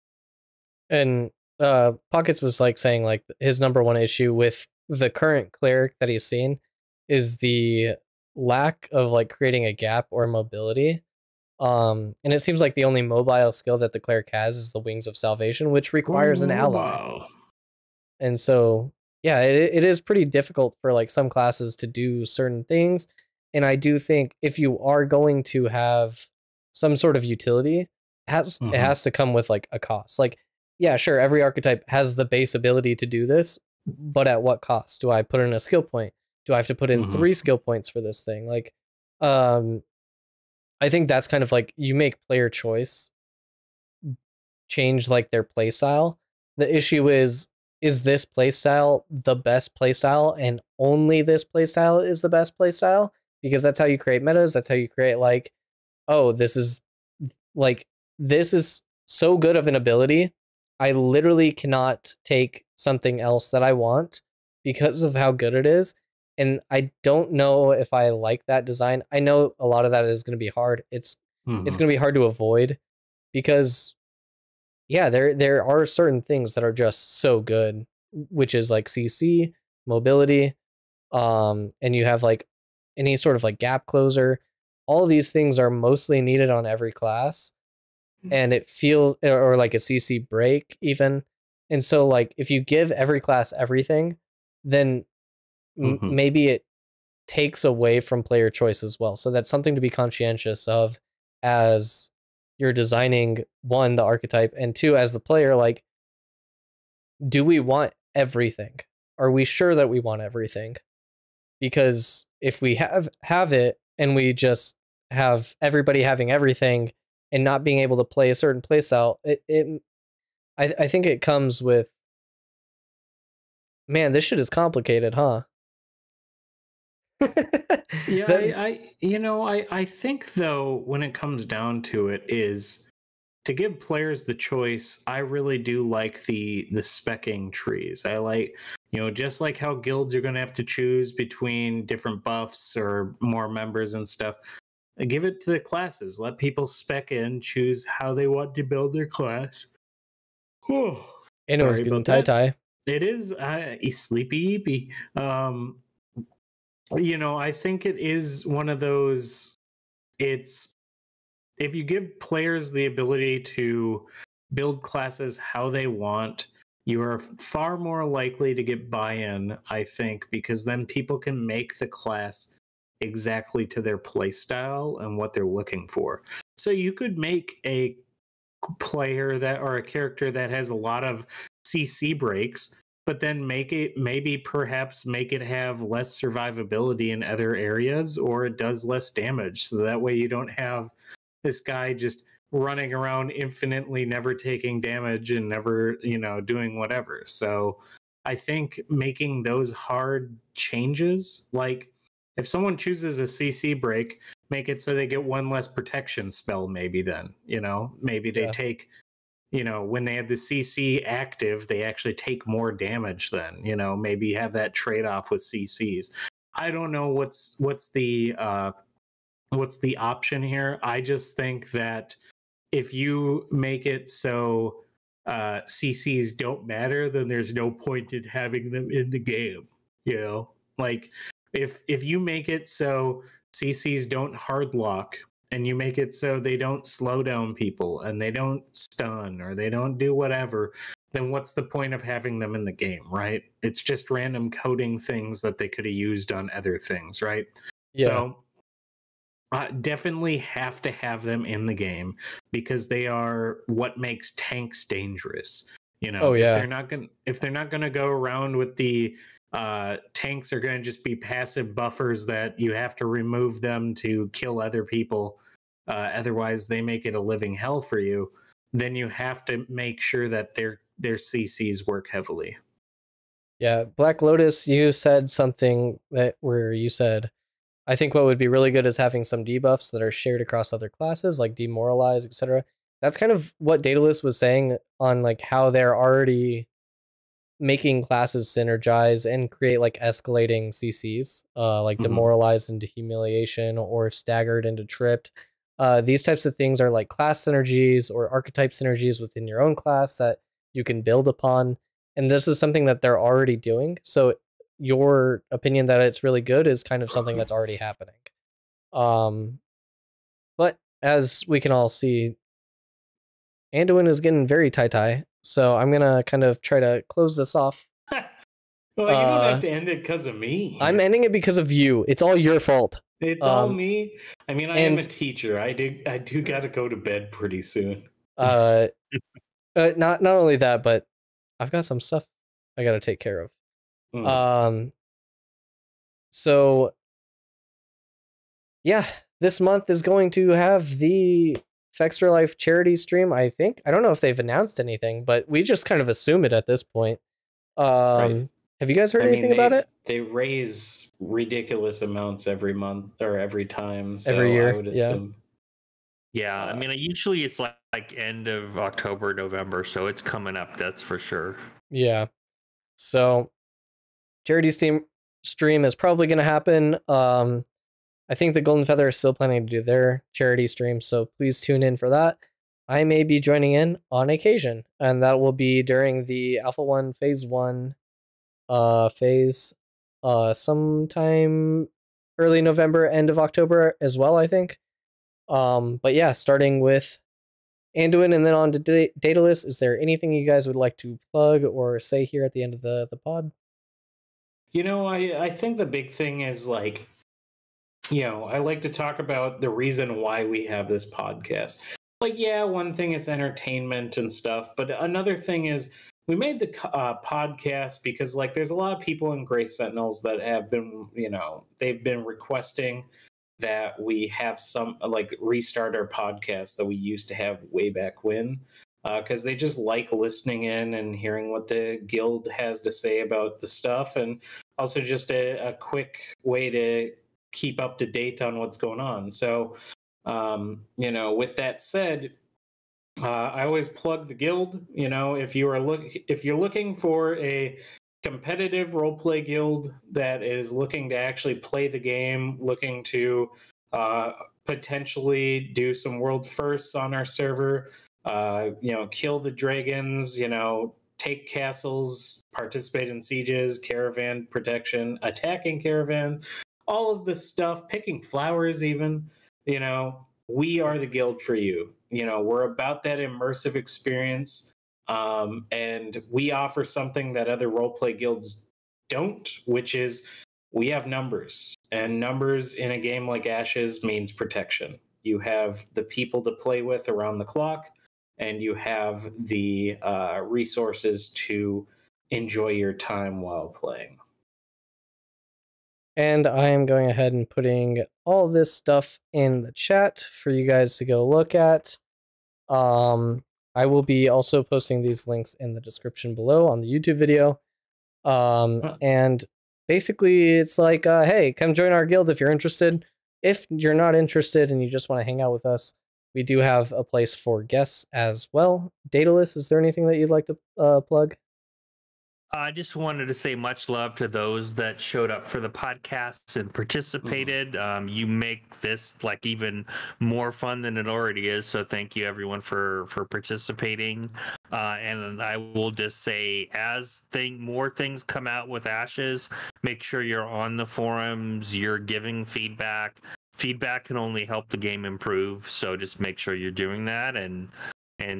And Pockets was like saying like his number one issue with the current cleric that he's seen is the lack of like creating a gap or mobility. And it seems like the only mobile skill that the cleric has is the Wings of Salvation, which requires an ally. And so, yeah, it is pretty difficult for like some classes to do certain things. And I do think if you are going to have some sort of utility, it has to come with like a cost. Like, yeah, sure, every archetype has the base ability to do this, but at what cost? Do I put in a skill point? Do I have to put in 3 skill points for this thing? Like, I think that's kind of like you make player choice change like their play style. The issue is this play style the best play style, and only this play style is the best play style? Because that's how you create metas. That's how you create like, oh, this is so good of an ability. I literally cannot take something else that I want because of how good it is. And I don't know if I like that design. I know a lot of that is going to be hard. It's going to be hard to avoid because, yeah, there are certain things that are just so good, which is like CC, mobility, and you have like any sort of like gap closer. All of these things are mostly needed on every class, and it feels, or like a CC break even. And so like if you give every class everything, then maybe it takes away from player choice as well. So that's something to be conscientious of as you're designing, 1, the archetype, and 2, as the player, like, do we want everything? Are we sure that we want everything? Because if we have it and we just have everybody having everything and not being able to play a certain playstyle, I think it comes with, man, this shit is complicated, huh? Yeah, I think though when it comes down to it is to give players the choice. I really do like the specking trees. I like, just like how guilds are going to have to choose between different buffs or more members and stuff. Give it to the classes. Let people spec in, choose how they want to build their class. I know it's getting tie. It is sleepy. I think it is one of those. It's if you give players the ability to build classes how they want, you are far more likely to get buy-in, I think, because then people can make the class exactly to their play style and what they're looking for. So you could make a player that, or a character that has a lot of CC breaks, but then perhaps make it have less survivability in other areas, or it does less damage. So that way you don't have this guy just running around infinitely, never taking damage and never, doing whatever. So I think making those hard changes, like if someone chooses a CC break, make it so they get 1 less protection spell, maybe then, maybe they take, when they have the CC active, they actually take more damage then, maybe have that trade-off with CCs. I don't know what's the option here. I just think that if you make it so CCs don't matter, then there's no point in having them in the game. Like if you make it so CCs don't hard lock, and you make it so they don't slow down people and they don't stun or they don't do whatever, then what's the point of having them in the game, right? It's just random coding things that they could have used on other things, right? Yeah. So Definitely have to have them in the game because they are what makes tanks dangerous. You know, Oh, yeah. if they're not gonna go around with the tanks are gonna just be passive buffers that you have to remove them to kill other people. Otherwise, they make it a living hell for you. Then you have to make sure that their CCs work heavily. Yeah, Black Lotus, you said something where you said, I think what would be really good is having some debuffs that are shared across other classes, like Demoralize, etc. That's kind of what Daedalus was saying on like how they're already making classes synergize and create like escalating CCs, like Demoralized into Humiliation or Staggered into Tripped. These types of things are like class synergies or archetype synergies within your own class that you can build upon. And this is something that they're already doing. So your opinion that it's really good is kind of something that's already happening. But as we can all see, Anduin is getting very tie-tie. So I'm going to kind of try to close this off. Well, you don't have to end it because of me. I'm ending it because of you. It's all your fault. It's all me. I mean, I am a teacher. I do got to go to bed pretty soon. Not only that, but I've got some stuff I got to take care of. So yeah, this month is going to have the Fextra Life charity stream, I think. I don't know if they've announced anything, but we just kind of assume it at this point. Right. Have you guys heard anything about it? They raise ridiculous amounts every month or every time. So every year, I would assume. Yeah, I mean, usually it's like end of October, November, so it's coming up, that's for sure. Yeah. So charity stream is probably going to happen. I think the Golden Feather is still planning to do their charity stream, so please tune in for that. I may be joining in on occasion, and that will be during the Alpha 1 Phase 1 phase sometime early November, end of October as well, I think. But yeah, starting with Anduin and then on to Daedalus, is there anything you guys would like to plug or say here at the end of the pod? You know, I think the big thing is like, you know, I like to talk about the reason why we have this podcast. Like, yeah, one thing it's entertainment and stuff, but another thing is we made the podcast because like there's a lot of people in Gray Sentinels that have been, you know, they've been requesting that we have some like restart our podcast that we used to have way back when, because they just like listening in and hearing what the guild has to say about the stuff, and also just a quick way to keep up to date on what's going on. So, you know, with that said, I always plug the guild. You know, if you're looking for a competitive roleplay guild that is looking to actually play the game, looking to potentially do some world firsts on our server, you know, kill the dragons, you know, take castles, participate in sieges, caravan protection, attacking caravans, all of this stuff, picking flowers even, you know, we are the guild for you. You know, we're about that immersive experience. And we offer something that other roleplay guilds don't, which is we have numbers. And numbers in a game like Ashes means protection. You have the people to play with around the clock, and you have the resources to enjoy your time while playing. And I am going ahead and putting all this stuff in the chat for you guys to go look at. I will be also posting these links in the description below on the YouTube video. And basically it's like, hey, come join our guild if you're interested. If you're not interested and you just want to hang out with us, we do have a place for guests as well. Daedalus, is there anything that you'd like to plug? I just wanted to say much love to those that showed up for the podcasts and participated. You make this like even more fun than it already is. So thank you everyone for participating. And I will just say, as more things come out with Ashes, make sure you're on the forums, you're giving feedback. Feedback can only help the game improve. So just make sure you're doing that. And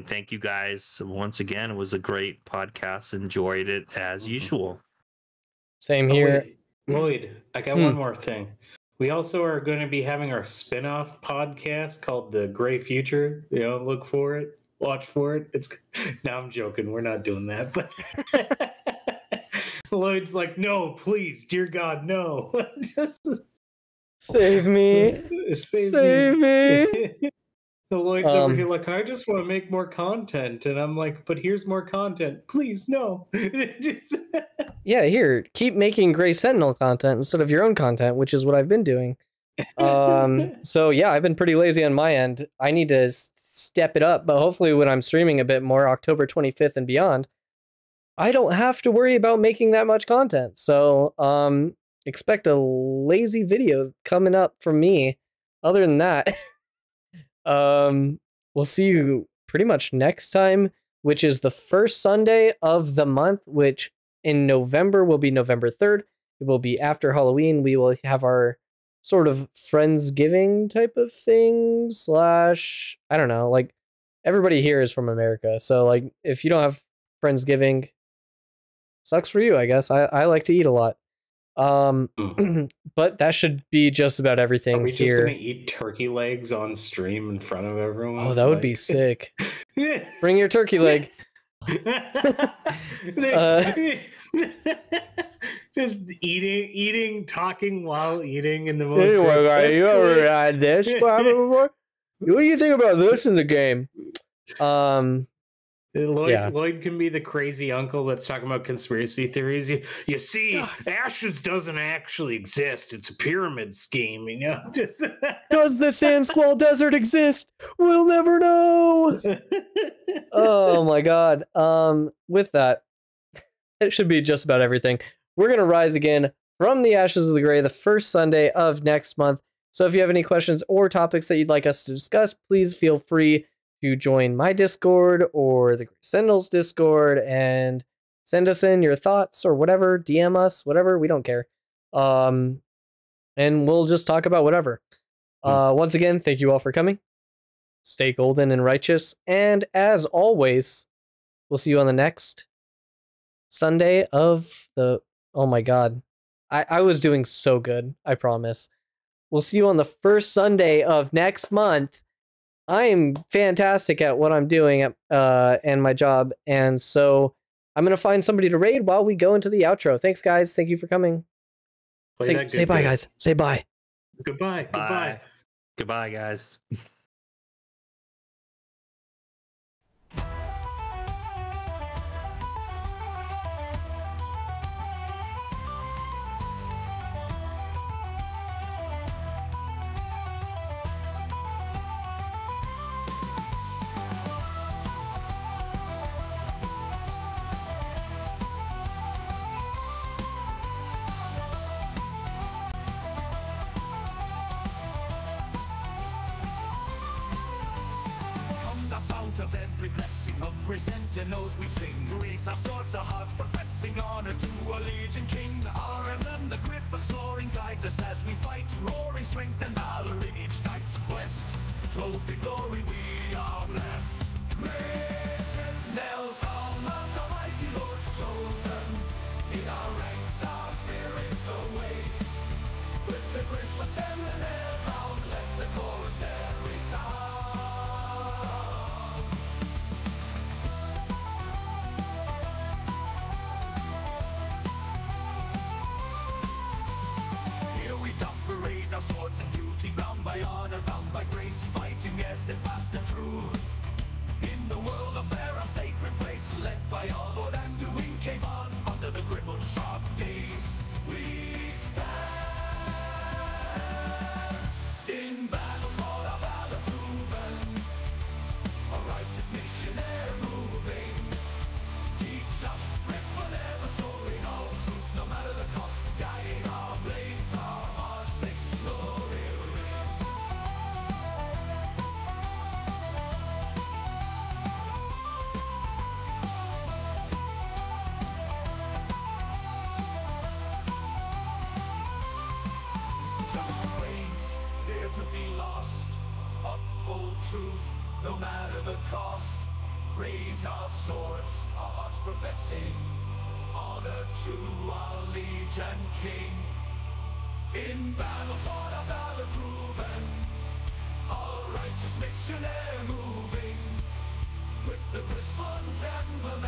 thank you guys once again. It was a great podcast. Enjoyed it as usual. Same here. Lloyd, I got one more thing. We also are going to be having our spin-off podcast called The Gray Future. Look for it, watch for it. No, I'm joking. We're not doing that. But Lloyd's like, no, please, dear God, no. Just save me. Save me. The Lloyd's over here like, I just want to make more content. And I'm like, but here's more content. Please, no. Yeah, here, keep making Gray Sentinel content instead of your own content, which is what I've been doing. So yeah, I've been pretty lazy on my end. I need to step it up, but hopefully when I'm streaming a bit more, October 25th and beyond, I don't have to worry about making that much content. So expect a lazy video coming up from me. Other than that, we'll see you pretty much next time, which is the first Sunday of the month, which in November will be November 3rd. It will be after Halloween. We will have our sort of Friendsgiving type of thing / I don't know, like everybody here is from America. So like if you don't have Friendsgiving, sucks for you, I guess. I like to eat a lot. But that should be just about everything. Are we here. just gonna eat turkey legs on stream in front of everyone? Oh, that would be sick. Bring your turkey leg. Just eating, talking while eating in the most. Anyway, guys, you ever had this before? What do you think about this in the game? Lloyd can be the crazy uncle that's talking about conspiracy theories. You see, Ashes doesn't actually exist. It's a pyramid scheme, Just Does the Sand Squall Desert exist? We'll never know. Oh my god. With that, it should be just about everything. We're gonna rise again from the ashes of the gray the first Sunday of next month. So if you have any questions or topics that you'd like us to discuss, please feel free to join my Discord or the Gray Sentinels Discord and send us in your thoughts or whatever, DM us, whatever, we don't care. And we'll just talk about whatever. Once again, thank you all for coming. Stay golden and righteous. And as always, we'll see you on the next Sunday of the... Oh my god. I was doing so good, I promise. We'll see you on the first Sunday of next month. I am fantastic at what I'm doing and my job, and so I'm gonna find somebody to raid while we go into the outro. Thanks, guys. Thank you for coming. Say bye, guys. Say bye. Goodbye. Bye. Goodbye. Goodbye, guys. Of every blessing of Gray Sentinels we sing, raise our swords, our hearts professing honor to a legion king. Our emblem, the griffin soaring, guides us as we fight, roaring strength and valor in each night's quest. Clothed in glory we are blessed. Gray Sentinels, almost almighty Lord's chosen. In our ranks our spirits awake. With the griffins and the nail bound, let the chorus resound. Our swords and duty, bound by honor, bound by grace, fighting steadfast and true. In the world of Vera, sacred place, led by our Lord Anduin, came on under the griffin's sharp gaze. We stand in battle for our valor proven, a righteous missionary moving. Teach us, griffin ever soaring, all truth, no matter the cost, guiding our blades, our hearts exploring. Just ways there to be lost, uphold truth, no matter the cost. Raise our swords, our hearts professing honor to our liege and king. In battle fought our valor proven, a righteous missionary moving, with the Griffins emblem